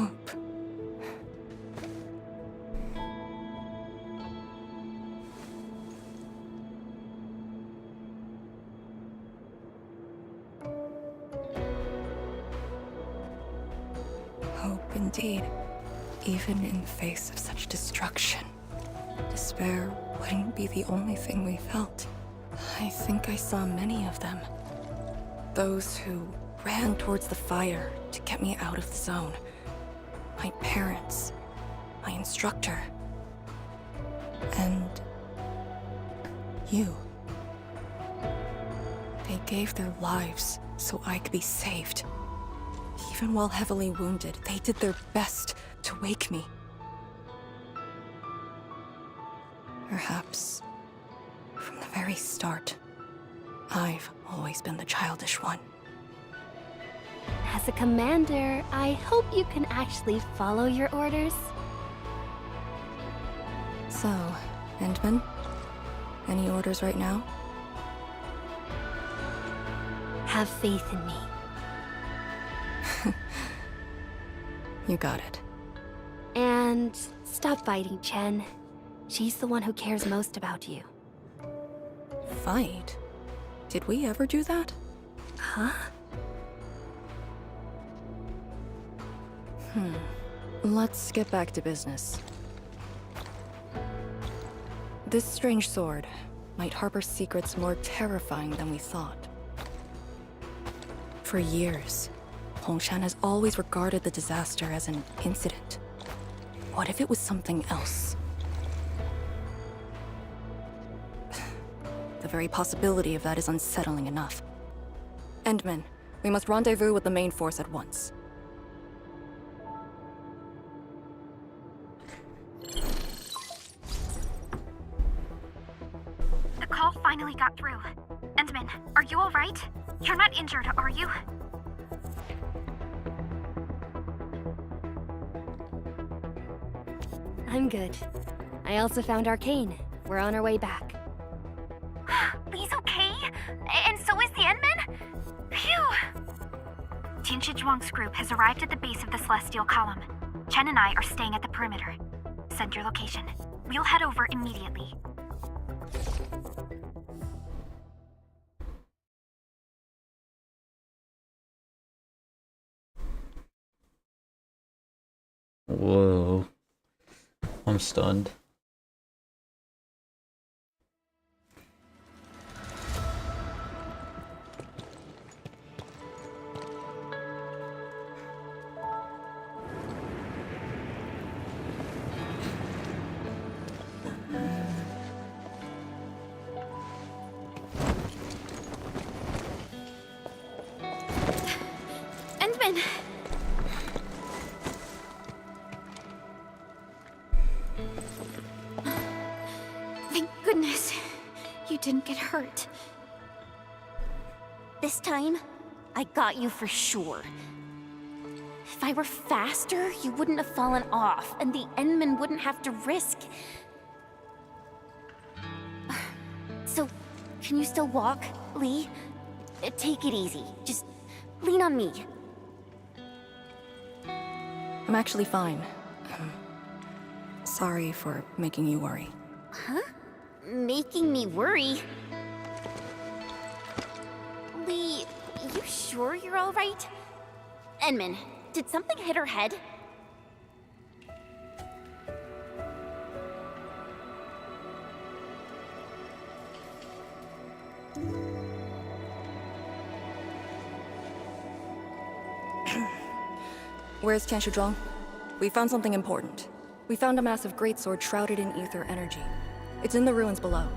D: Hope. Hope indeed. Even in face of such destruction, despair wouldn't be the only thing we felt. I think I saw many of them. Those who ran towards the fire to get me out of the zone. My parents, my instructor, and you. They gave their lives so I could be saved. Even while heavily wounded, they did their best to wake me. Perhaps, from the very start, I've always been the childish one.
J: As a commander, I hope you can actually follow your orders.
D: So, Endman, any orders right now?
J: Have faith in me.
D: You got it.
J: And stop fighting, Chen. She's the one who cares most about you.
D: Fight? Did we ever do that?
J: Huh?
D: Let's get back to business. This strange sword might harbor secrets more terrifying than we thought. For years, Hongshan has always regarded the disaster as an incident. What if it was something else? The very possibility of that is unsettling enough. Endman, we must rendezvous with the main force at once.
O: The call finally got through. Endman, are you alright? You're not injured, are you?
J: I'm good. I also found Arcane. We're on our way back.
O: Lee's okay? And so is the Endman? Phew! Tianshi Zhuang's group has arrived at the base of the Celestial Column. Chen and I are staying at the perimeter. Send your location. We'll head over immediately.
A: Whoa. I'm stunned.
J: Endman! Thank goodness you didn't get hurt.
L: This time, I got you for sure. If I were faster, you wouldn't have fallen off, and the Endman wouldn't have to risk. So, can you still walk, Lee? Take it easy. Just lean on me.
D: I'm actually fine. Sorry for making you worry.
L: Huh? Making me worry? Lee, you sure you're all right? Endman, did something hit her head?
D: Where's Tianshi Zhuang? We found something important. We found a massive greatsword shrouded in ether energy. It's in the ruins below.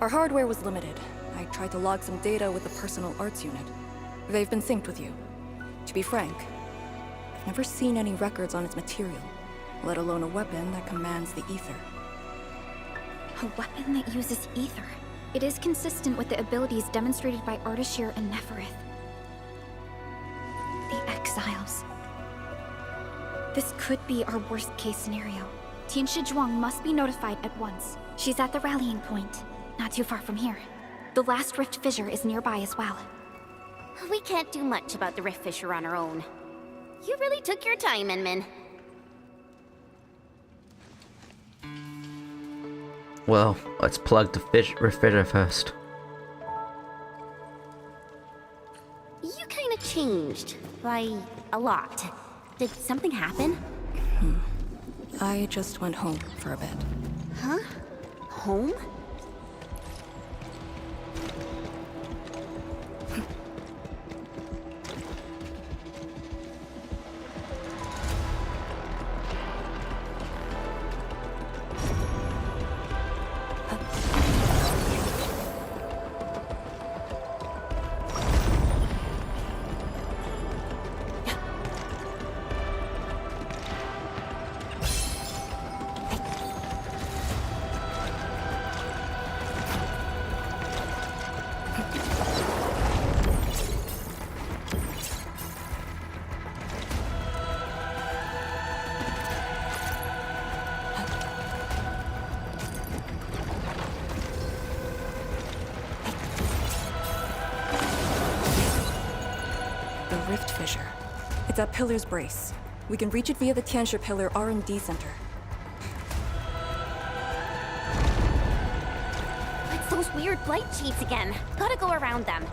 D: Our hardware was limited. I tried to log some data with the personal arts unit. They've been synced with you. To be frank, I've never seen any records on its material, let alone a weapon that commands the ether.
O: A weapon that uses ether. It is consistent with the abilities demonstrated by Ardashir and Neferith. The Exiles. This could be our worst-case scenario. Tianshi Zhuang must be notified at once. She's at the rallying point, not too far from here. The last rift fissure is nearby as well.
L: We can't do much about the rift fissure on our own. You really took your time, Inman.
A: Well, let's plug the refrigerator first.
L: You kind of changed. By a lot. Did something happen?
D: I just went home for a bit.
L: Huh? Home?
D: Rift fissure. It's at Pillar's Brace. We can reach it via the Tianshi Pillar R&D Center.
L: It's those weird blight shades again. Gotta go around them.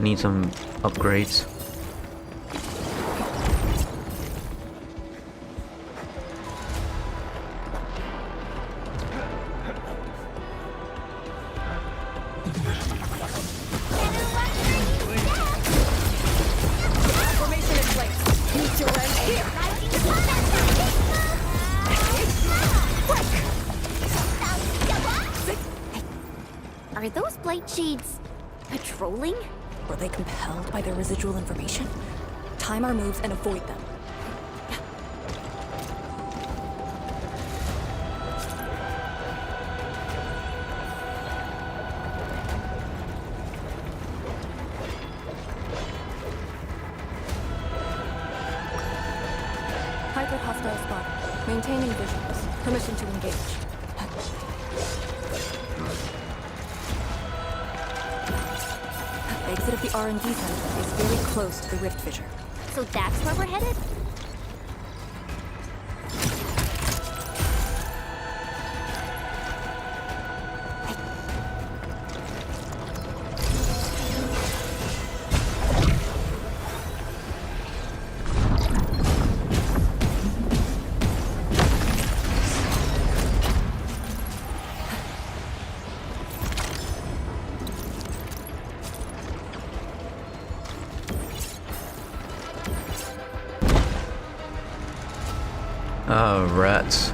A: Need some upgrades.
Q: Formation in place. Need to land here.
L: Are those blight shades patrolling?
D: Were they compelled by their residual information? Time our moves and avoid them. Hybrid hostile spot. Maintaining visuals. Permission to engage. The exit of the R&D center is very close to the rift fissure.
L: So that's where we're headed?
A: Oh, rats.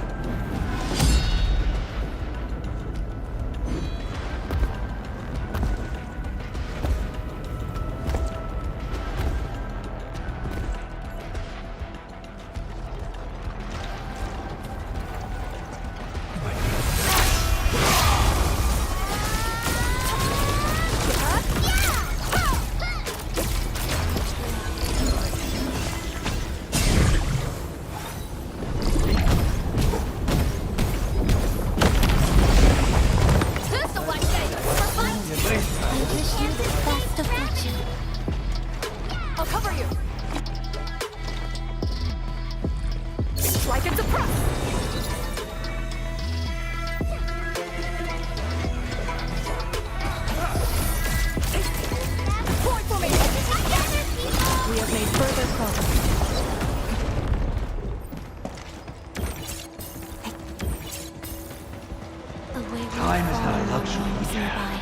L: me by,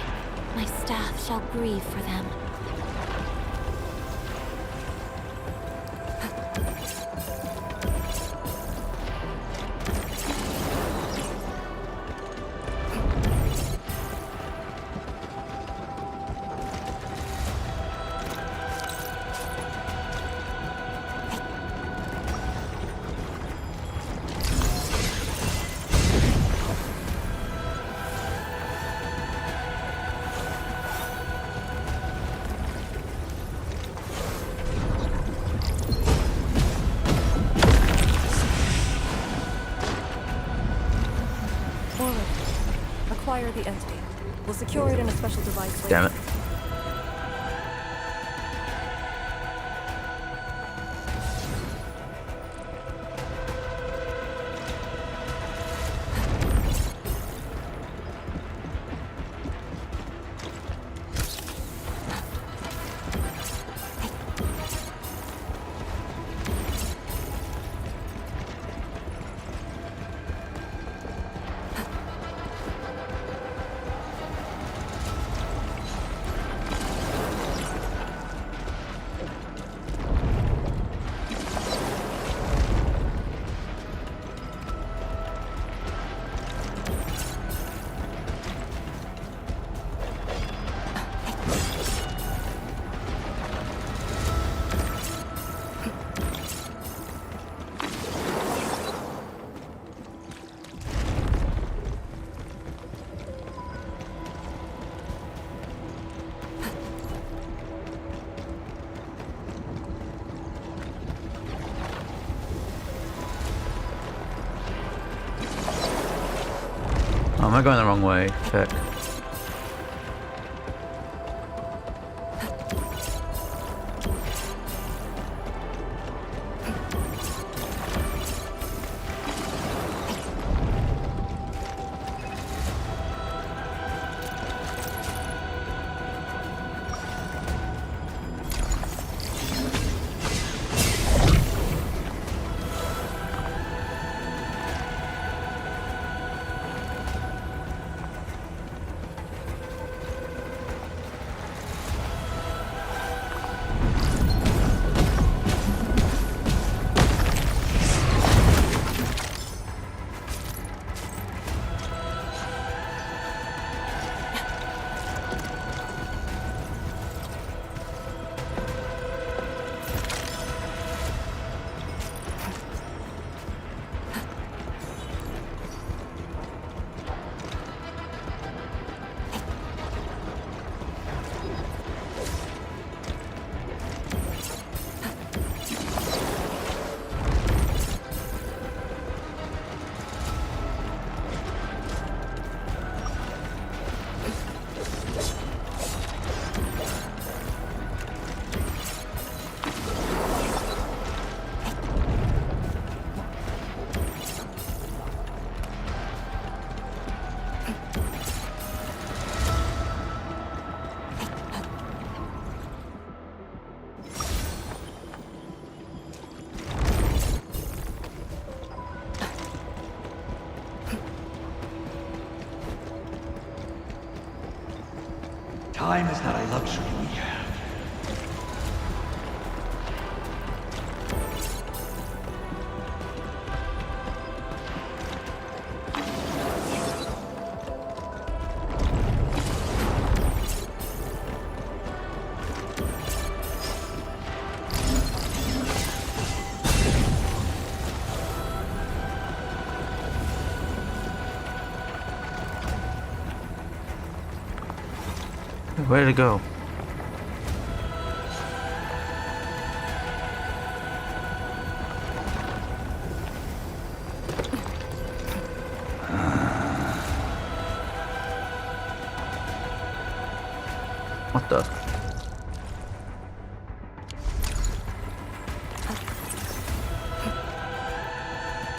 L: my staff shall grieve for them.
D: Acquire the entity. We'll secure it in a special device later.
A: Damn it. Oh, am I going the wrong way? Fuck.
R: Time is not a luxury we have.
A: Where to go? What the?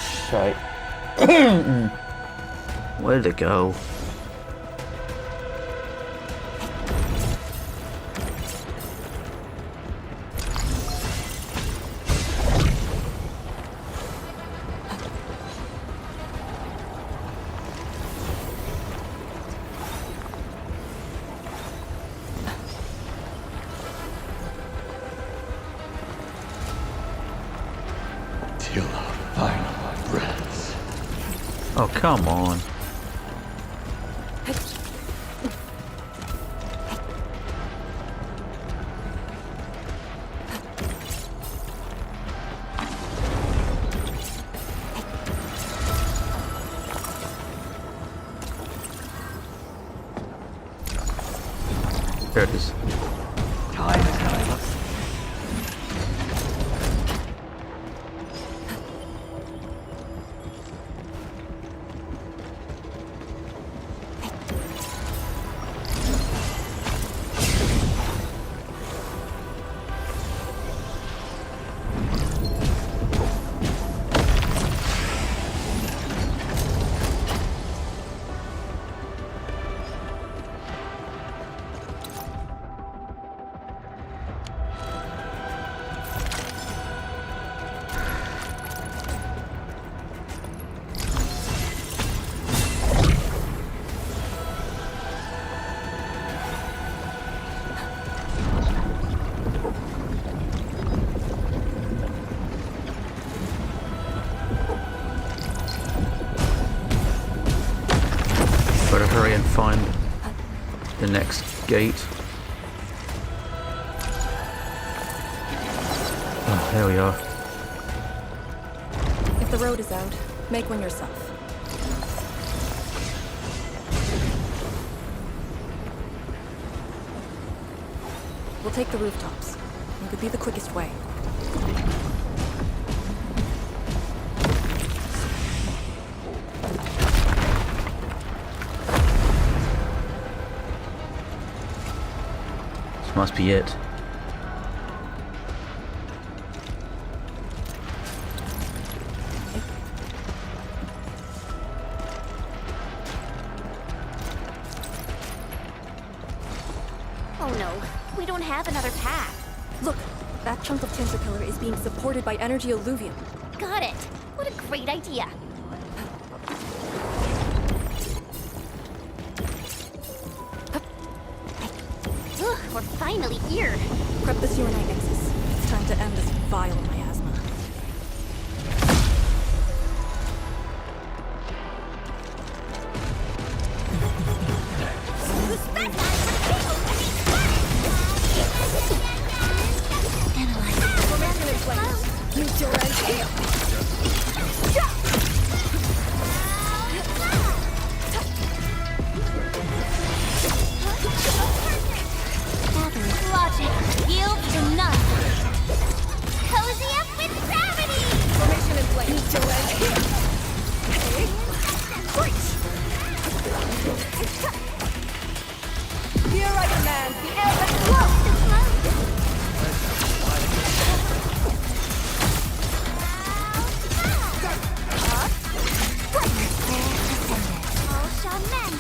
A: Shite. Where to go?
R: Till our final breaths.
A: Oh, come on. There it is.
R: Time is telling us.
A: Better hurry and find the next gate. Oh, there we are.
D: If the road is out, make one yourself. We'll take the rooftops. It could be the quickest way.
A: This must be it.
L: Oh no, we don't have another path.
D: Look, that chunk of Tinsel Pillar is being supported by energy alluvium.
L: Got it. What a great idea. Ugh, we're finally here.
D: Prep the Serenite Nexus. It's time to end this vile miasma.
E: Logic, yield to none. Cozy up with gravity!
D: Formation in place. Here I command the air that
E: All shall mend.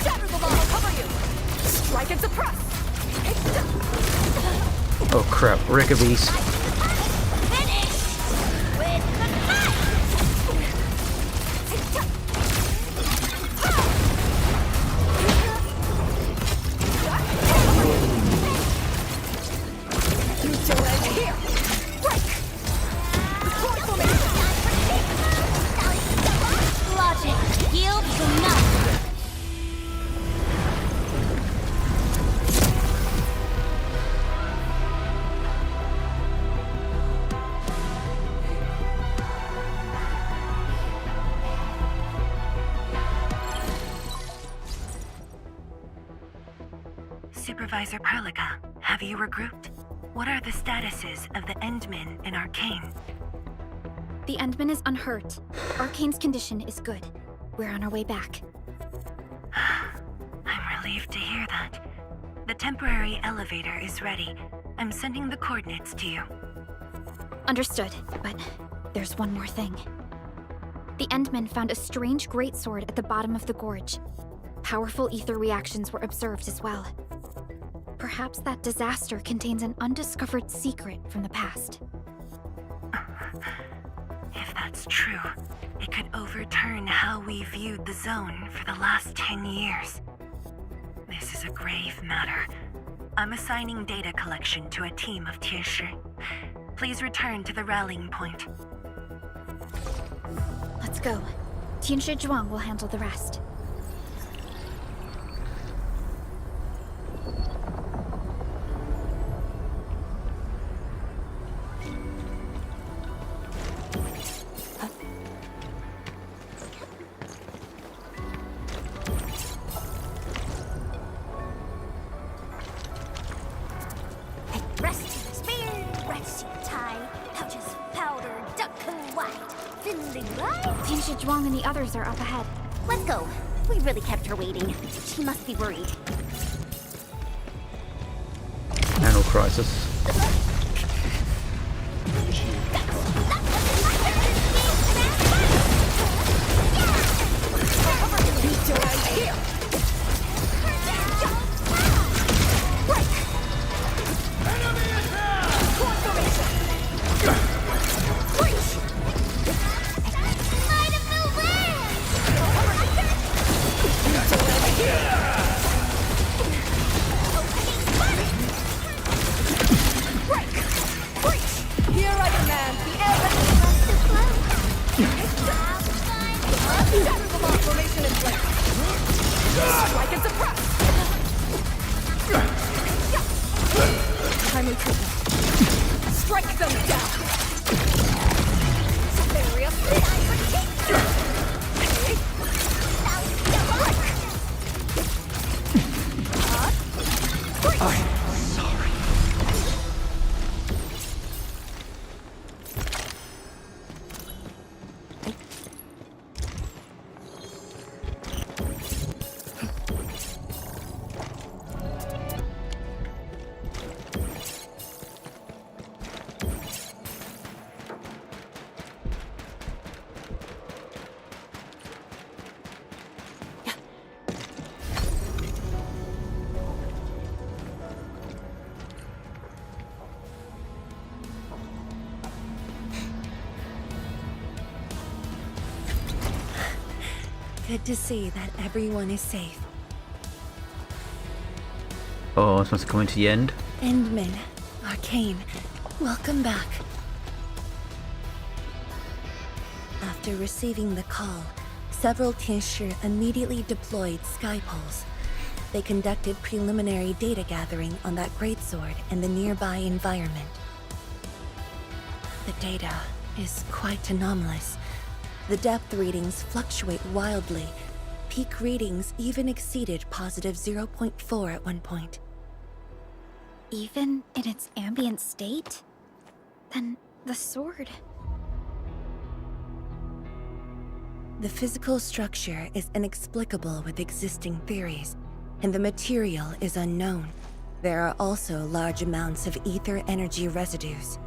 D: shatter the wall, cover you. Strike and suppress.
A: Oh crap, Rickabees.
E: Finish with the fight!
D: Here. Break. Destroy formation.
E: Logic, yield to none.
M: Supervisor Perlica, have you regrouped? What are the statuses of the Endmen in Arcane?
O: The Endman is unhurt. Arcane's condition is good. We're on our way back.
M: I'm relieved to hear that. The temporary elevator is ready. I'm sending the coordinates to you.
O: Understood, but there's one more thing. The Endmen found a strange greatsword at the bottom of the gorge. Powerful ether reactions were observed as well. Perhaps that disaster contains an undiscovered secret from the past.
M: If that's true, it could overturn how we viewed the zone for the last 10 years. This is a grave matter. I'm assigning data collection to a team of Tianshi. Please return to the rallying point.
O: Let's go. Tianshi Zhuang will handle the rest.
J: Zhuang and the others are up ahead.
L: Let's go. We really kept her waiting. She must be worried.
A: Nano crisis.
B: Good to see that everyone is safe.
A: Oh, it's must coming to the end.
B: Endman, Arcane, welcome back. After receiving the call, several Tianshi immediately deployed skypoles. They conducted preliminary data gathering on that greatsword and the nearby environment. The data is quite anomalous. The depth readings fluctuate wildly. Peak readings even exceeded positive 0.4 at one point.
O: Even in its ambient state? Then the sword...
B: The physical structure is inexplicable with existing theories, and the material is unknown. There are also large amounts of ether energy residues.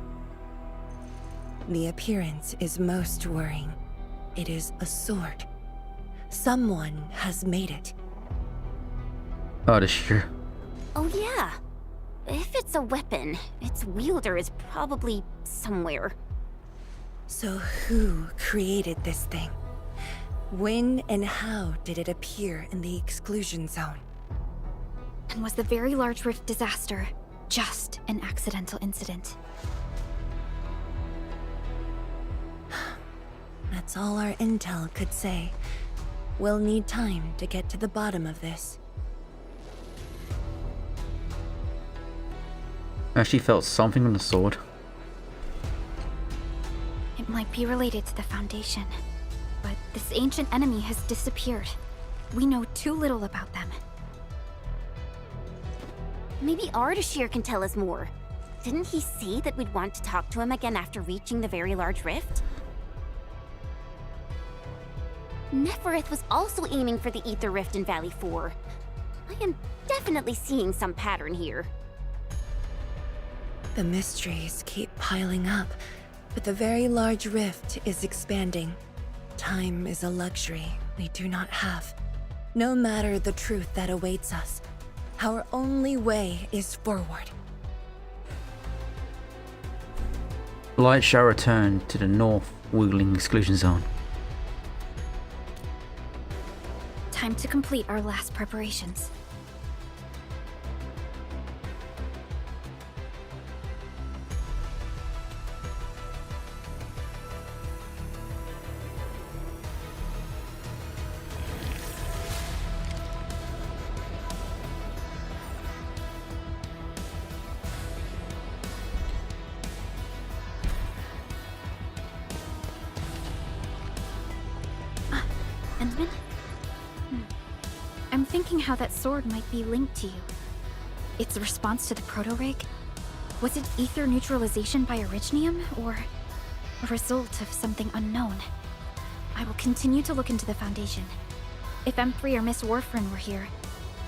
B: The appearance is most worrying. It is a sword. Someone has made it.
A: Oh, the sheer.
L: Oh yeah. If it's a weapon, its wielder is probably somewhere.
B: So who created this thing? When and how did it appear in the exclusion zone?
O: And was the Very Large Rift disaster just an accidental incident?
B: That's all our intel could say. We'll need time to get to the bottom of this.
A: I actually felt something on the sword.
O: It might be related to the Foundation. But this ancient enemy has disappeared. We know too little about them.
L: Maybe Ardashir can tell us more. Didn't he say that we'd want to talk to him again after reaching the Very Large Rift? Neferith was also aiming for the Ether Rift in Valley 4. I am definitely seeing some pattern here.
B: The mysteries keep piling up, but the Very Large Rift is expanding. Time is a luxury we do not have. No matter the truth that awaits us, our only way is forward.
A: Light shall return to the North Wuling exclusion zone.
O: Time to complete our last preparations. Endman? I'm thinking how that sword might be linked to you. Its response to the proto-rig? Was it ether neutralization by Originium, or a result of something unknown? I will continue to look into the Foundation. If M3 or Miss Warfarin were here,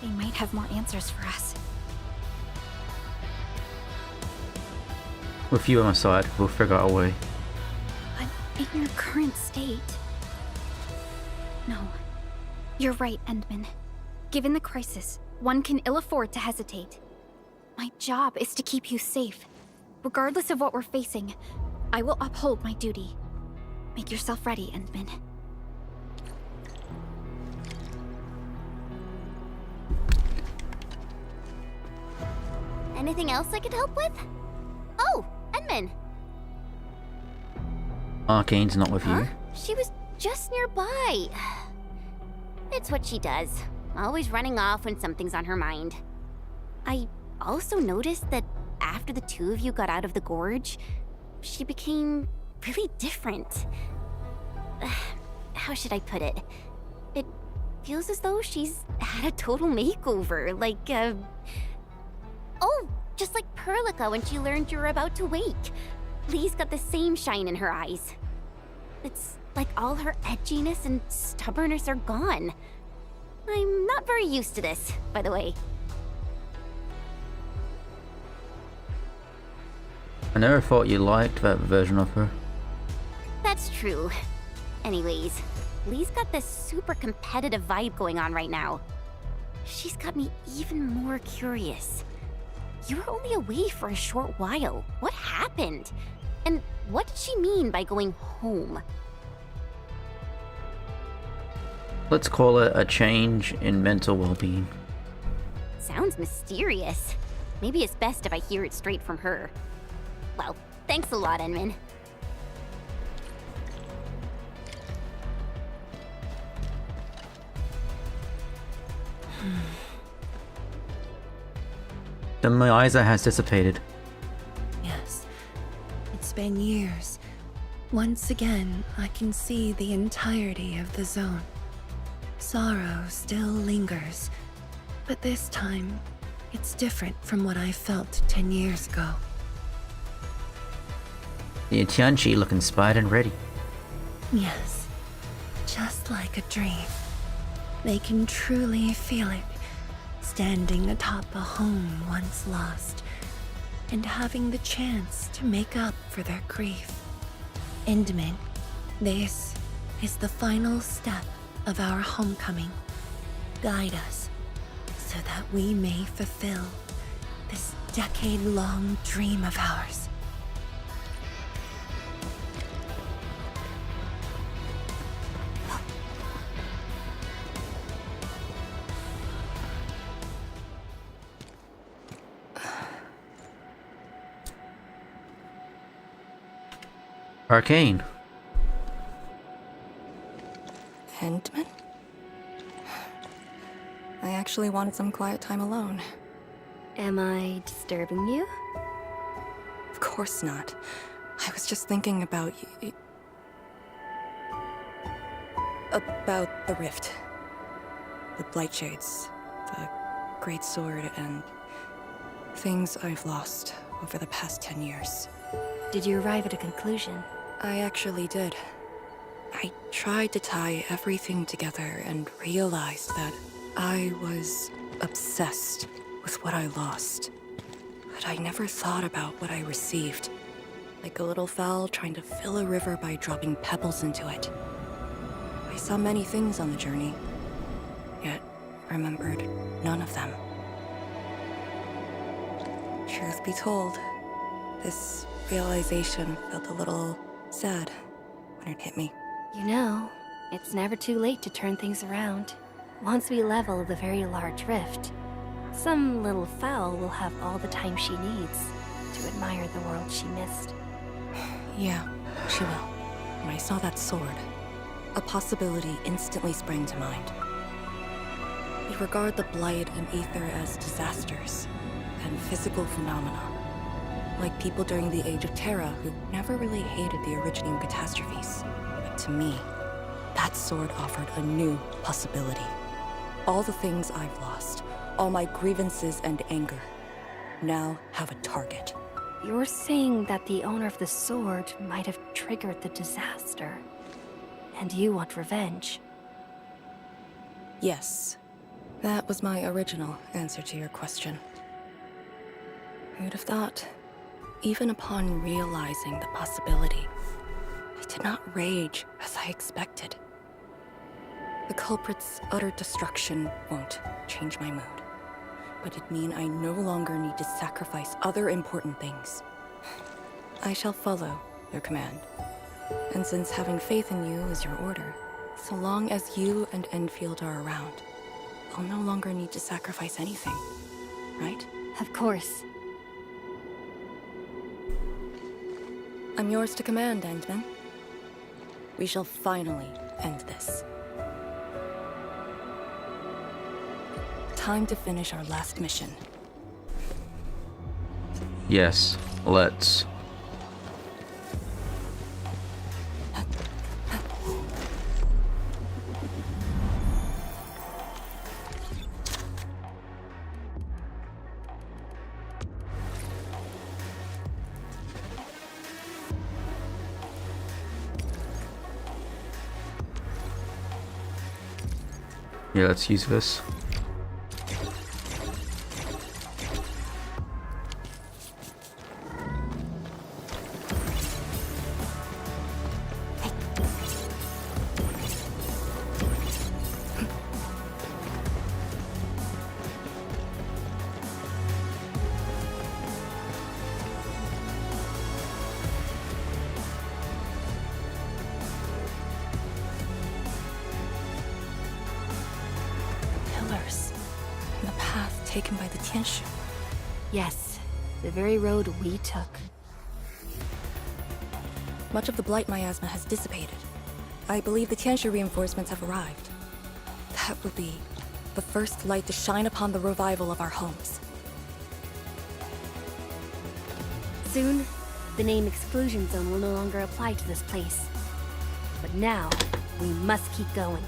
O: they might have more answers for us.
A: With you on my side, we'll figure out a way.
O: But in your current state... No. You're right, Endman. Given the crisis, one can ill afford to hesitate. My job is to keep you safe. Regardless of what we're facing, I will uphold my duty. Make yourself ready, Endman.
L: Anything else I could help with? Oh, Endman.
A: Arcane's not with you.
L: She was just nearby. It's what she does. Always running off when something's on her mind. I also noticed that after the two of you got out of the gorge, she became really different. How should I put it? It feels as though she's had a total makeover, like, Oh, just like Perlica when she learned you were about to wake. Lee's got the same shine in her eyes. It's like all her edginess and stubbornness are gone. I'm not very used to this, by the way.
A: I never thought you liked that version of her.
L: That's true. Anyways, Lee's got this super competitive vibe going on right now. She's got me even more curious. You were only away for a short while. What happened? And what did she mean by going home?
A: Let's call it a change in mental well-being.
L: Sounds mysterious. Maybe it's best if I hear it straight from her. Well, thanks a lot, Enman.
A: The Miasma has dissipated.
B: Yes. It's been years. Once again, I can see the entirety of the zone. Sorrow still lingers, but this time, it's different from what I felt 10 years ago.
A: The Tianchi look inspired and ready.
B: Yes, just like a dream. They can truly feel it, standing atop a home once lost, and having the chance to make up for their grief. Endman, this is the final step of our homecoming. Guide us, so that we may fulfill this decade-long dream of ours.
A: Arcane.
D: Endman? I actually wanted some quiet time alone.
J: Am I disturbing you?
D: Of course not. I was just thinking about about the rift. The Blightshades, the Great Sword, and things I've lost over the past 10 years.
J: Did you arrive at a conclusion?
D: I actually did. I tried to tie everything together and realized that I was obsessed with what I lost. But I never thought about what I received. Like a little fowl trying to fill a river by dropping pebbles into it. I saw many things on the journey, yet remembered none of them. Truth be told, this realization felt a little sad when it hit me.
J: You know, it's never too late to turn things around. Once we level the very large rift, some little fowl will have all the time she needs to admire the world she missed.
D: Yeah, she will. When I saw that sword, a possibility instantly sprang to mind. We regard the Blight and Aether as disasters and physical phenomena. Like people during the Age of Terra who never really hated the Originium catastrophes. But to me, that sword offered a new possibility. All the things I've lost, all my grievances and anger, now have a target.
J: You're saying that the owner of the sword might have triggered the disaster, and you want revenge?
D: Yes. That was my original answer to your question. Who'd have thought? Even upon realizing the possibility, I did not rage as I expected. The culprit's utter destruction won't change my mood, but it'd mean I no longer need to sacrifice other important things. I shall follow your command. And since having faith in you is your order, so long as you and Endfield are around, I'll no longer need to sacrifice anything, right?
J: Of course.
D: I'm yours to command, Endman. We shall finally end this. Time to finish our last mission.
A: Yes, let's. Yeah, let's use this.
D: The path taken by the Tianshu.
J: Yes, the very road we took.
D: Much of the blight miasma has dissipated. I believe the Tianshu reinforcements have arrived. That will be the first light to shine upon the revival of our homes.
J: Soon, the name Exclusion Zone will no longer apply to this place. But now, we must keep going.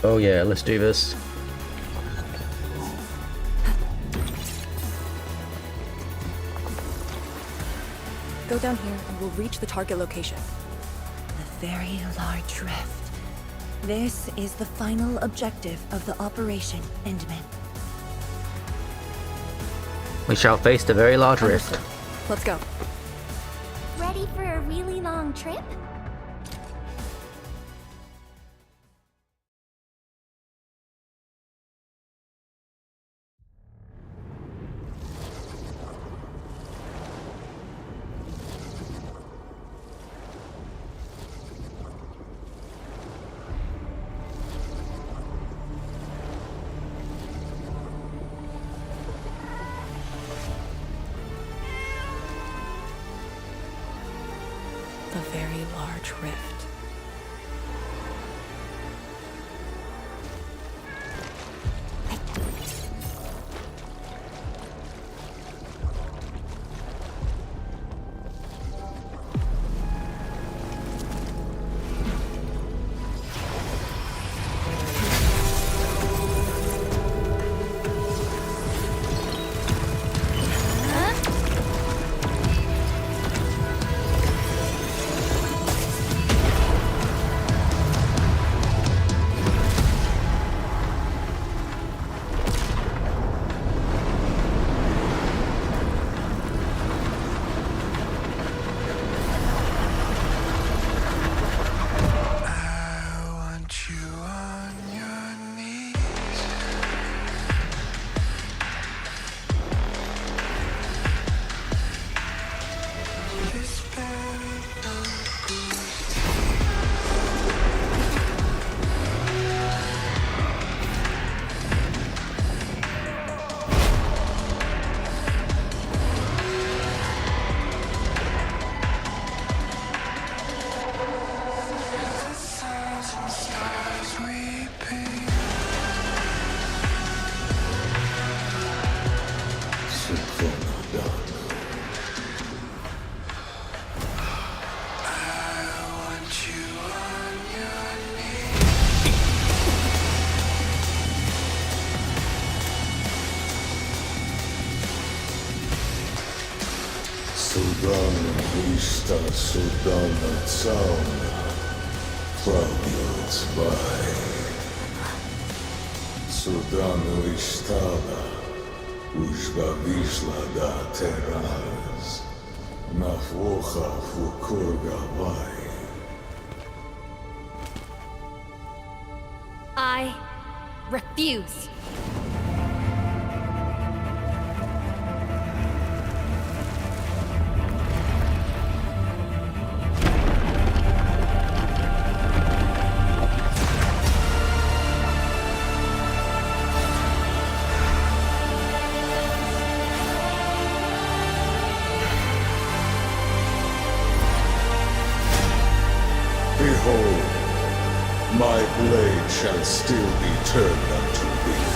A: Oh yeah, let's do this.
D: Go down here and we'll reach the target location.
B: The very large rift. This is the final objective of the operation, Endman.
A: We shall face the very large rift.
D: Let's go.
E: Ready for a really long trip?
D: The very large rift.
K: Sudana Vista Sudana Sauna Clouds by Sudana Istala Ushba Vishla da Terraz Nafwocha Fukurga Vai.
J: I refuse.
K: Behold, my blade shall still be turned unto thee.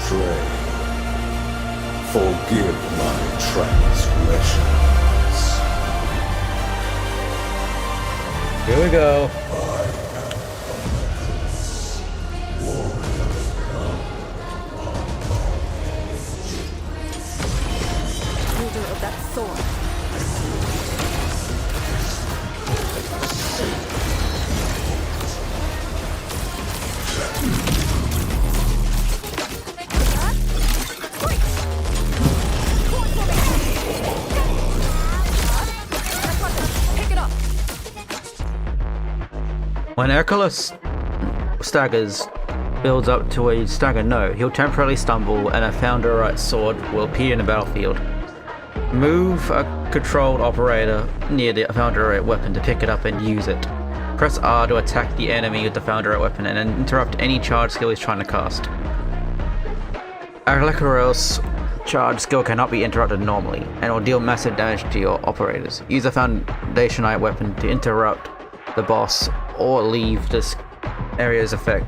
K: Pray, forgive my transgressions.
A: Here we go.
D: Wielder of that sword.
A: When Ercole staggers, builds up to a stagger note, he'll temporarily stumble and a Founderite sword will appear in the battlefield. Move a controlled operator near the Founderite weapon to pick it up and use it. Press R to attack the enemy with the Founderite weapon and then interrupt any charge skill he's trying to cast. Arlecaro's charge skill cannot be interrupted normally and will deal massive damage to your operators. Use a Foundationite weapon to interrupt the boss or leave this area's effect.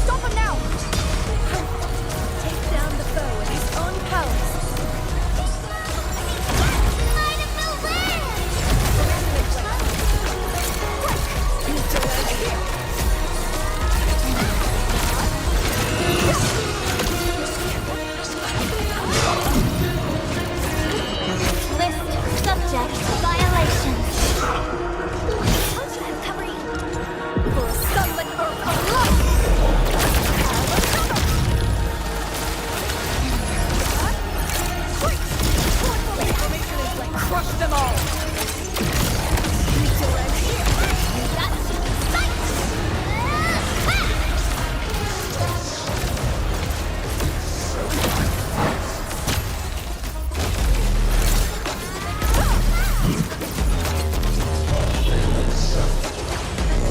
Q: Stop him now! Take down the foe with his own powers.
E: List subject violations. Recovery.
Q: For a sunlit earth of love! Crush them all!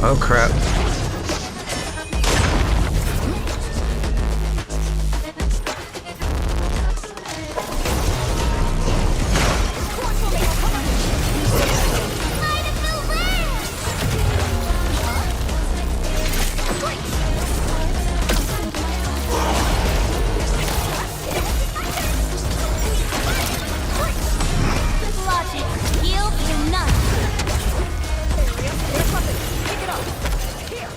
A: Oh crap.
E: Logic yields to none.
Q: Pick it up! Here!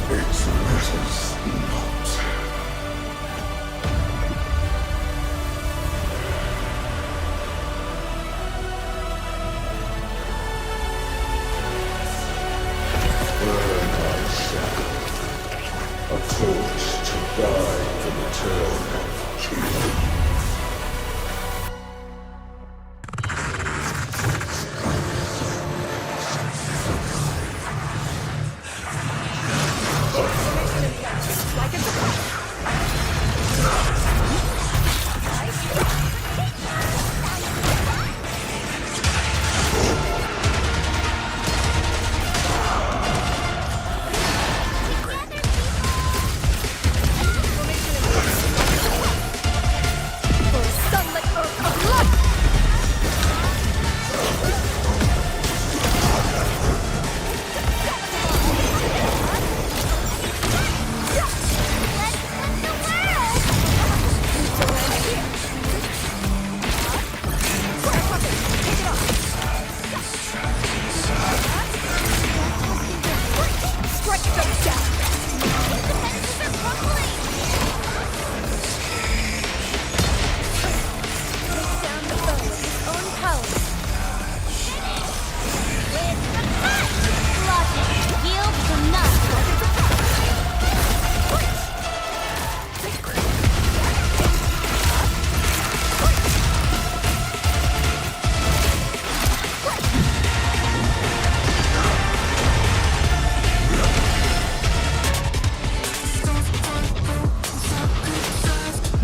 K: It matters not. Burn my shadow, a torch to guide the return of King.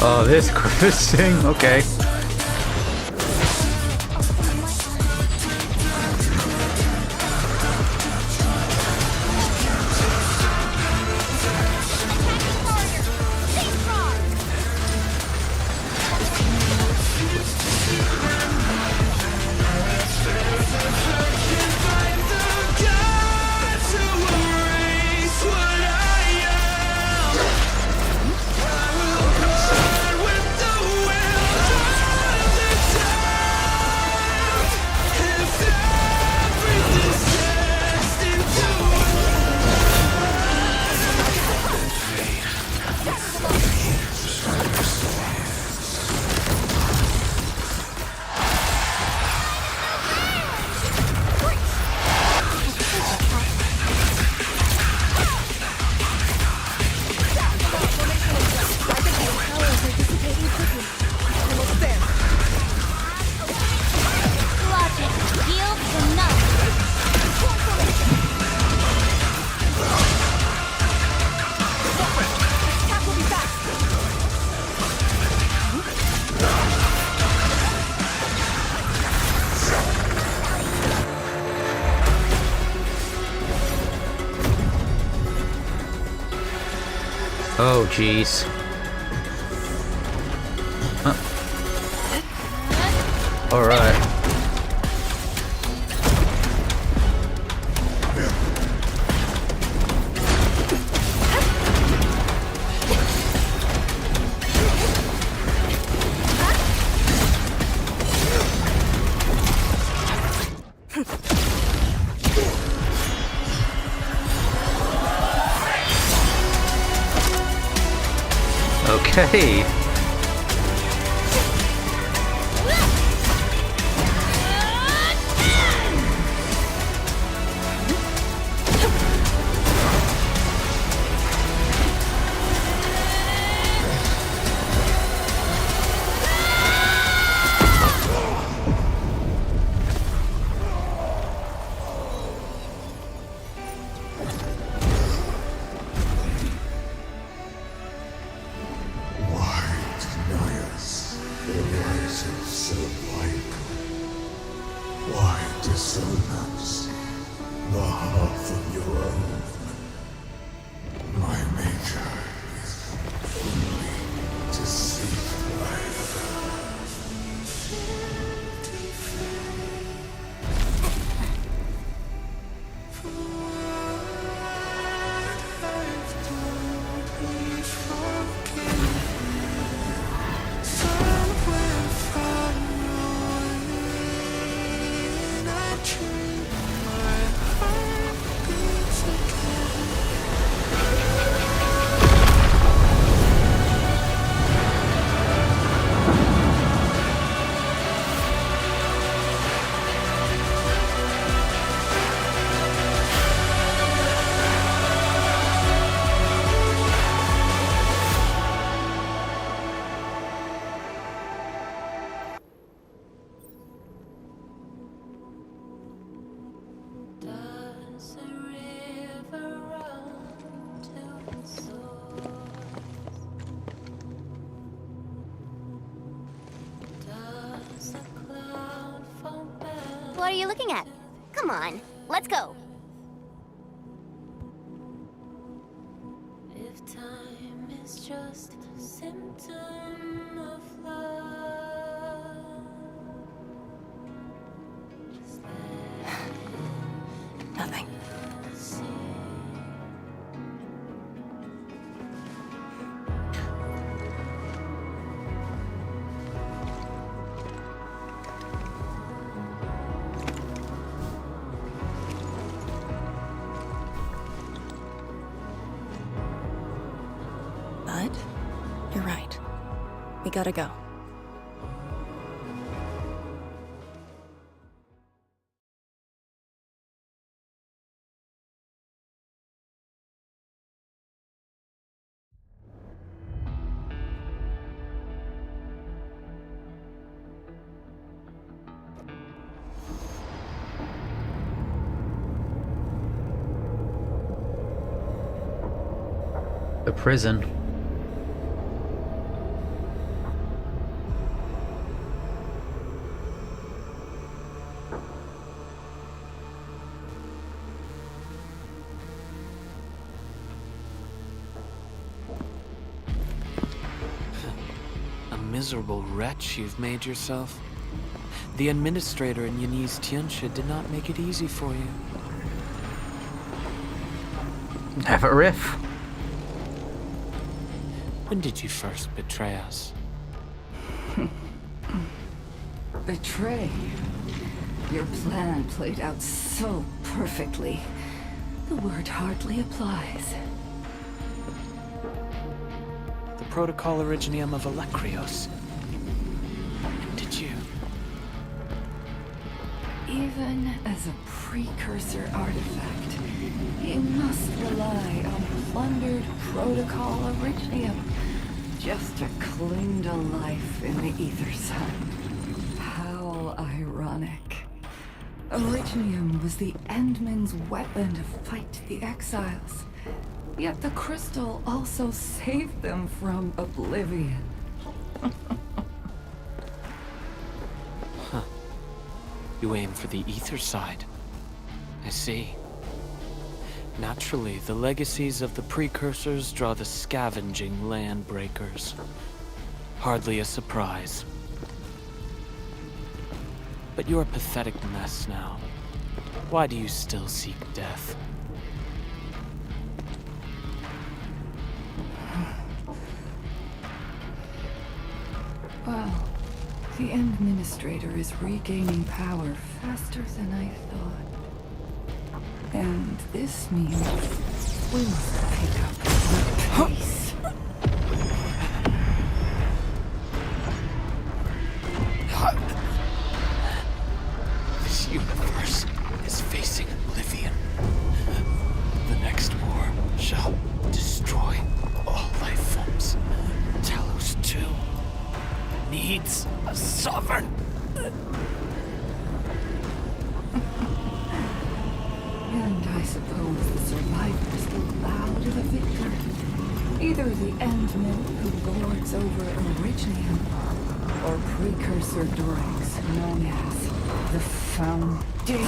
A: Oh, this thing. Okay. Oh, jeez. Huh. All right. Okay.
L: What are you looking at? Come on, let's go.
I: If time is just a symptom of love.
D: Nothing. But you're right. We gotta go.
A: The prison.
G: miserable wretch you've made yourself. The administrator in Yani's Tianshi did not make it easy for you.
A: Have a riff.
G: When did you first betray us?
V: Betray? Your plan played out so perfectly. The word hardly applies.
G: The Protocol Originium of Electrios. And did you?
V: Even as a precursor artifact, you must rely on plundered Protocol Originium just to cling to life in the ether side. How ironic. Originium was the Endmen's weapon to fight the exiles. Yet the crystal also saved them from oblivion.
G: Huh. You aim for the ether side. I see. Naturally, the legacies of the precursors draw the scavenging land breakers. Hardly a surprise. But you're a pathetic mess now. Why do you still seek death?
V: Well, the Administrator is regaining power faster than I thought. And this means we must pick up the pace.
G: This universe is facing oblivion. The next war shall destroy all life forms. Talos 2 needs a sovereign.
V: And I suppose the survivors will bow to the victor. Either the Endmen who lords over Originium, or precursor droids known as the Foundation.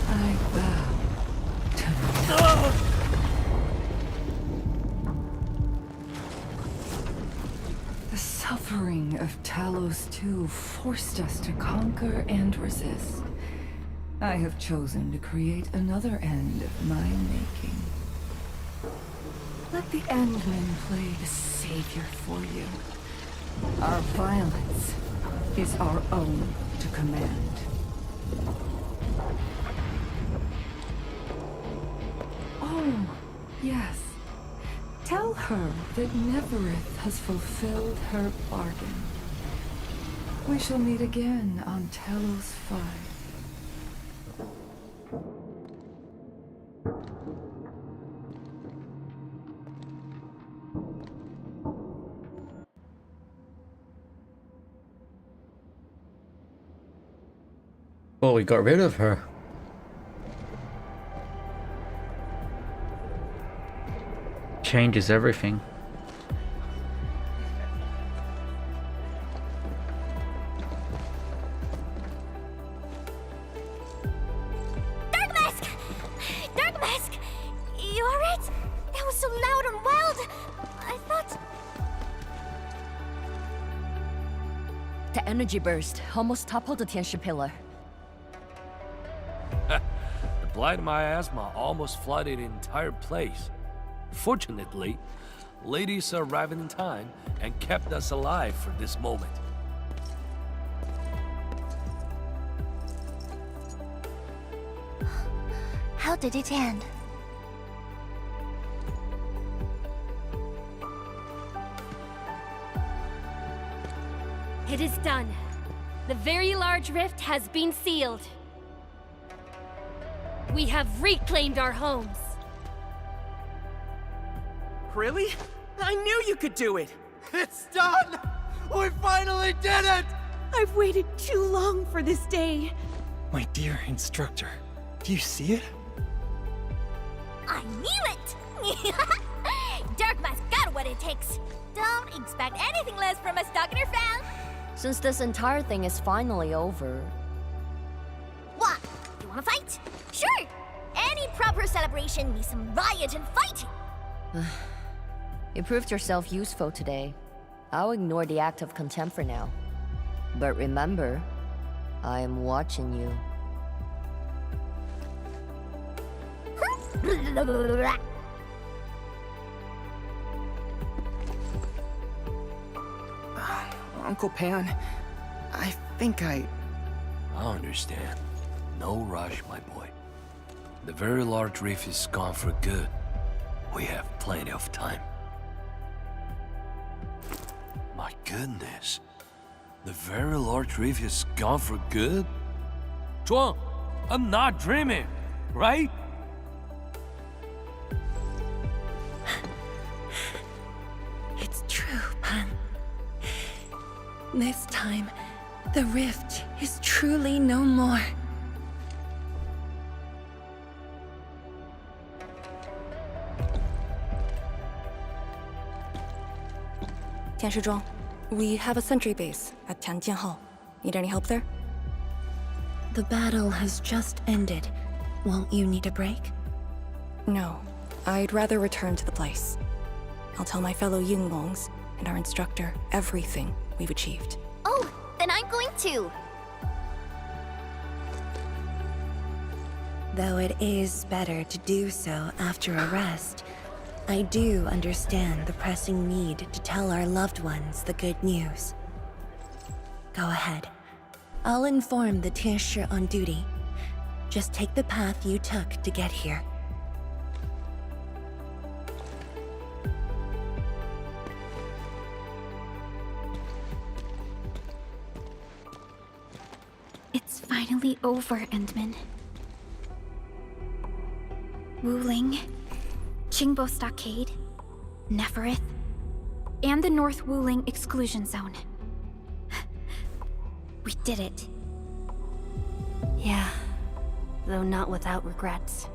V: I bow to no. The suffering of Talos 2 forced us to conquer and resist. I have chosen to create another end of my making. Let the Endmen play the savior for you. Our violence is our own to command. Oh, yes. Tell her that Neverith has fulfilled her bargain. We shall meet again on Talos 5.
A: Well, we got rid of her. Changes everything.
E: Dark Mask! Dark Mask! You alright? That was so loud and wild! I thought...
W: The energy burst almost toppled the Tianshi pillar.
X: The blind miasma almost flooded the entire place. Fortunately, ladies arrived in time and kept us alive for this moment.
C: How did it end?
Y: It is done. The very large rift has been sealed. We have reclaimed our homes.
H: Really? I knew you could do it! It's done! We finally did it!
F: I've waited too long for this day.
H: My dear instructor, do you see it?
E: I knew it! Dark Mask got what it takes. Don't expect anything less from a Stalker fan.
W: Since this entire thing is finally over...
E: What? You wanna fight? Sure! Any proper celebration collaboration needs some riot and fighting.
W: You proved yourself useful today. I'll ignore the act of contempt for now. But remember, I am watching you.
N: Uncle Pan, I think I
X: understand. No rush, my boy. The very large reef is gone for good. We have plenty of time. My goodness. The very large reef is gone for good? Zhuang, I'm not dreaming, right?
B: It's true, Pan. This time, the rift is truly no more.
D: Tianshizhuang, we have a sentry base at Tianjian Hall. Need any help there?
B: The battle has just ended. Won't you need a break?
D: No. I'd rather return to the place. I'll tell my fellow Yinglongs and our instructor everything we've achieved.
L: Oh, then I'm going to.
B: Though it is better to do so after a rest, I do understand the pressing need to tell our loved ones the good news. Go ahead. I'll inform the Tianshi on duty. Just take the path you took to get here.
O: It's finally over, Endman. Wuling, Qingbo Stockade, Neferith, and the North Wuling Exclusion Zone. We did it.
J: Yeah, though not without regrets.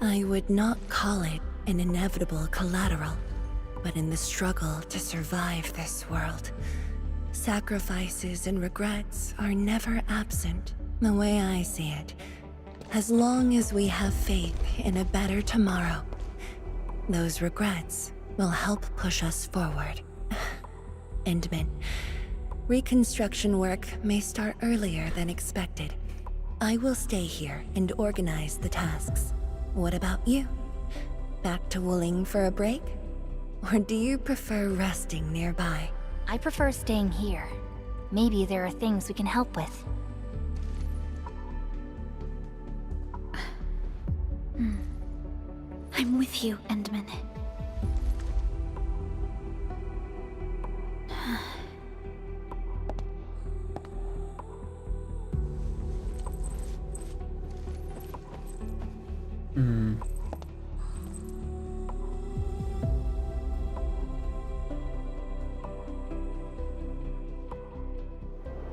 B: I would not call it an inevitable collateral, but in the struggle to survive this world, sacrifices and regrets are never absent, the way I see it. As long as we have faith in a better tomorrow, those regrets will help push us forward. Endman, reconstruction work may start earlier than expected. I will stay here and organize the tasks. What about you? Back to Wuling for a break? Or do you prefer resting nearby?
O: I prefer staying here. Maybe there are things we can help with. I'm with you, Endman.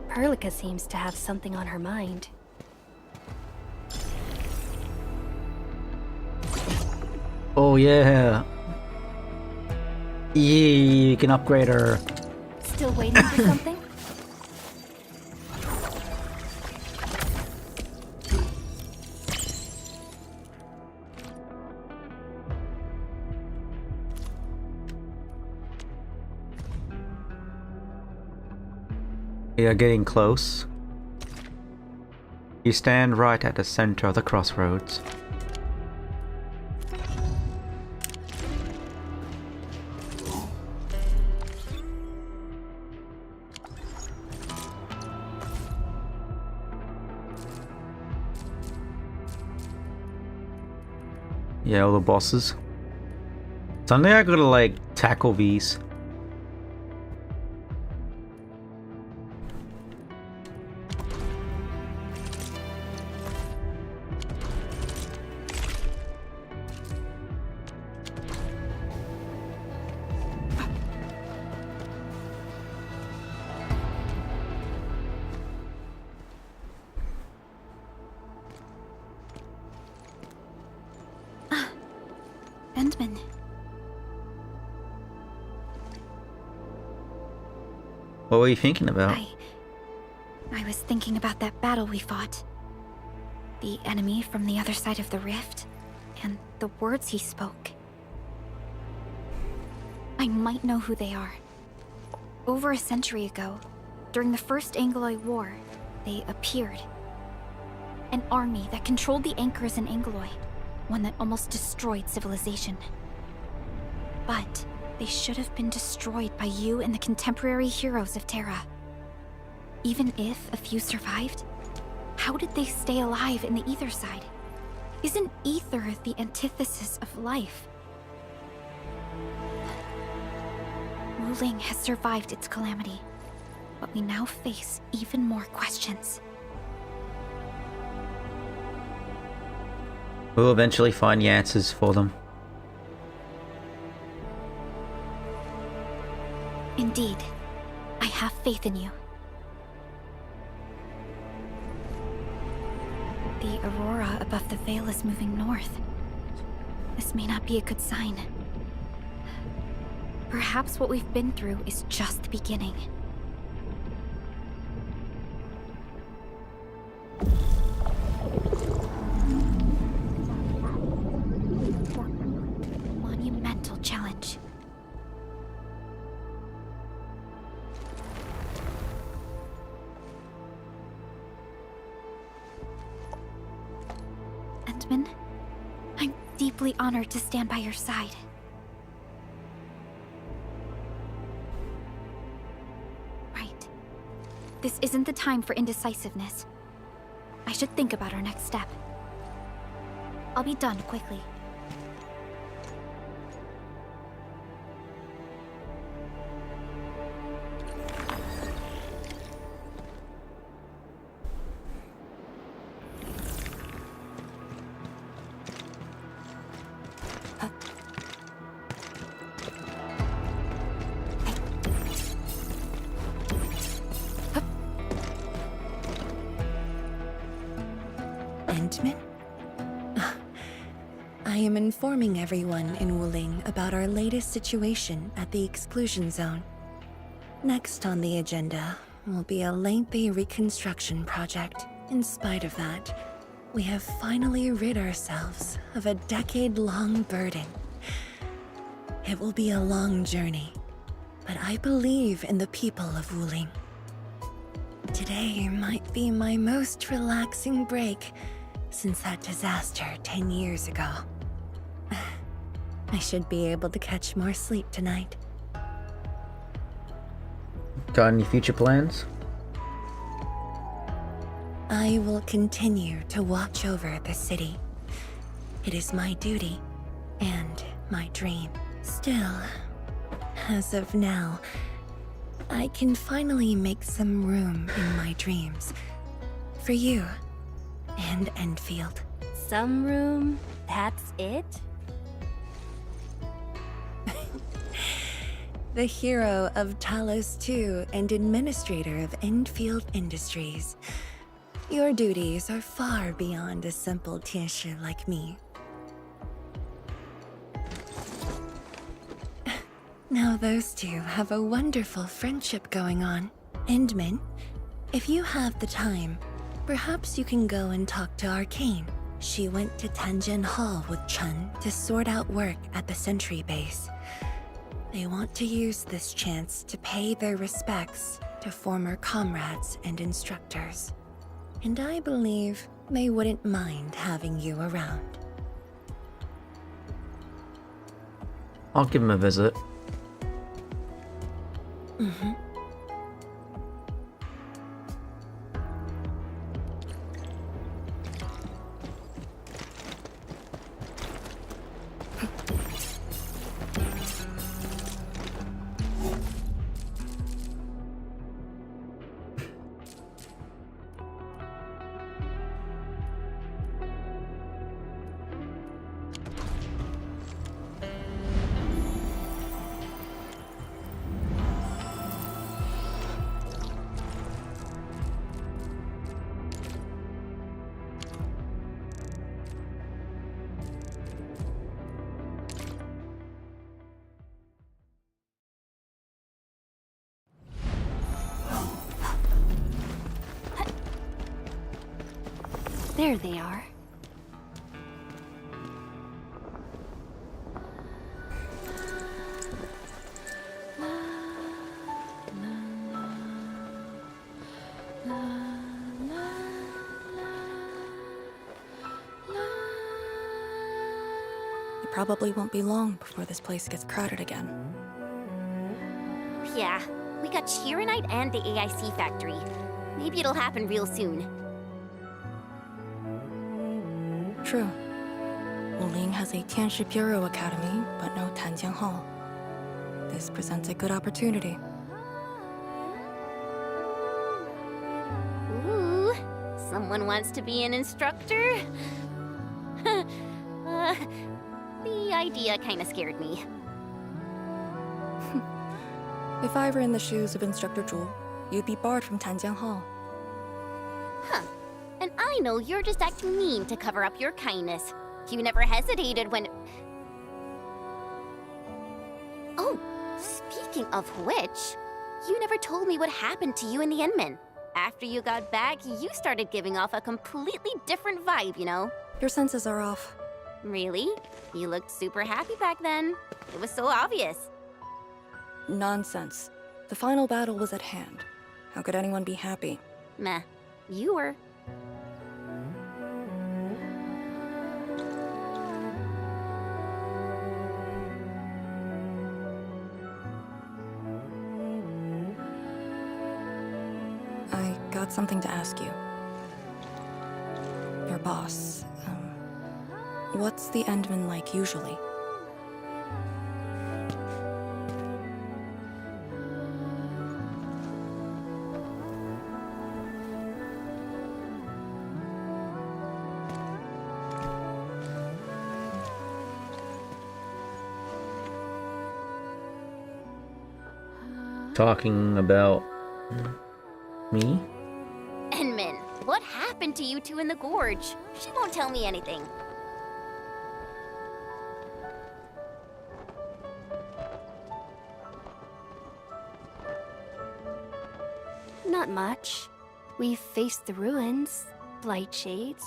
J: Perlica seems to have something on her mind.
A: Oh yeah. Yeah, you can upgrade her.
O: Still waiting for something?
A: You're getting close. You stand right at the center of the crossroads. Yeah, all the bosses. Suddenly I gotta like tackle these.
O: Endman.
A: What were you thinking about?
O: I was thinking about that battle we fought. The enemy from the other side of the rift, and the words he spoke. I might know who they are. Over a century ago, during the First Angloid War, they appeared. An army that controlled the anchors in Angloid, one that almost destroyed civilization. But they should have been destroyed by you and the contemporary heroes of Terra. Even if a few survived, how did they stay alive in the ether side? Isn't ether the antithesis of life? Wuling has survived its calamity, but we now face even more questions.
A: We'll eventually find the answers for them.
O: Indeed, I have faith in you. The aurora above the veil is moving north. This may not be a good sign. Perhaps what we've been through is just the beginning. Monumental challenge. Endman, I'm deeply honored to stand by your side. Right. This isn't the time for indecisiveness. I should think about our next step. I'll be done quickly.
B: Endman? I am informing everyone in Wuling about our latest situation at the exclusion zone. Next on the agenda will be a lengthy reconstruction project. In spite of that, we have finally rid ourselves of a decade-long burden. It will be a long journey, but I believe in the people of Wuling. Today might be my most relaxing break since that disaster 10 years ago. I should be able to catch more sleep tonight.
A: Got any future plans?
B: I will continue to watch over the city. It is my duty and my dream. Still, as of now, I can finally make some room in my dreams for you and Endfield.
L: Some room? That's it?
B: The hero of Talos II and administrator of Endfield Industries. Your duties are far beyond a simple Tianshi like me. Now those two have a wonderful friendship going on. Endman, if you have the time, perhaps you can go and talk to Arcane. She went to Tanjin Hall with Chun to sort out work at the Sentry base. They want to use this chance to pay their respects to former comrades and instructors. And I believe they wouldn't mind having you around.
A: I'll give him a visit.
B: Mm-hmm.
J: There they are.
D: It probably won't be long before this place gets crowded again.
L: Yeah, we got Chironite and the AIC factory. Maybe it'll happen real soon.
D: True. Wuling has a Tianshi Bureau Academy, but no Tanjiang Hall. This presents a good opportunity.
L: Ooh, someone wants to be an instructor? The idea kinda scared me.
D: If I were in the shoes of Instructor Zhu, you'd be barred from Tanjiang Hall.
L: Huh. And I know you're just acting mean to cover up your kindness. You never hesitated when... Oh, speaking of which, you never told me what happened to you and the Endmen. After you got back, you started giving off a completely different vibe, you know?
D: Your senses are off.
L: Really? You looked super happy back then. It was so obvious.
D: Nonsense. The final battle was at hand. How could anyone be happy?
L: Meh. You were.
D: I got something to ask you. Your boss, what's the Endman like usually?
A: Talking about me?
L: Endman, what happened to you two in the gorge? She won't tell me anything.
J: Not much. We've faced the ruins, blight shades,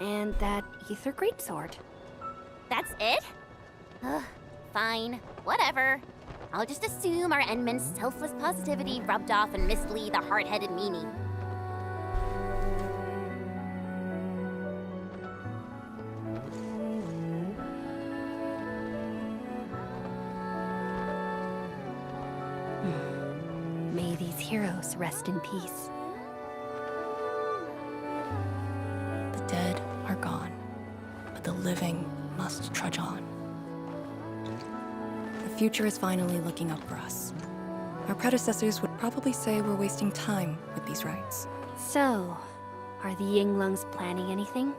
J: and that ether greatsword.
L: That's it? Ugh, fine, whatever. I'll just assume our Endman's selfless positivity rubbed off on Miss Lee, the hard-headed meanie.
J: May these heroes rest in peace.
D: The dead are gone, but the living must trudge on. The future is finally looking up for us. Our predecessors would probably say we're wasting time with these rites.
J: So, are the Yinglungs planning anything?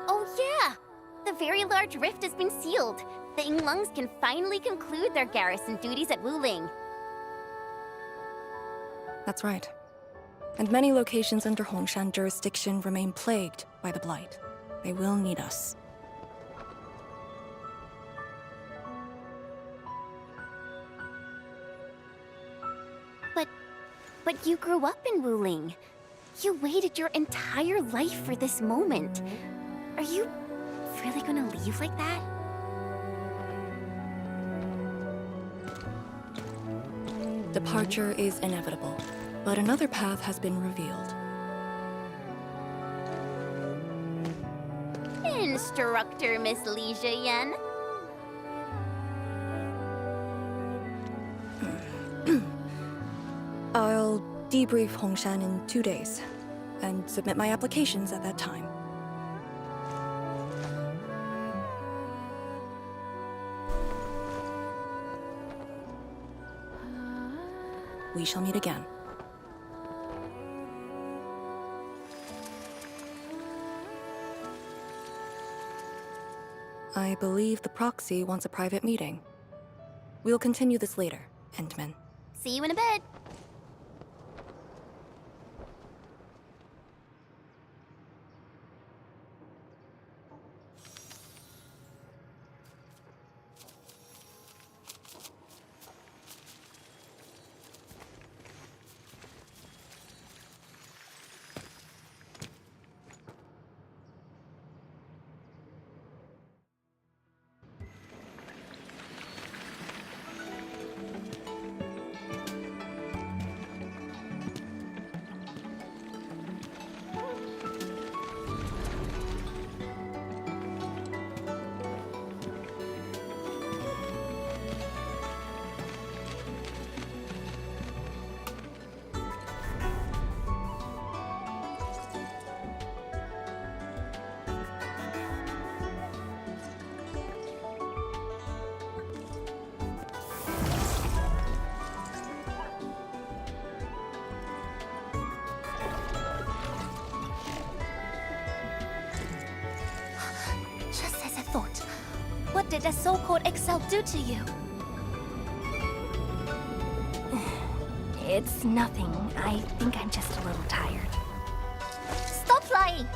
L: Oh yeah! The very large rift has been sealed. The Yinglungs can finally conclude their garrison duties at Wuling.
D: That's right. And many locations under Hongshan jurisdiction remain plagued by the Blight. They will need us.
L: But you grew up in Wuling. You waited your entire life for this moment. Are you really gonna leave like that?
D: Departure is inevitable, but another path has been revealed.
L: Instructor Miss Li Zheyan.
D: I'll debrief Hongshan in 2 days, and submit my applications at that time. We shall meet again. I believe the proxy wants a private meeting. We'll continue this later, Endman.
L: See you in a bit.
C: What did that so-called Excel do to you?
J: It's nothing. I think I'm just a little tired.
C: Stop lying!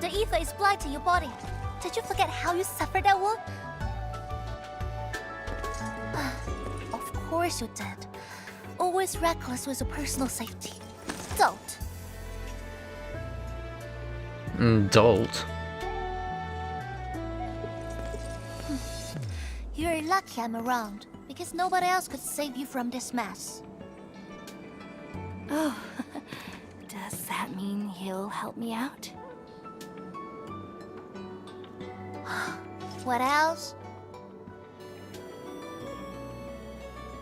C: The ether is blind to your body. Did you forget how you suffered that wound? Of course you did. Always reckless with your personal safety. Don't.
A: Dolt.
C: You're lucky I'm around, because nobody else could save you from this mess.
J: Oh, does that mean he'll help me out?
C: What else?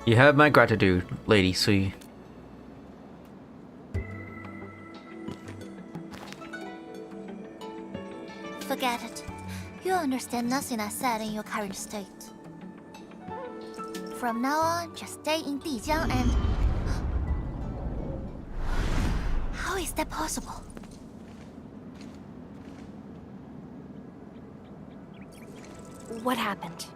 A: You have my gratitude, Lady Sui.
C: Forget it. You understand nothing I said in your current state. From now on, just stay in Dijiang and... How is that possible?
J: What happened?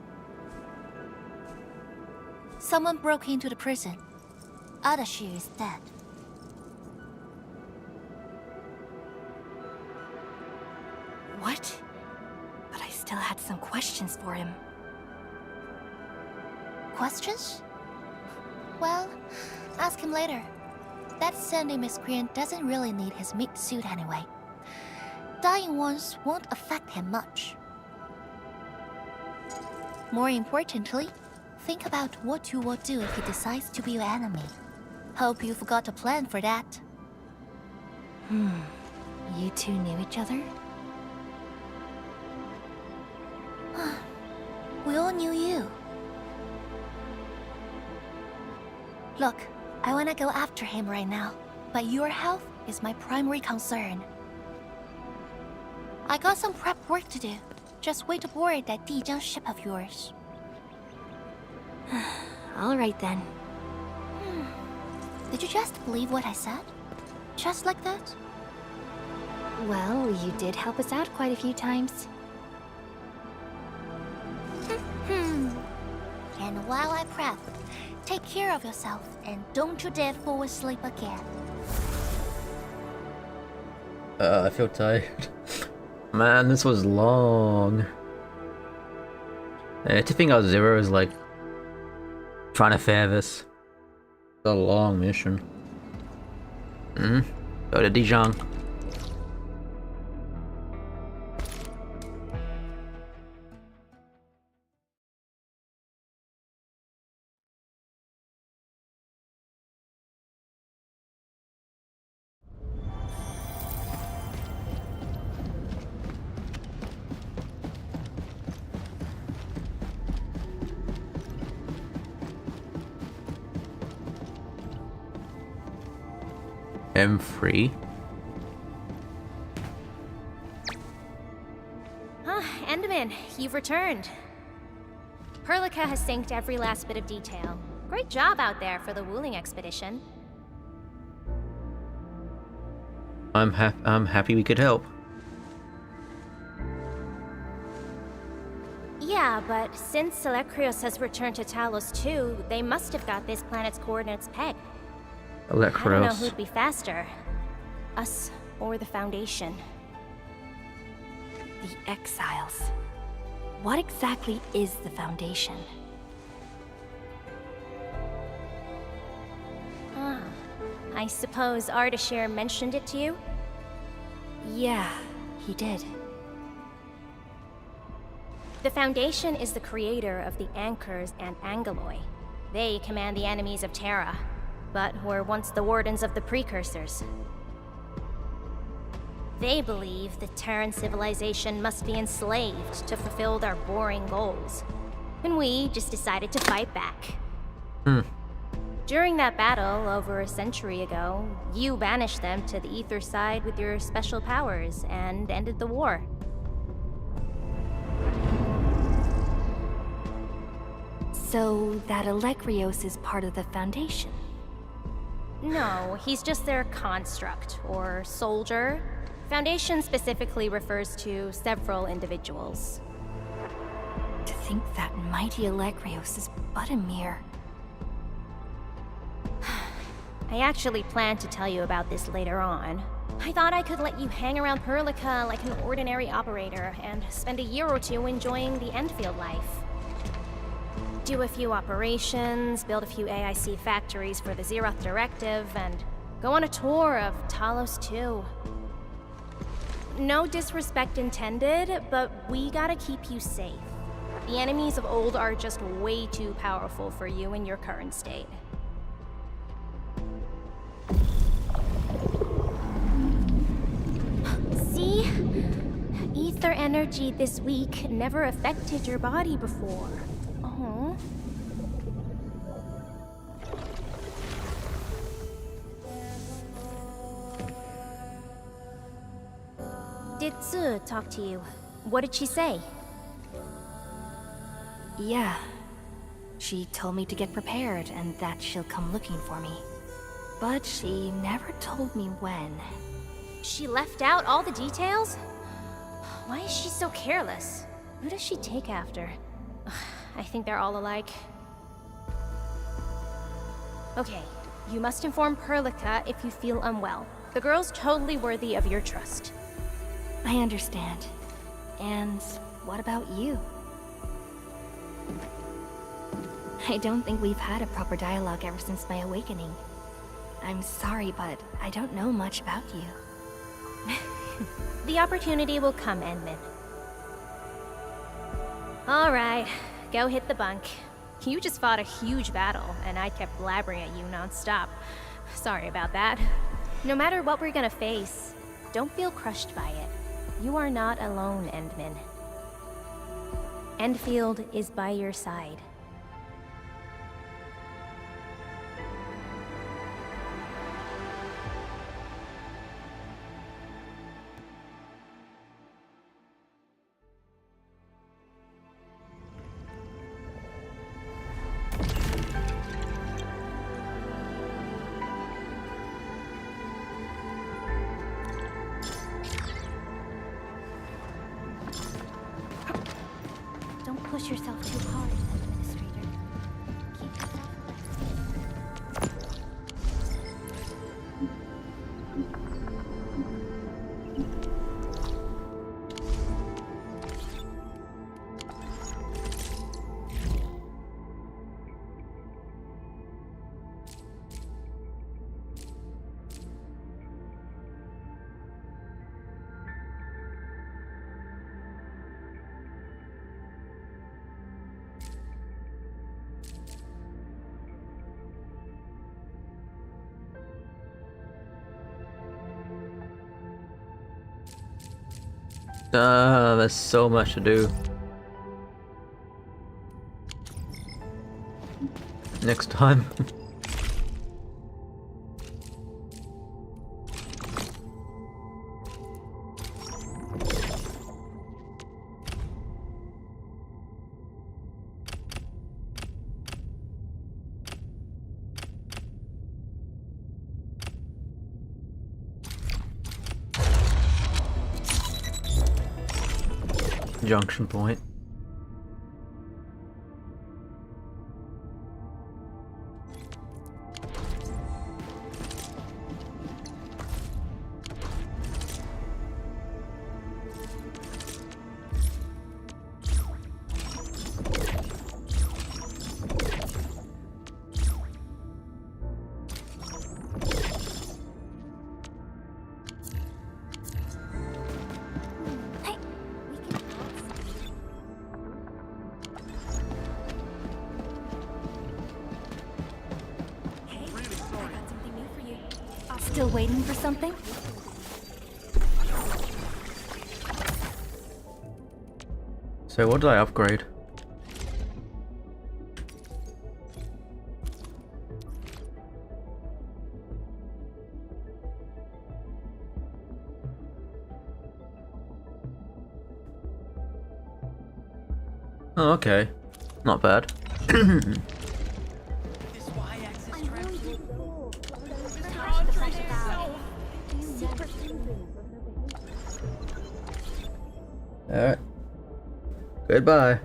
C: Someone broke into the prison. Adashi is dead.
J: What? But I still had some questions for him.
C: Questions? Well, ask him later. That sandy miscreant doesn't really need his meat suit anyway. Dying ones won't affect him much. More importantly, think about what you will do if he decides to be your enemy. Hope you've got a plan for that.
J: You two knew each other?
C: We all knew you. Look, I wanna go after him right now, but your health is my primary concern. I got some prep work to do. Just wait aboard that Dijiang ship of yours.
J: All right then.
C: Did you just believe what I said? Just like that?
J: Well, you did help us out quite a few times.
C: And while I prep, take care of yourself and don't you dare fall asleep again.
A: I feel tired. Man, this was long. To think out Zero is like trying to fare this. It's a long mission. Go to Dijon. M3.
E: Enderman, you've returned. Perlica has synced every last bit of detail. Great job out there for the Wuling expedition.
A: I'm happy we could help.
E: Yeah, but since Selekrios has returned to Talos too, they must have got this planet's coordinates pegged. I don't know who'd be faster. Us or the Foundation.
J: The Exiles. What exactly is the Foundation?
E: I suppose Ardashir mentioned it to you?
J: Yeah, he did.
E: The Foundation is the creator of the Anchors and Angeloi. They command the enemies of Terra, but were once the wardens of the Precursors. They believe the Terran civilization must be enslaved to fulfill their boring goals. And we just decided to fight back. During that battle, over a century ago, you banished them to the Ether side with your special powers and ended the war.
J: So that Elekrios is part of the Foundation?
E: No, he's just their construct, or soldier. Foundation specifically refers to several individuals.
J: think that mighty Alegrios is but a mere...
E: I actually planned to tell you about this later on. I thought I could let you hang around Perlica like an ordinary operator and spend a year or two enjoying the Endfield life. Do a few operations, build a few AIC factories for the Zeroth Directive, and go on a tour of Talos 2. No disrespect intended, but we gotta keep you safe. The enemies of old are just way too powerful for you in your current state. See? Ether energy this week never affected your body before. Oh. Did Tsu talk to you? What did she say?
J: Yeah. She told me to get prepared and that she'll come looking for me. But she never told me when.
E: She left out all the details? Why is she so careless? Who does she take after? I think they're all alike. Okay, you must inform Perlica if you feel unwell. The girl's totally worthy of your trust.
J: I understand. And what about you? I don't think we've had a proper dialogue ever since my awakening. I'm sorry, but I don't know much about you.
E: The opportunity will come, Endman. Alright, go hit the bunk. You just fought a huge battle, and I kept blabbering at you non-stop. Sorry about that. No matter what we're gonna face, don't feel crushed by it. You are not alone, Endman. Endfield is by your side.
O: Push yourself too hard, Administrator. Keep yourself
A: There's so much to do. Next time. Junction point.
J: Still waiting for something?
A: So what did I upgrade? Oh, okay. Not bad. Alright. Goodbye.